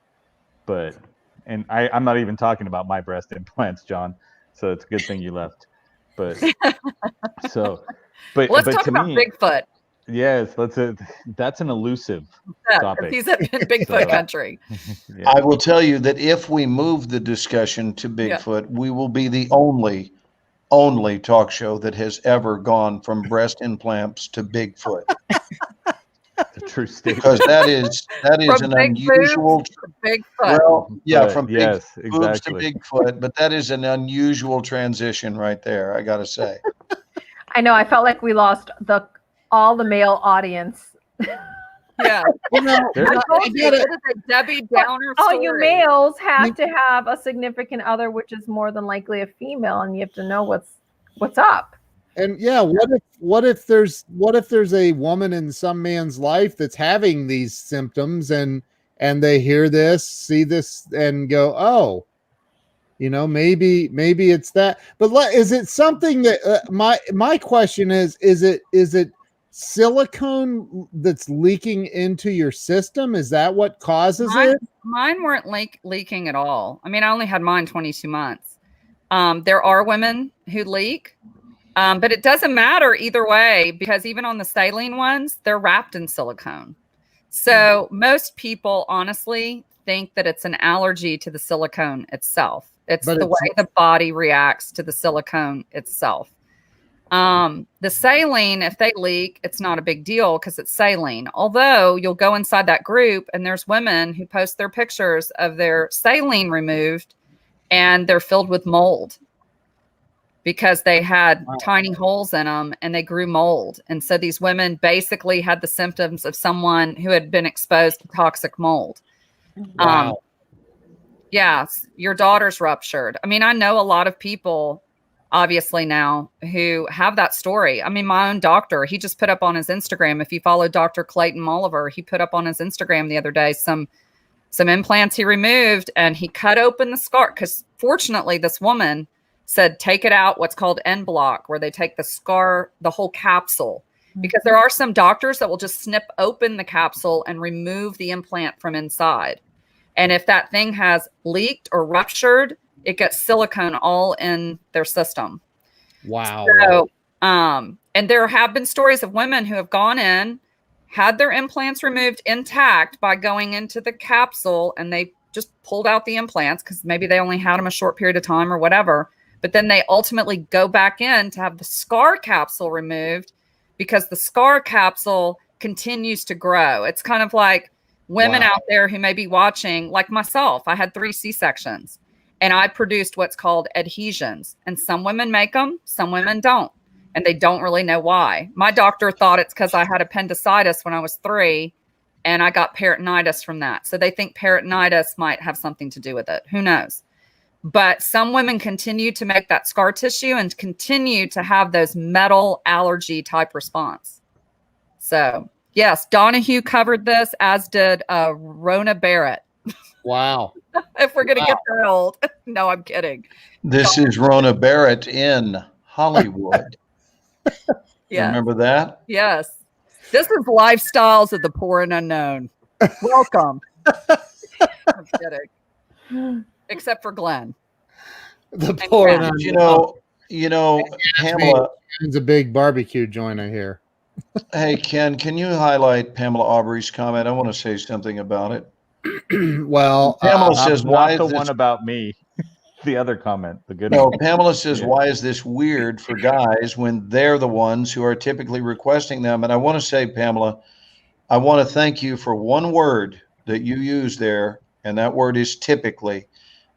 C: And I'm not even talking about my breast implants, John. So it's a good thing you left. But
D: let's talk
C: to
D: about
C: me,
D: Bigfoot.
C: Yes, that's an elusive topic.
D: He's in Bigfoot country.
B: Yeah. I will tell you that if we move the discussion to Bigfoot, we will be the only talk show that has ever gone from breast implants to Bigfoot.
C: The true statement.
B: Because that is an unusual
D: Bigfoot.
B: Well, yeah,
C: but,
B: from
C: yes,
B: big boobs
C: exactly.
B: to Bigfoot, but that is an unusual transition right there, I gotta say.
E: I know. I felt like we lost all the male audience.
D: Yeah. I get it. It is a Debbie Downer story.
E: All you males have to have a significant other, which is more than likely a female, and you have to know what's up.
A: And yeah, what if there's a woman in some man's life that's having these symptoms and they hear this, see this, and go, oh, Maybe it's that. But is it something that my question is it silicone that's leaking into your system? Is that what causes it?
D: Mine weren't leaking at all. I mean, I only had mine 22 months. There are women who leak, but it doesn't matter either way, because even on the saline ones, they're wrapped in silicone. So most people honestly think that it's an allergy to the silicone itself. It's the way the body reacts to the silicone itself. The saline, if they leak, it's not a big deal because it's saline. Although you'll go inside that group and there's women who post their pictures of their saline removed and they're filled with mold because they had tiny holes in them and they grew mold. And so these women basically had the symptoms of someone who had been exposed to toxic mold.
A: Wow.
D: Yes, your daughter's ruptured. I mean, I know a lot of people obviously now who have that story. I mean, my own doctor, he just put up on his Instagram. If you follow Dr. Clayton Molliver, he put up on his Instagram the other day some implants he removed, and he cut open the scar because fortunately this woman said, take it out, what's called end block, where they take the scar, the whole capsule, because there are some doctors that will just snip open the capsule and remove the implant from inside. And if that thing has leaked or ruptured, it gets silicone all in their system.
A: Wow.
D: So, and there have been stories of women who have gone in, had their implants removed intact by going into the capsule, and they just pulled out the implants because maybe they only had them a short period of time or whatever. But then they ultimately go back in to have the scar capsule removed because the scar capsule continues to grow. It's kind of like women out there who may be watching, like myself. I had 3 C-sections and I produced what's called adhesions. And some women make them, some women don't. And they don't really know why. My doctor thought it's because I had appendicitis when I was 3 and I got peritonitis from that. So they think peritonitis might have something to do with it. Who knows? But some women continue to make that scar tissue and continue to have those metal allergy type response. So yes, Donahue covered this, as did Rona Barrett.
A: Wow.
D: If we're going to get that old. No, I'm kidding.
B: This is Rona Barrett in Hollywood.
D: Yeah.
B: Remember that?
D: Yes. This is Lifestyles of the Poor and Unknown. Welcome. I'm kidding. Except for Glenn.
A: The poor and
B: unknown. You know, Pamela.
A: It's a big barbecue joint, I hear.
B: Hey, Ken, can you highlight Pamela Aubrey's comment? I want to say something about it.
A: Well,
B: Pamela says, "Why
C: not
B: is
C: the
B: this
C: one about me?" The other comment, the good
B: No,
C: one.
B: Pamela says, why is this weird for guys when they're the ones who are typically requesting them? And I want to say, Pamela, I want to thank you for one word that you used there, and that word is typically,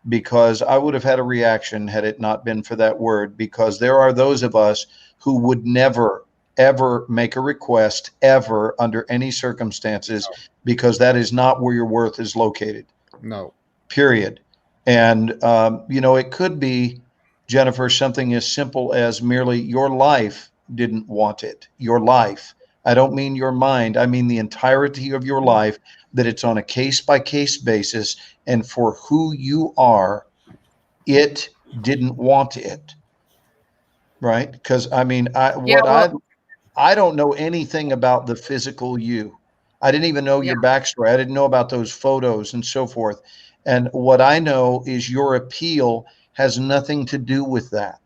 B: because I would have had a reaction had it not been for that word, because there are those of us who would never, ever make a request ever under any circumstances, because that is not where your worth is located.
A: No.
B: Period. And, it could be, Jennifer, something as simple as merely your life didn't want it. Your life. I don't mean your mind. I mean the entirety of your life, that it's on a case-by-case basis. And for who you are, it didn't want it. Right? Because, I mean, I don't know anything about the physical you. I didn't even know your backstory. I didn't know about those photos and so forth. And what I know is your appeal has nothing to do with that.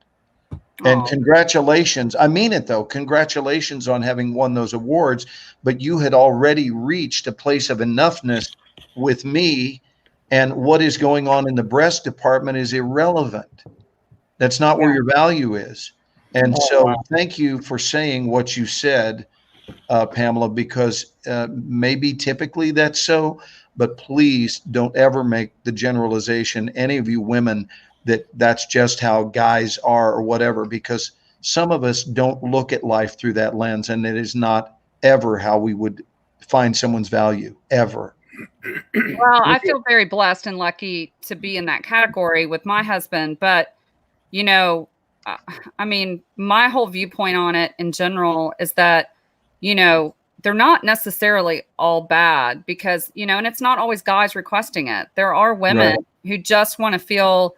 B: And congratulations. I mean it, though. Congratulations on having won those awards. But you had already reached a place of enoughness with me. And what is going on in the breast department is irrelevant. That's not where your value is. And so thank you for saying what you said, Pamela, because maybe typically that's so. But please don't ever make the generalization, any of you women, that that's just how guys are or whatever, because some of us don't look at life through that lens, and it is not ever how we would find someone's value, ever.
D: Well, I feel very blessed and lucky to be in that category with my husband. But, I mean, my whole viewpoint on it in general is that, they're not necessarily all bad, because, and it's not always guys requesting it. There are women who just want to feel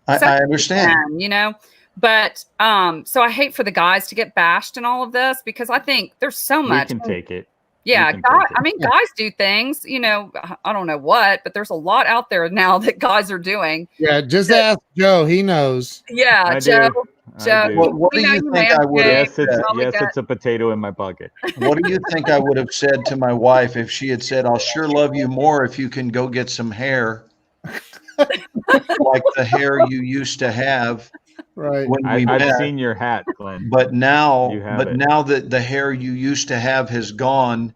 B: I understand.
D: You know, but so I hate for the guys to get bashed in all of this because I think there's so much.
C: We can take it.
D: Yeah, I mean, guys do things, you know, I don't know what, but there's a lot out there now that guys are doing.
A: Yeah, just ask Joe. He knows.
D: Yeah, Joe.
B: What do you think I would have said?
C: It's a potato in my bucket.
B: What do you think I would have said to my wife if she had said, "I'll sure love you more if you can go get some hair, like the hair you used to have"?
A: Right.
B: When
C: I've seen your hat, Glenn.
B: But now
C: now
B: that the hair you used to have has gone,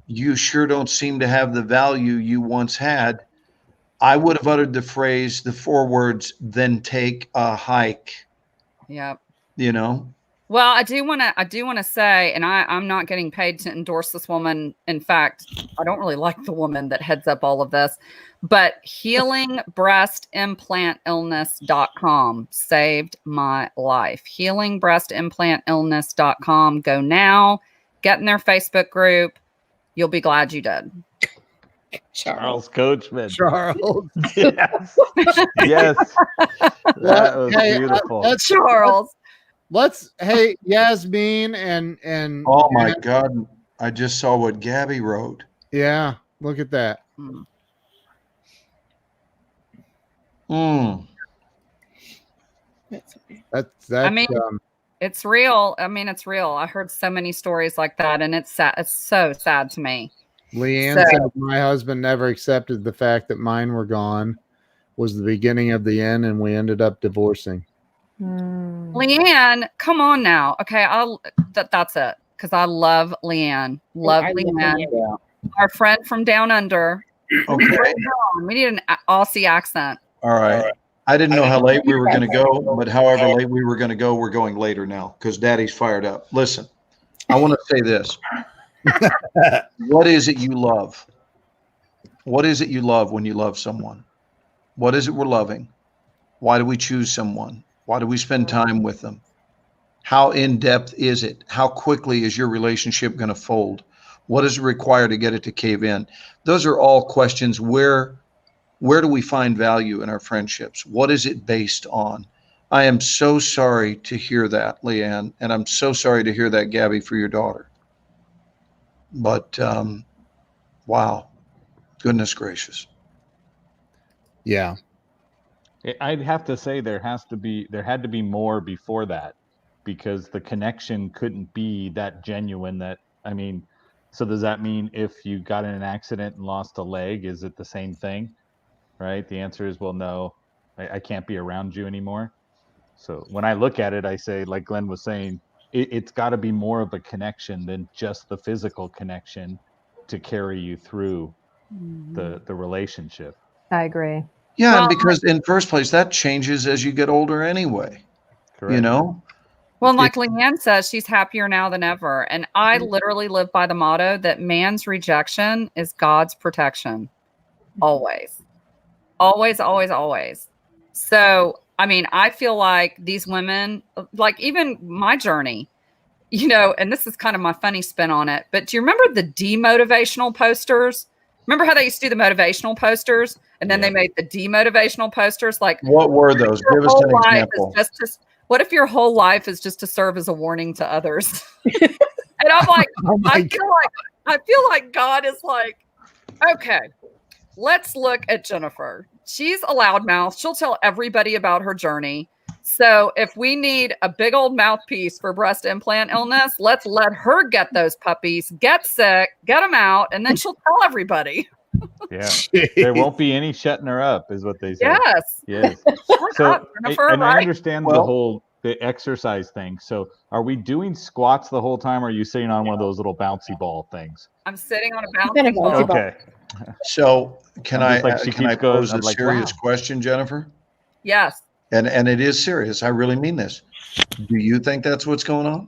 B: you sure don't seem to have the value you once had. I would have uttered the 4 words, then take a hike.
D: Yep.
B: You know?
D: Well, I do want to say, and I'm not getting paid to endorse this woman. In fact, I don't really like the woman that heads up all of this, but healingbreastimplantillness.com saved my life. Healingbreastimplantillness.com. Go now, get in their Facebook group. You'll be glad you did.
C: Charles Coachman.
A: Charles.
C: Yes. Yes. That was beautiful.
D: Charles.
A: Hey, Yasmin and
B: oh my God. I just saw what Gabby wrote.
A: Yeah, look at that. That's
D: I mean, it's real. I mean, it's real. I heard so many stories like that, and it's sad. It's so sad to me.
A: Leanne said my husband never accepted the fact that mine were gone, was the beginning of the end, and we ended up divorcing.
D: Leanne, come on now. Okay, that's it. Because I love Leanne. Love Leanne.
A: Yeah.
D: Our friend from down under.
B: Okay.
D: We need an Aussie accent.
B: All right. I didn't know how late we were going to go, but however late we were going to go, we're going later now because Daddy's fired up. Listen, I want to say this. What is it you love? What is it you love when you love someone? What is it we're loving? Why do we choose someone? Why do we spend time with them? How in depth is it? How quickly is your relationship going to fold? What is required to get it to cave in? Those are all questions. Where do we find value in our friendships? What is it based on? I am so sorry to hear that, Leanne, and I'm so sorry to hear that, Gabby, for your daughter. But wow, goodness gracious.
A: Yeah.
C: I'd have to say there had to be more before that, because the connection couldn't be that genuine. So does that mean if you got in an accident and lost a leg, is it the same thing? Right? The answer is, well, no, I can't be around you anymore. So when I look at it, I say, like Glenn was saying, it's got to be more of a connection than just the physical connection to carry you through the relationship.
E: I agree.
B: Yeah, well, because in first place, that changes as you get older anyway. Correct. You know?
D: Well, like Leanne says, she's happier now than ever. And I literally live by the motto that man's rejection is God's protection. Always. Always, always, always. So, I mean, I feel like these women, like even my journey, you know, and this is kind of my funny spin on it, but do you remember the demotivational posters? Remember how they used to do the motivational posters and then they made the demotivational posters? Like,
B: what were those? Give us an example.
D: What if your whole life is just to serve as a warning to others? And I'm like, I feel like God is like, okay, let's look at Jennifer. She's a loudmouth. She'll tell everybody about her journey. So if we need a big old mouthpiece for breast implant illness, let's let her get those puppies, get sick, get them out, and then she'll tell everybody.
C: Yeah. There won't be any shutting her up, is what they say.
D: Yes.
C: So, and I understand the exercise thing. So are we doing squats the whole time, or are you sitting on one of those little bouncy ball things?
D: I'm sitting on a bouncy ball.
C: Okay.
B: So can I pose a serious question, Jennifer?
D: Yes.
B: And it is serious. I really mean this. Do you think that's what's going on?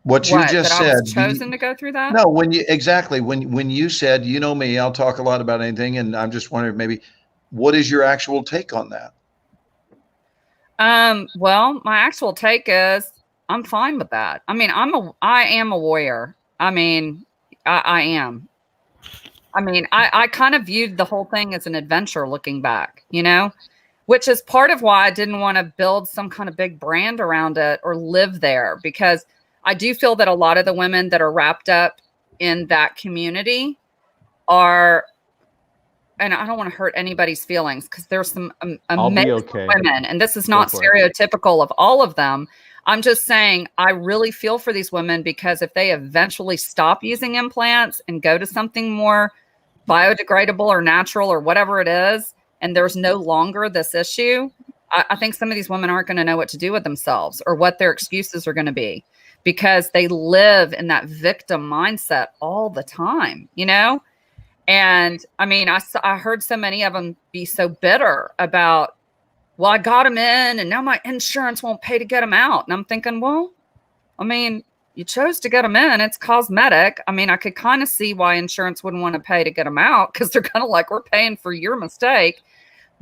B: What you just
D: that
B: said.
D: I was chosen to go through that?
B: No, when you said, you know me, I'll talk a lot about anything, and I'm just wondering maybe what is your actual take on that?
D: Well, my actual take is I'm fine with that. I mean, I am a warrior. I mean, I am. I mean, I kind of viewed the whole thing as an adventure looking back, you know, which is part of why I didn't want to build some kind of big brand around it or live there, because I do feel that a lot of the women that are wrapped up in that community are, and I don't want to hurt anybody's feelings because there's some amazing women, and this is not stereotypical of all of them. I'm just saying I really feel for these women, because if they eventually stop using implants and go to something more biodegradable or natural or whatever it is, and there's no longer this issue, I think some of these women aren't going to know what to do with themselves or what their excuses are going to be, because they live in that victim mindset all the time, you know? And I mean, I heard so many of them be so bitter about, well, I got them in and now my insurance won't pay to get them out. And I'm thinking, well, I mean, you chose to get them in. It's cosmetic. I mean, I could kind of see why insurance wouldn't want to pay to get them out, because they're kind of like, we're paying for your mistake.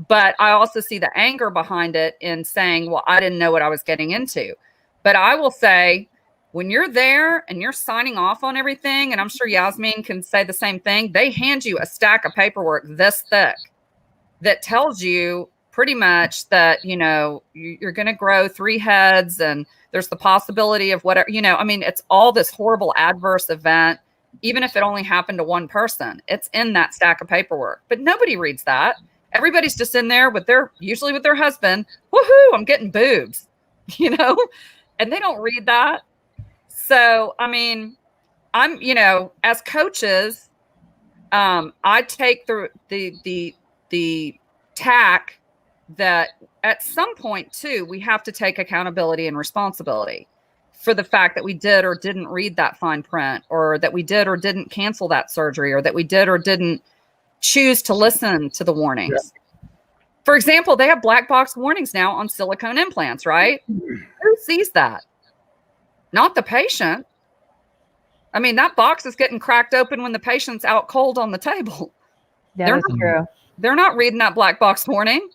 D: But I also see the anger behind it in saying, well, I didn't know what I was getting into. But I will say, when you're there and you're signing off on everything, and I'm sure Yasmin can say the same thing, they hand you a stack of paperwork this thick that tells you pretty much that, you know, you're going to grow 3 heads and there's the possibility of whatever, you know, I mean, it's all this horrible adverse event. Even if it only happened to one person, it's in that stack of paperwork, but nobody reads that. Everybody's just in there usually with their husband. Woohoo, I'm getting boobs, you know, and they don't read that. So, I mean, I'm, you know, as coaches, I take the tack that at some point too, we have to take accountability and responsibility for the fact that we did or didn't read that fine print, or that we did or didn't cancel that surgery, or that we did or didn't choose to listen to the warnings. Yeah. For example, they have black box warnings now on silicone implants, right? Who sees that? Not the patient. I mean, that box is getting cracked open when the patient's out cold on the table.
E: Yeah, that's true.
D: They're not reading that black box warning.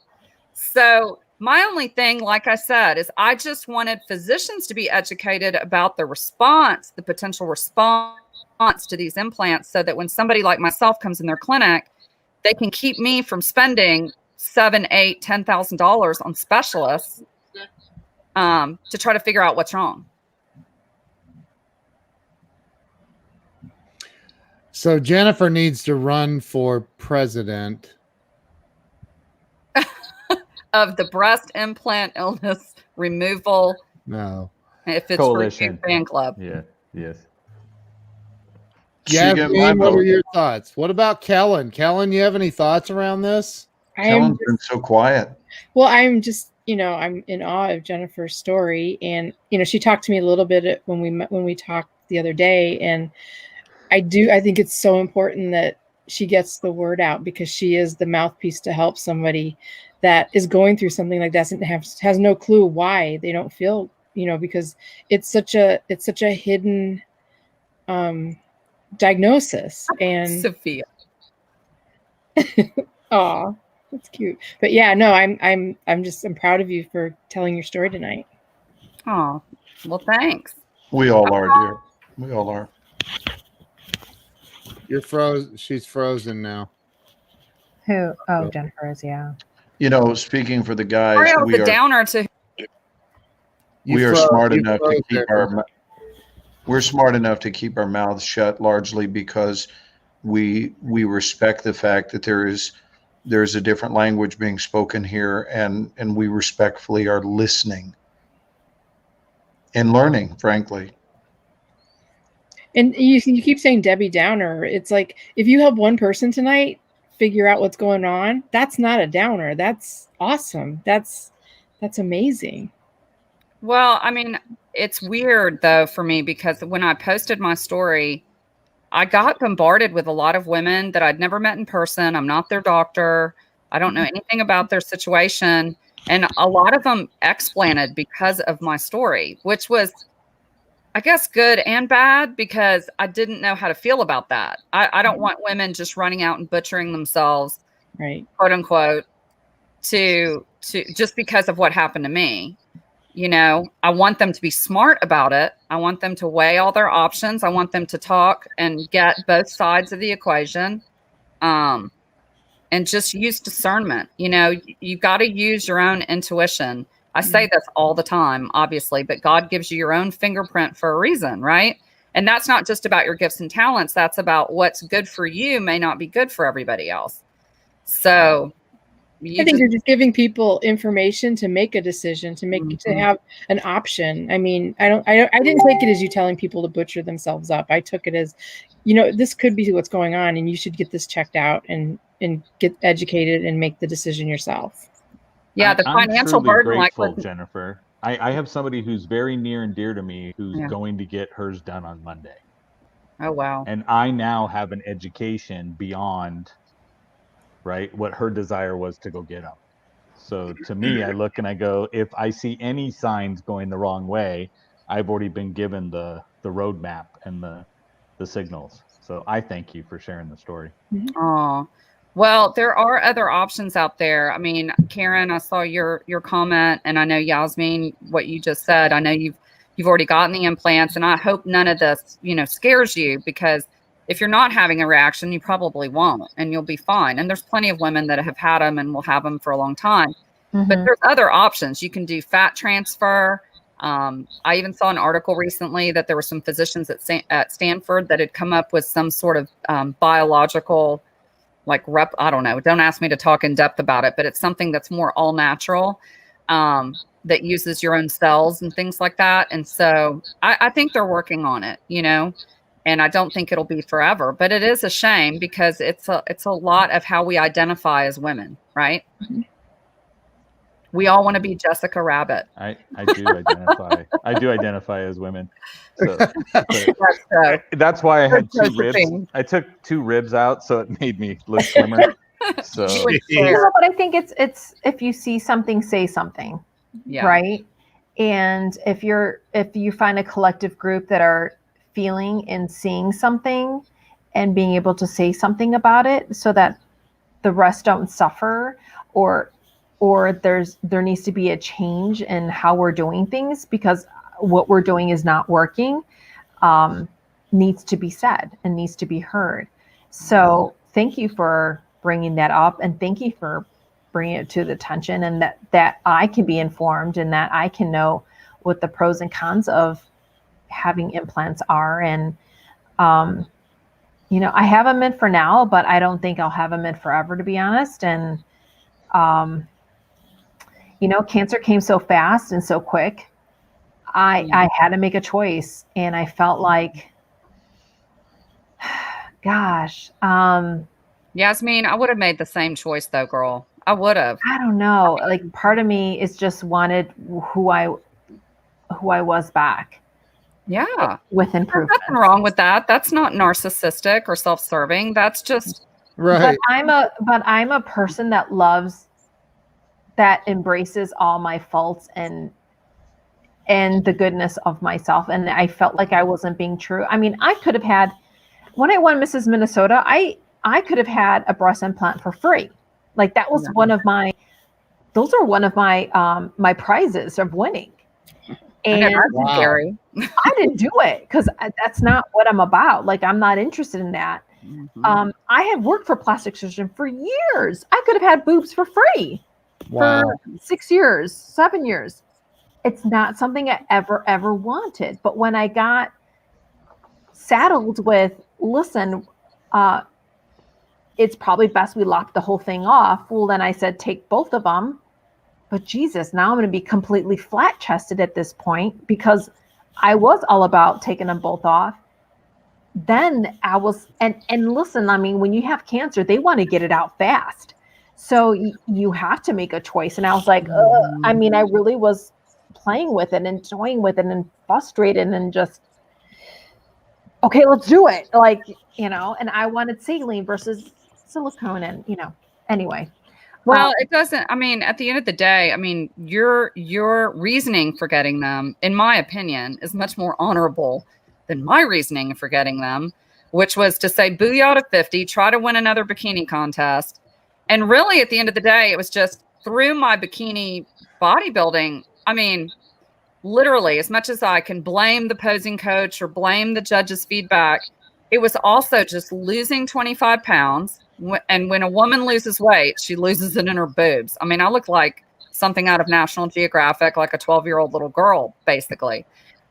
D: So my only thing, like I said, is I just wanted physicians to be educated about the response, the potential response to these implants, so that when somebody like myself comes in their clinic, they can keep me from spending $7,000, $8,000, $10,000 on specialists to try to figure out what's wrong.
A: So Jennifer needs to run for president
D: of the breast implant illness removal.
A: No.
D: If it's
C: coalition
D: fan club.
C: Yeah. Yes.
A: Yasmin, what are your thoughts? What about Kellen? Kellen, you have any thoughts around this?
B: Kellen's been so quiet.
F: Well, I'm just, you know, I'm in awe of Jennifer's story, and you know, she talked to me a little bit when we talked the other day, and I think it's so important that she gets the word out, because she is the mouthpiece to help somebody that is going through something like that and has no clue why they don't feel, you know, because it's such a hidden diagnosis. And
D: Sophia.
F: Oh, that's cute. But yeah, no, I'm proud of you for telling your story tonight.
D: Oh, well, thanks.
B: We all are, dear. We all are.
A: You're frozen. She's frozen now.
E: Who? Oh, Jennifer is, yeah.
B: You know, speaking for the guys,
D: we are smart
B: enough to keep we're smart enough to keep our mouths shut, largely because we respect the fact that there's a different language being spoken here, and we respectfully are listening and learning, frankly.
F: And you keep saying Debbie Downer. It's like, if you help one person tonight figure out what's going on, that's not a downer. That's awesome. That's amazing.
D: Well, I mean, it's weird though for me, because when I posted my story, I got bombarded with a lot of women that I'd never met in person. I'm not their doctor. I don't know anything about their situation. And a lot of them explanted because of my story, which was, I guess, good and bad, because I didn't know how to feel about that. I don't want women just running out and butchering themselves,
F: right,
D: quote unquote, to just because of what happened to me. You know, I want them to be smart about it. I want them to weigh all their options. I want them to talk and get both sides of the equation. and just use discernment. You know, you've got to use your own intuition. I say this all the time, obviously, but God gives you your own fingerprint for a reason, right? And that's not just about your gifts and talents. That's about what's good for you may not be good for everybody else. So
F: I think you're just giving people information to make a decision, to make to have an option. I mean, I didn't take it as you telling people to butcher themselves up. I took it as, you know, this could be what's going on, and you should get this checked out and get educated and make the decision yourself.
D: Yeah, the financial burden,
C: grateful, like Jennifer. I have somebody who's very near and dear to me who's going to get hers done on Monday.
D: Oh, wow.
C: And I now have an education beyond, right, what her desire was to go get them. So to me, I look and I go, if I see any signs going the wrong way, I've already been given the roadmap and the signals. So I thank you for sharing the story.
D: Oh, well, there are other options out there. I mean, Karen, I saw your comment, and I know Yasmin, what you just said. I know you've already gotten the implants, and I hope none of this, you know, scares you, because if you're not having a reaction, you probably won't, and you'll be fine. And there's plenty of women that have had them and will have them for a long time. But there's other options. You can do fat transfer. I even saw an article recently that there were some physicians at Stanford that had come up with some sort of biological, like I don't know. Don't ask me to talk in depth about it, but it's something that's more all natural, that uses your own cells and things like that. And so I think they're working on it, you know, and I don't think it'll be forever, but it is a shame because it's a lot of how we identify as women, right? We all want to be Jessica Rabbit.
C: I do identify. I do identify as women. So, that's why I had 2 ribs. I took 2 ribs out, so it made me look slimmer. So,
E: but I think it's if you see something, say something, right? And if you find a collective group that are feeling and seeing something, and being able to say something about it, so that the rest don't suffer, or there needs to be a change in how we're doing things, because what we're doing is not working, needs to be said and needs to be heard. So thank you for bringing that up, and thank you for bringing it to the attention, and that I can be informed, and that I can know what the pros and cons of having implants are. And you know, I have them in for now, but I don't think I'll have them in forever, to be honest. And you know, cancer came so fast and so quick. I had to make a choice, and I felt like, gosh.
D: Yasmin, I would have made the same choice though, girl. I would have.
E: I don't know. Like, part of me is just wanted who I was back.
D: Yeah.
E: With improvement.
D: There's nothing wrong with that. That's not narcissistic or self-serving. That's just
A: right.
E: But I'm a person that embraces all my faults and the goodness of myself. And I felt like I wasn't being true. I mean, I could have had, when I won Mrs. Minnesota, I could have had a breast implant for free. Like, that was one of my my prizes of winning. And I didn't do it because that's not what I'm about. Like, I'm not interested in that. I have worked for plastic surgeon for years. I could have had boobs for free. For 6 years, 7 years. It's not something I ever wanted. But when I got saddled with, listen, it's probably best we lock the whole thing off. Well, then I said, take both of them. But Jesus, now I'm going to be completely flat chested at this point, because I was all about taking them both off. Then I was, and listen, I mean, when you have cancer, they want to get it out fast. So you have to make a choice. And I was like, I mean, I really was playing with it and toying with it and frustrated and just, okay, let's do it. Like, you know, and I wanted saline versus silicone, and, you know, anyway.
D: Well, it doesn't, I mean, at the end of the day, I mean, your reasoning for getting them, in my opinion, is much more honorable than my reasoning for getting them, which was to say, booyah to 50, try to win another bikini contest. And really, at the end of the day, it was just through my bikini bodybuilding. I mean, literally, as much as I can blame the posing coach or blame the judge's feedback, it was also just losing 25 pounds, And when a woman loses weight, she loses it in her boobs. I mean, I look like something out of National Geographic, like a 12-year-old little girl, basically.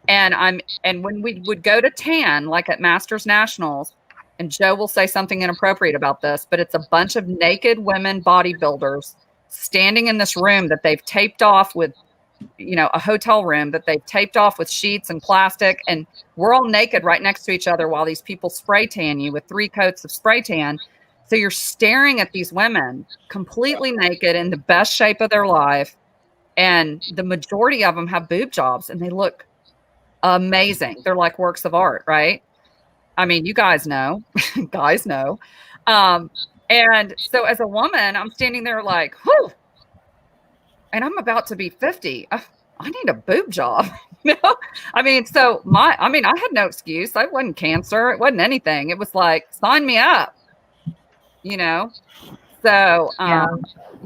D: And when we would go to tan, like at Masters Nationals, and Joe will say something inappropriate about this, but it's a bunch of naked women bodybuilders standing in this room that they've taped off with, a hotel room that they've taped off with sheets and plastic. And we're all naked right next to each other while these people spray tan you with 3 coats of spray tan. So you're staring at these women completely naked in the best shape of their life. And the majority of them have boob jobs and they look amazing. They're like works of art, right? I mean, you guys know, guys know. And so as a woman, I'm standing there like, whew, and I'm about to be 50. I need a boob job. I mean, I had no excuse. I wasn't cancer. It wasn't anything. It was like, sign me up, So,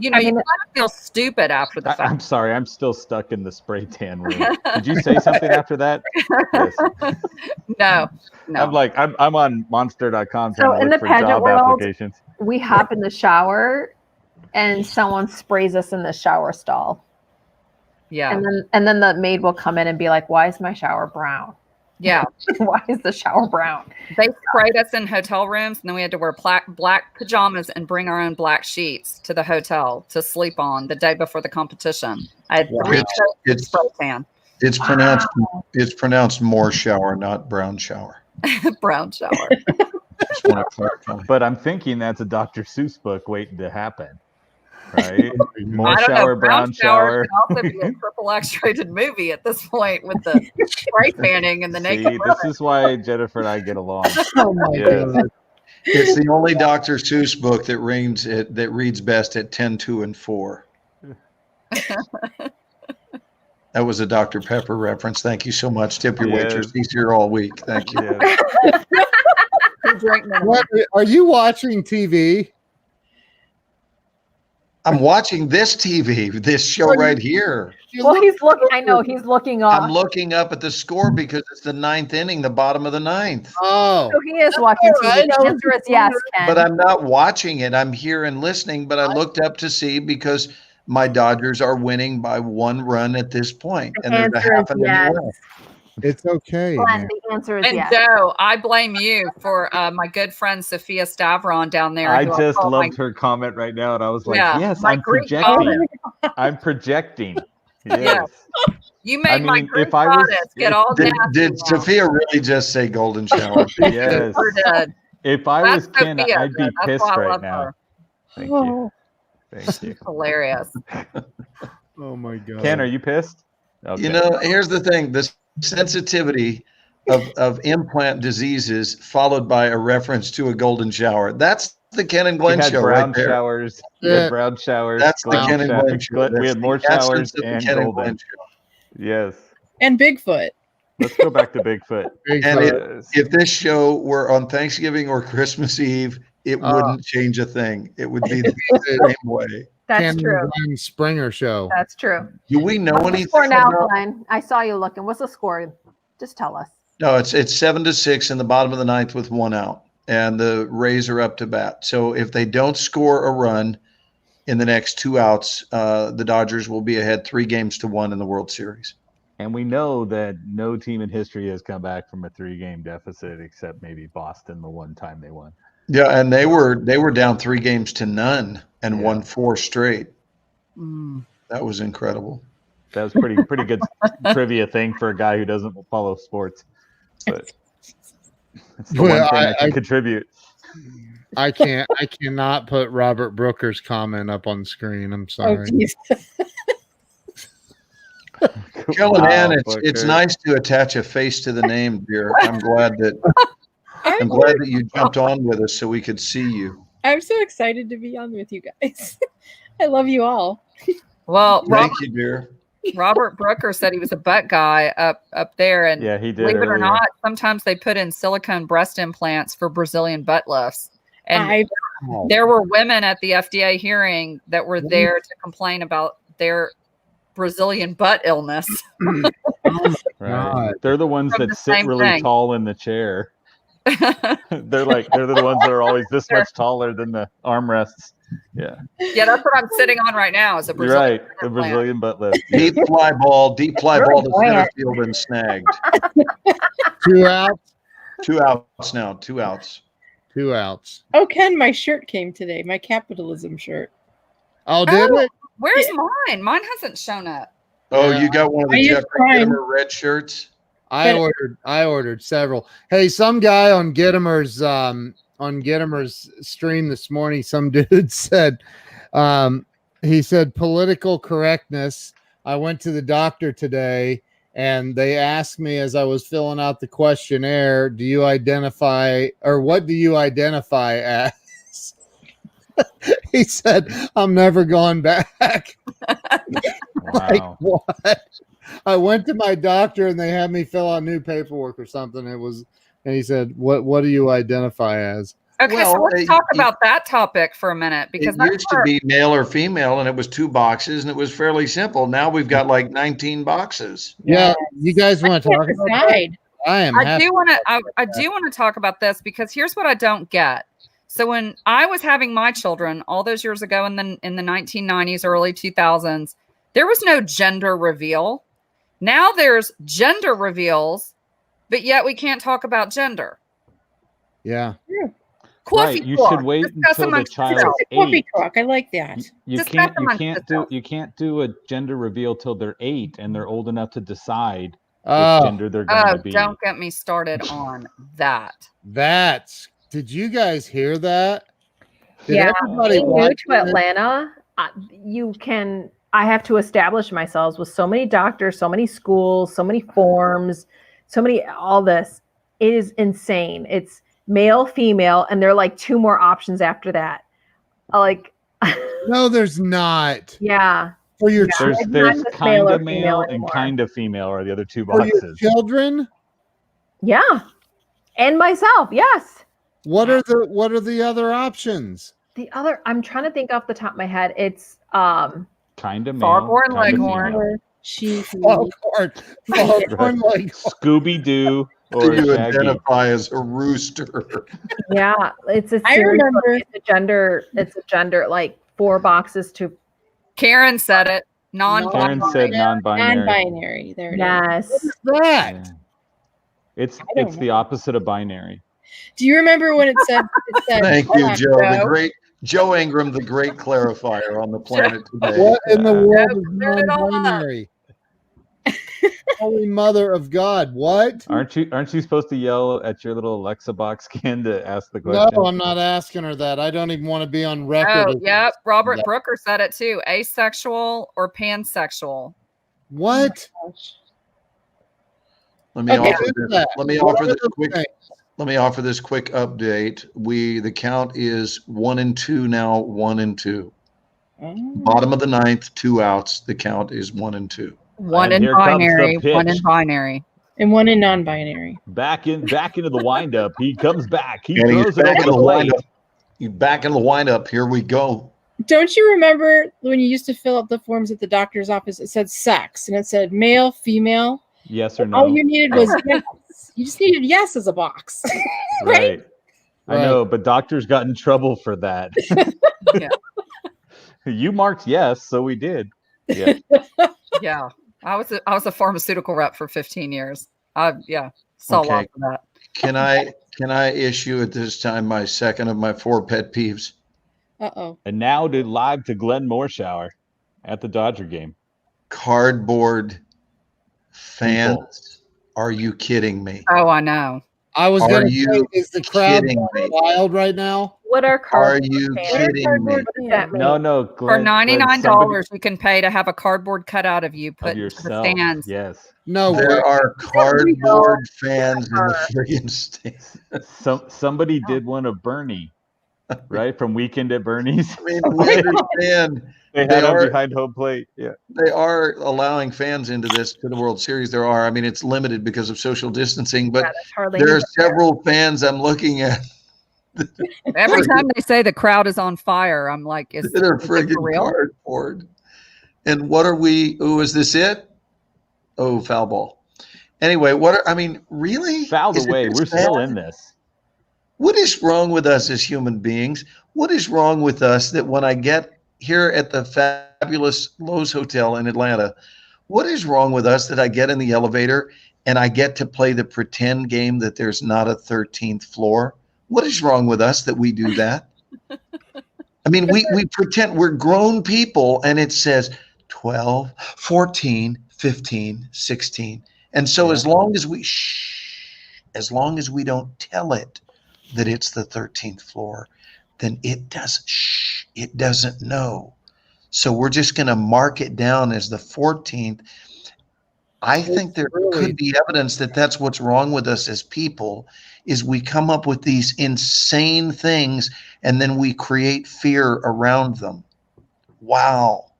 D: you kind of feel stupid after the fact.
C: I'm sorry. I'm still stuck in the spray tan room. Did you say something after that? Yes.
D: No.
C: I'm like, I'm on monster.com
E: So
C: trying to
E: in
C: look
E: the
C: for
E: pageant
C: job
E: world,
C: applications.
E: we hop in the shower and someone sprays us in the shower stall.
D: Yeah.
E: And then the maid will come in and be like, why is my shower brown?
D: Yeah.
E: Why is the shower brown?
D: They sprayed us in hotel rooms, and then we had to wear black pajamas and bring our own black sheets to the hotel to sleep on the day before the competition. I had 3 coats of spray tan.
B: It's pronounced Morshower, not brown shower.
D: Brown shower.
B: Just want to clarify.
C: But I'm thinking that's a Dr. Seuss book waiting to happen. Right? More shower, brown shower.
D: Could also be a triple X-rated movie at this point with the spray tanning and the naked.
C: This is why Jennifer and I get along.
A: Oh my God.
B: It's the only Dr. Seuss book that reads best at 10, 2, and 4. That was a Dr. Pepper reference. Thank you so much. Tip your waitress. He's here all week. Thank you.
A: What, are you watching TV?
B: I'm watching this TV, this show right here.
E: Well, he's looking. I know he's looking off.
B: I'm looking up at the score because it's the 9th inning, the bottom of the 9th.
A: Oh,
E: So he is watching TV. The answer is yes, Ken.
B: But I'm not watching it. I'm here and listening. But I looked up to see because my Dodgers are winning by 1 run at this point, and there's a half an inning left.
A: it's okay.
E: Glenn,
A: Man.
E: the answer is
D: And
E: yes.
D: Joe, I blame you for my good friend Sophia Stavron down there.
C: I
D: who
C: just
D: call
C: loved her comment right now, and I was like,
D: Yeah,
C: yes,
D: my
C: I'm
D: Greek
C: projecting.
D: goddess.
C: I'm projecting.
D: Yes.
C: Yes.
D: You made my
C: mean,
D: Greek
C: if I was-
D: goddess get all
B: Did
D: nasty now.
B: Sophia really just say golden shower?
C: Yes.
D: Sure did.
C: If I
D: That's
C: was Ken,
D: Sophia,
C: I'd be
D: though. That's
C: pissed
D: why I
C: right
D: love
C: now.
D: her.
C: Thank you. Thank you.
D: Hilarious.
A: Oh my God.
C: Ken, are you pissed? Okay.
B: You know, here's the thing: the sensitivity of implant diseases followed by a reference to a golden shower. That's the Ken and
C: we
B: Glenn
C: had
B: show
C: brown
B: right there.
C: showers. We
A: Yeah.
C: had brown showers.
B: That's the
C: Glenn
B: Ken and
C: shower-
B: Glenn show.
C: We
B: That's
C: had more
B: the essence
C: showers
B: of the
C: and
B: Ken and
C: golden.
B: Glenn show.
C: Yes.
F: And Bigfoot.
C: Let's go back to Bigfoot.
A: Big
B: And
A: time.
B: if this show were on Thanksgiving or Christmas Eve, it
A: Oh.
B: wouldn't change a thing. It would be the same way.
E: That's
A: Ken
E: true.
A: and Glenn Springer show.
E: That's true.
B: Do we know
E: What's the
B: anything?
E: score now,
B: about-
E: Glenn? I saw you looking. What's the score? Just tell us.
B: No, it's 7-6 in the bottom of the 9th with 1 out, and the Rays are up to bat. So if they don't score a run in the next 2 outs, the Dodgers will be ahead 3-1 in the World Series.
C: And we know that no team in history has come back from a 3-game deficit except maybe Boston the one time they won.
B: Yeah, and they were down 3-0 and won 4 straight.
D: Mm.
B: That was incredible.
C: That was pretty good trivia thing for a guy who doesn't follow sports. But it's the
A: Well,
C: one thing I can
A: I-
C: contribute.
A: I cannot put Robert Brooker's comment up on screen. I'm
F: Oh,
A: sorry.
F: geez.
B: Kellyanne,
C: Wow,
B: it's
C: Booker.
B: nice to attach a face to the name, dear. I'm glad that you jumped on with us so we could see you.
F: I'm so excited to be on with you guys. I love you all.
D: Well,
B: Thank you, dear.
D: Robert Brooker said he was a butt guy up there, and
C: Yeah, he did.
D: believe it or
C: earlier.
D: not, sometimes they put in silicone breast implants for Brazilian butt lifts. And there were women at the FDA hearing that were there to complain about their Brazilian butt illness.
C: Right.
A: God.
C: They're the ones
D: From
C: that
D: the
C: sit
D: same
C: really
D: thing.
C: tall in the chair. They're the ones that are always this much taller than the armrests. Yeah.
D: Yeah, that's what I'm sitting on right now. Is a
C: You're
D: Brazilian
C: right. A Brazilian butt lift.
B: Deep fly ball to
E: Really
B: center
E: buoyant.
B: field and snagged.
A: 2 outs.
B: 2 outs now. 2 outs.
A: 2 outs.
F: Oh, Ken, my shirt came today. My capitalism shirt.
A: Oh, did it?
D: Where's mine? Mine hasn't shown up.
B: Oh, you got one of
F: I
B: the
F: used
B: Jeffrey
F: mine.
B: Gittimer red shirts?
A: I ordered several. Hey, some guy on Gittimer's stream this morning, some dude said, he said political correctness. I went to the doctor today and they asked me as I was filling out the questionnaire, do you identify or what do you identify as? He said, I'm never going back. Like,
C: Wow.
A: what? I went to my doctor and they had me fill out new paperwork or something. And he said, what do you identify as?
D: Okay, so
B: Well,
D: let's talk about that topic for a minute because
B: It used to be male or female, and it was 2 boxes, and it was fairly simple. Now we've got like 19 boxes.
A: Yeah, you guys want to talk about that?
F: Decide.
A: I am.
D: I
A: happy.
D: do want to. I do want to talk about this because here's what I don't get. So when I was having my children all those years ago in the 1990s, early 2000s, there was no gender reveal. Now there's gender reveals, but yet we can't talk about gender.
A: Yeah.
C: Right. You should wait until the child's
F: Puppy
C: 8.
F: talk. I like that.
C: You can't do a gender reveal till they're 8 and they're old enough to decide which gender they're going to be.
D: Don't get me started on that.
A: Did you guys hear that?
E: Yeah,
A: everybody
E: being new
A: watch
E: to Atlanta, I have to establish myself with so many doctors, so many schools, so many forms, all this. It is insane. It's male, female, and there are like 2 more options after that. Like,
A: No, there's not.
E: yeah.
A: For your
C: There's
E: just
C: kind
E: male or
C: of
E: female
C: male and
E: anymore.
C: kind of female are the other 2
A: for your
C: boxes.
A: children.
E: Yeah. And myself, yes.
A: What are the other options?
E: The other, I'm trying to think off the top of my head. It's
C: Kind of male.
D: Foghorn
C: kind of
D: Leghorn.
C: female.
A: Foghorn Leghorn.
C: Scooby Doo
B: Do
C: or
B: you
C: Shaggy.
B: identify as a rooster?
E: yeah, it's a
F: I
E: series,
F: remember-
E: it's a gender like 4 boxes to
D: Karen said it.
C: Karen said non-binary.
F: Non-binary. There it is.
E: yes.
A: That.
C: Yeah. It's
F: don't
C: the opposite of binary.
F: Do you remember when it said?
B: Thank
F: hold
B: you,
F: on,
B: Joe. The great Joe Ingram, the great clarifier on the planet today.
A: What in the world is
D: cleared it all up.
A: non-binary? Holy Mother of God! What?
C: Aren't you supposed to yell at your little Alexa box, Ken, to ask the
A: No,
C: question?
A: I'm not asking her that. I don't even want to be on record.
D: Oh,
A: as-
D: yep. Robert
A: that.
D: Brooker said it too. Asexual or pansexual.
A: What?
B: Let me
F: Okay.
B: offer this. Let me
A: What
B: offer
A: are
B: this
A: the
B: quick.
A: things?
B: Let me offer this quick update. The count is 1 and 2 now. 1 and 2. Bottom of the 9th, 2 outs. The count is 1 and 2.
D: One
C: And
D: in
C: here comes the
D: binary. One in
C: pitch.
D: binary.
F: And 1 in non-binary.
C: Back into the windup. He comes back. He
B: And he's
C: throws it
B: back
C: over
B: in
C: the
B: the
C: plate.
B: windup. He's back in the windup. Here we go.
F: Don't you remember when you used to fill out the forms at the doctor's office? It said sex and it said male, female.
C: Yes or no?
F: All you needed was yes. You just needed yes as a box.
C: Right. I
A: Right.
C: know, but doctors got in trouble for that.
D: Yeah.
C: You marked yes, so we did. Yeah.
D: Yeah. I was a pharmaceutical rep for 15 years. Saw
B: Okay.
D: lots of that.
B: Can I issue at this time my second of my 4 pet peeves?
F: Uh-oh.
C: And now live to Glenn Morshower at the Dodger game.
B: Cardboard fans. Are you kidding me?
D: Oh, I know.
A: I was
B: Are
A: going to
B: you
A: say, is the crowd
B: kidding me?
A: wild right now?
E: What are
B: Are
E: cardboard
B: you
E: fans?
B: kidding me?
E: What does that mean?
C: No,
D: For
C: Glenn,
D: $99, you can pay to have a cardboard cutout of you
C: of
D: put into the
C: yourself.
D: stands.
C: Yes.
A: No,
B: There are cardboard fans in the
E: Her.
B: friggin' stand.
C: Somebody did one of Bernie, right? From Weekend at Bernie's.
B: I mean, we understand
C: They
B: They
C: had him
B: are-
C: behind home plate. Yeah.
B: they are allowing fans into the World Series. There are. I mean, it's limited because of social distancing, but
E: Yeah, that's hardly
B: there are
E: even-
B: several fans I'm looking at
D: Every time they say the crowd is on fire, I'm like, is
B: that are
D: it for
B: friggin'
D: real?
B: cardboard. And what are we? Oh, is this it? Oh, foul ball. Anyway, really?
C: Fouled
B: Is it
C: away.
B: this
C: We're still
B: bad?
C: in this.
B: What is wrong with us as human beings? What is wrong with us that when I get here at the fabulous Lowe's Hotel in Atlanta, what is wrong with us that I get in the elevator and I get to play the pretend game that there's not a 13th floor? What is wrong with us that we do that? I mean, we pretend we're grown people and it says 12, 14, 15, 16. And so as long as we don't tell it that it's the 13th floor, then it doesn't know. So we're just going to mark it down as the 14th. I think there could be evidence that that's what's wrong with us as people, is we come up with these insane things and then we create fear around them. Wow.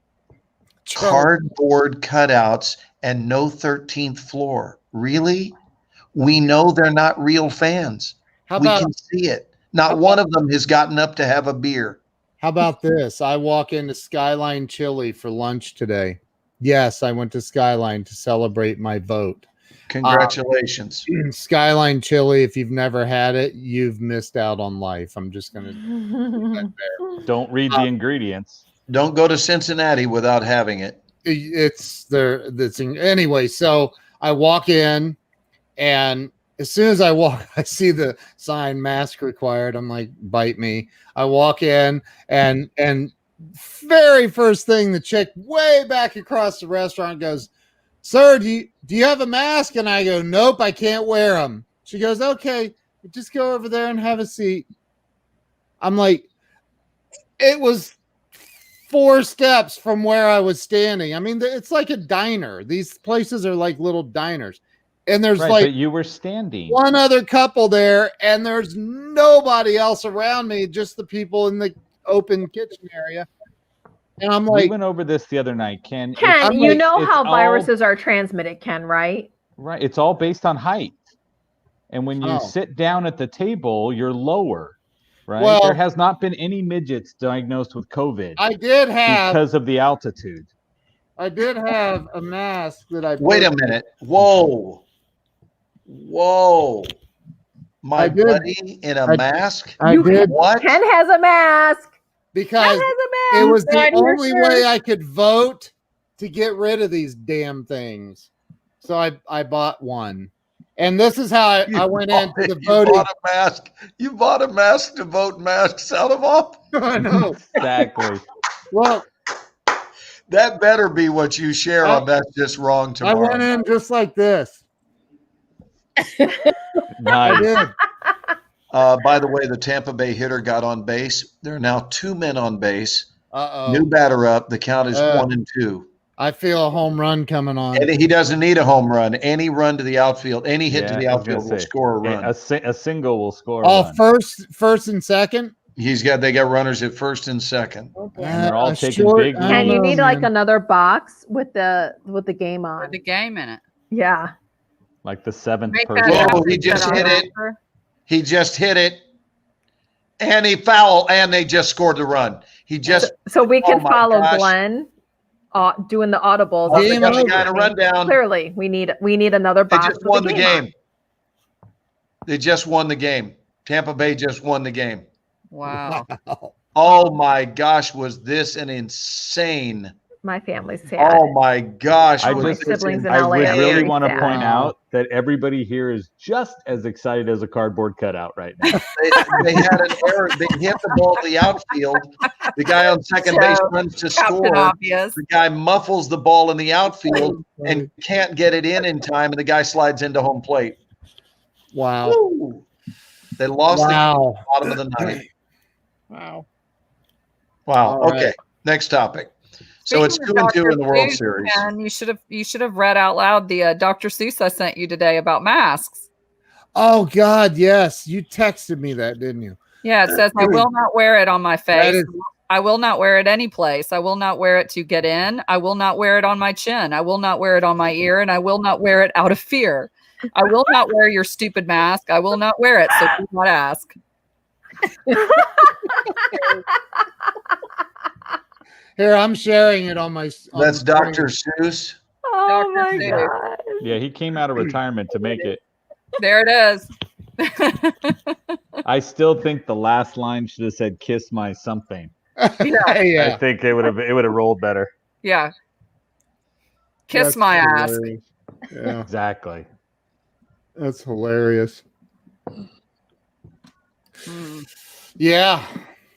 B: Cardboard cutouts and no 13th floor. Really? We know they're not real fans. We can see it. Not one of them has gotten up to have a beer.
A: How about this? I walk into Skyline Chili for lunch today. Yes, I went to Skyline to celebrate my vote.
B: Congratulations.
A: Skyline Chili, if you've never had it, you've missed out on life. I'm just going to
C: Don't read the ingredients.
B: Don't go to Cincinnati without having it.
A: It's there. Anyway, so I walk in, and as soon as I walk, I see the sign "mask required." I'm like, bite me. I walk in, and very first thing, the chick way back across the restaurant goes, "Sir, do you have a mask?" And I go, "Nope, I can't wear them." She goes, "Okay, just go over there and have a seat." I'm like, it was 4 steps from where I was standing. I mean, it's like a diner. These places are like little diners. And there's
C: but you were standing.
A: One other couple there, and there's nobody else around me, just the people in the open kitchen area. And I'm like,
C: we went over this the other night, Ken.
E: Ken, you know how viruses are transmitted, Ken, right?
C: Right. It's all based on height. And when you sit down at the table, you're lower. Right.
A: Well,
C: there has not been any midgets diagnosed with COVID.
A: I did have,
C: because of the altitude.
A: I did have a mask that I.
B: Wait a minute. Whoa. My buddy in a mask?
A: I did.
B: What?
E: Ken has a mask.
A: Because it was the only way I could vote to get rid of these damn things. So I bought one. And this is how I went into the voting.
B: You bought a mask to vote masks out of off?
A: I know.
C: Exactly.
A: Well,
B: that better be what you share on That's Just Wrong tomorrow.
A: I went in just like this.
C: Nice.
B: By the way, the Tampa Bay hitter got on base. There are now 2 men on base. New batter up. The count is 1-2.
A: I feel a home run coming on.
B: And he doesn't need a home run. Any run to the outfield, any hit to the outfield will score a run.
C: A single will score a run.
A: First and second?
B: They got runners at first and second.
C: Okay. And they're all taking big runs.
E: And you need like another box with the game on.
D: With the game in it.
E: Yeah.
C: Like the 7th
B: person. Whoa, he just hit it. He just hit it. And he fouled, and they just scored the run. He just
E: so we can follow Glenn doing the audibles.
B: They got the guy to run down.
E: Clearly, we need another box.
B: They just won the game. They just won the game. Tampa Bay just won the game.
D: Wow.
B: Oh my gosh, was this an insane?
E: My family's sad.
B: Oh my gosh.
C: I really want to point out that everybody here is just as excited as a cardboard cutout right now.
B: They had an error. They hit the ball in the outfield. The guy on second base runs to score.
D: Obvious.
B: The guy muffles the ball in the outfield and can't get it in time, and the guy slides into home plate.
A: Wow.
B: Woo. They lost the bottom of the ninth.
F: Wow.
B: Okay. Right. Next topic. So it's 2-2 in the World Series.
D: And you should have read out loud the Dr. Seuss I sent you today about masks.
A: Oh God, yes. You texted me that, didn't you?
D: Yeah, it says I will not wear it on my face. I will not wear it any place. I will not wear it to get in. I will not wear it on my chin. I will not wear it on my ear, and I will not wear it out of fear. I will not wear your stupid mask. I will not wear it, so do not ask.
A: Here, I'm sharing it on my.
B: That's Dr. Seuss.
E: Oh my God.
C: Yeah, he came out of retirement to make it.
D: There it is.
C: I still think the last line should have said "kiss my something."
A: Yeah.
C: I think it would have rolled better.
D: Yeah. Kiss
A: That's
D: my ass.
A: hilarious. Yeah,
C: Exactly.
A: that's hilarious.
D: Mm.
A: Yeah,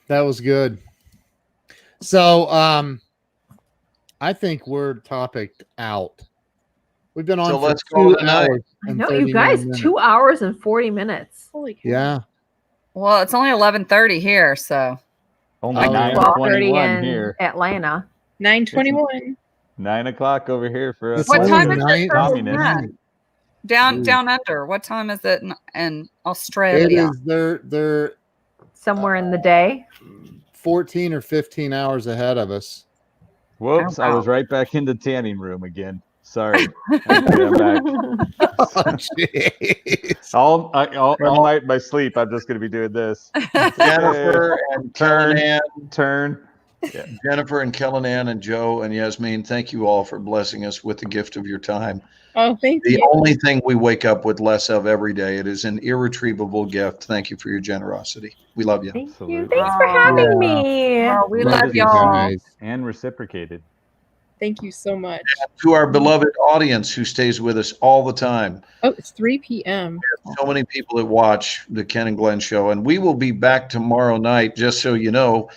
A: that was good. So, I think we're topicked out. We've been on
B: So
A: for
B: let's call
A: 2
B: it a night.
A: hours.
E: I
A: and
E: know, you
A: 39
E: guys,
A: minutes.
E: 2 hours and 40 minutes.
F: Holy cow.
A: Yeah.
D: Well, it's only 11:30 here, so
C: Only
A: Oh, yeah.
C: 9:21
E: in
C: here.
E: Atlanta.
F: 9:21.
C: 9 o'clock over here for us.
A: It's
D: what
A: only
D: time is it
A: 9
D: for
C: communists.
D: Japan? Down
A: Ooh.
D: under. What time is it in
A: It
D: Australia?
A: is they're
E: Somewhere in the day.
A: 14 or 15 hours ahead of us.
C: Whoops!
D: Oh,
C: I
D: wow.
C: was right back in the tanning room again. Sorry. Okay, I'm back.
A: Oh, jeez.
C: All night in my sleep, I'm just going to be doing this.
B: Jennifer and Kellyanne,
C: Turn.
B: Jennifer and Kellyanne and Joe and Yasmin, thank you all for blessing us with the gift of your time.
F: Oh, thank
B: The
F: you.
B: only thing we wake up with less of every day. It is an irretrievable gift. Thank you for your generosity. We love you.
E: Thank you.
C: Absolutely.
E: Thanks for having me.
D: Well, we
A: Love
D: love
A: you
D: y'all.
A: guys.
C: And reciprocated.
F: Thank you so much.
B: To our beloved audience who stays with us all the time.
F: Oh, it's 3 p.m.
B: So many people that watch the Ken and Glenn show. And we will be back tomorrow night, just so you know,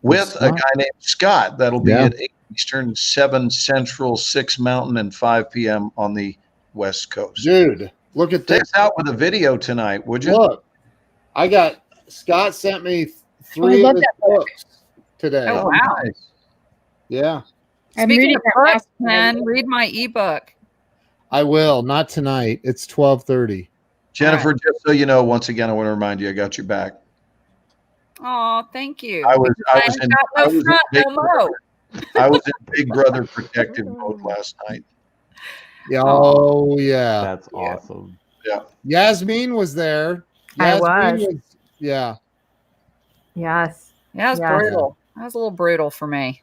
B: with a guy named Scott. That'll be
A: Yeah.
B: at 8 Eastern, 7 Central, 6 Mountain, and 5 p.m. on the West Coast.
A: Dude, look at
B: Take
A: this.
B: us out with a video tonight, would you?
A: Look, Scott sent me
F: I
A: 3
F: love
A: of his
F: that book.
A: books today.
D: Oh, wow.
B: Nice.
A: Yeah,
F: I'm
D: Speaking
F: reading
D: of
F: that
D: books,
F: last
D: man,
F: one.
D: read my ebook.
A: I will. Not tonight. It's 12:30.
B: Jennifer, just so you know, once again, I want to remind you, I got your back.
D: Oh, thank you.
B: I was
D: I
B: in
D: got
B: I
D: no
B: was in
D: front,
B: Big
D: no mo.
B: I was in Big Brother protective mode last night.
A: Yeah. Oh, yeah.
C: That's awesome.
A: Yasmin was there.
E: I
A: Yasmin
E: was.
A: Yeah.
E: Yes.
D: Yeah, it was
E: Yeah.
D: brutal. That was a little brutal for me.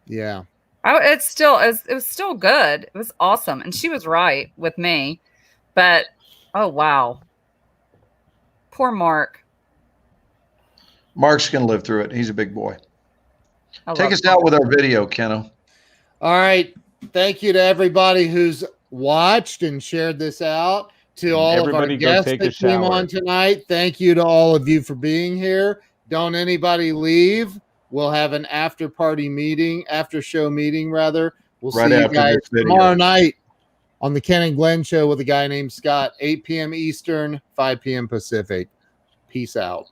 A: Yeah.
D: It was still good. It was awesome, and she was right with me. But oh wow, poor Mark.
B: Mark's going to live through it. He's a big boy.
D: I
B: Take
D: love
B: us out with our video, Keno.
A: All right. Thank you to everybody who's watched and shared this out. To all
C: Everybody
A: of
C: go
A: our guests
C: take a
A: that came
C: shower.
A: on tonight. Thank you to all of you for being here. Don't anybody leave. We'll have an after show meeting rather. We'll
B: Right
A: see you
B: after
A: guys
B: this video.
A: tomorrow night on the Ken and Glenn show with a guy named Scott, 8 p.m. Eastern, 5 p.m. Pacific. Peace out.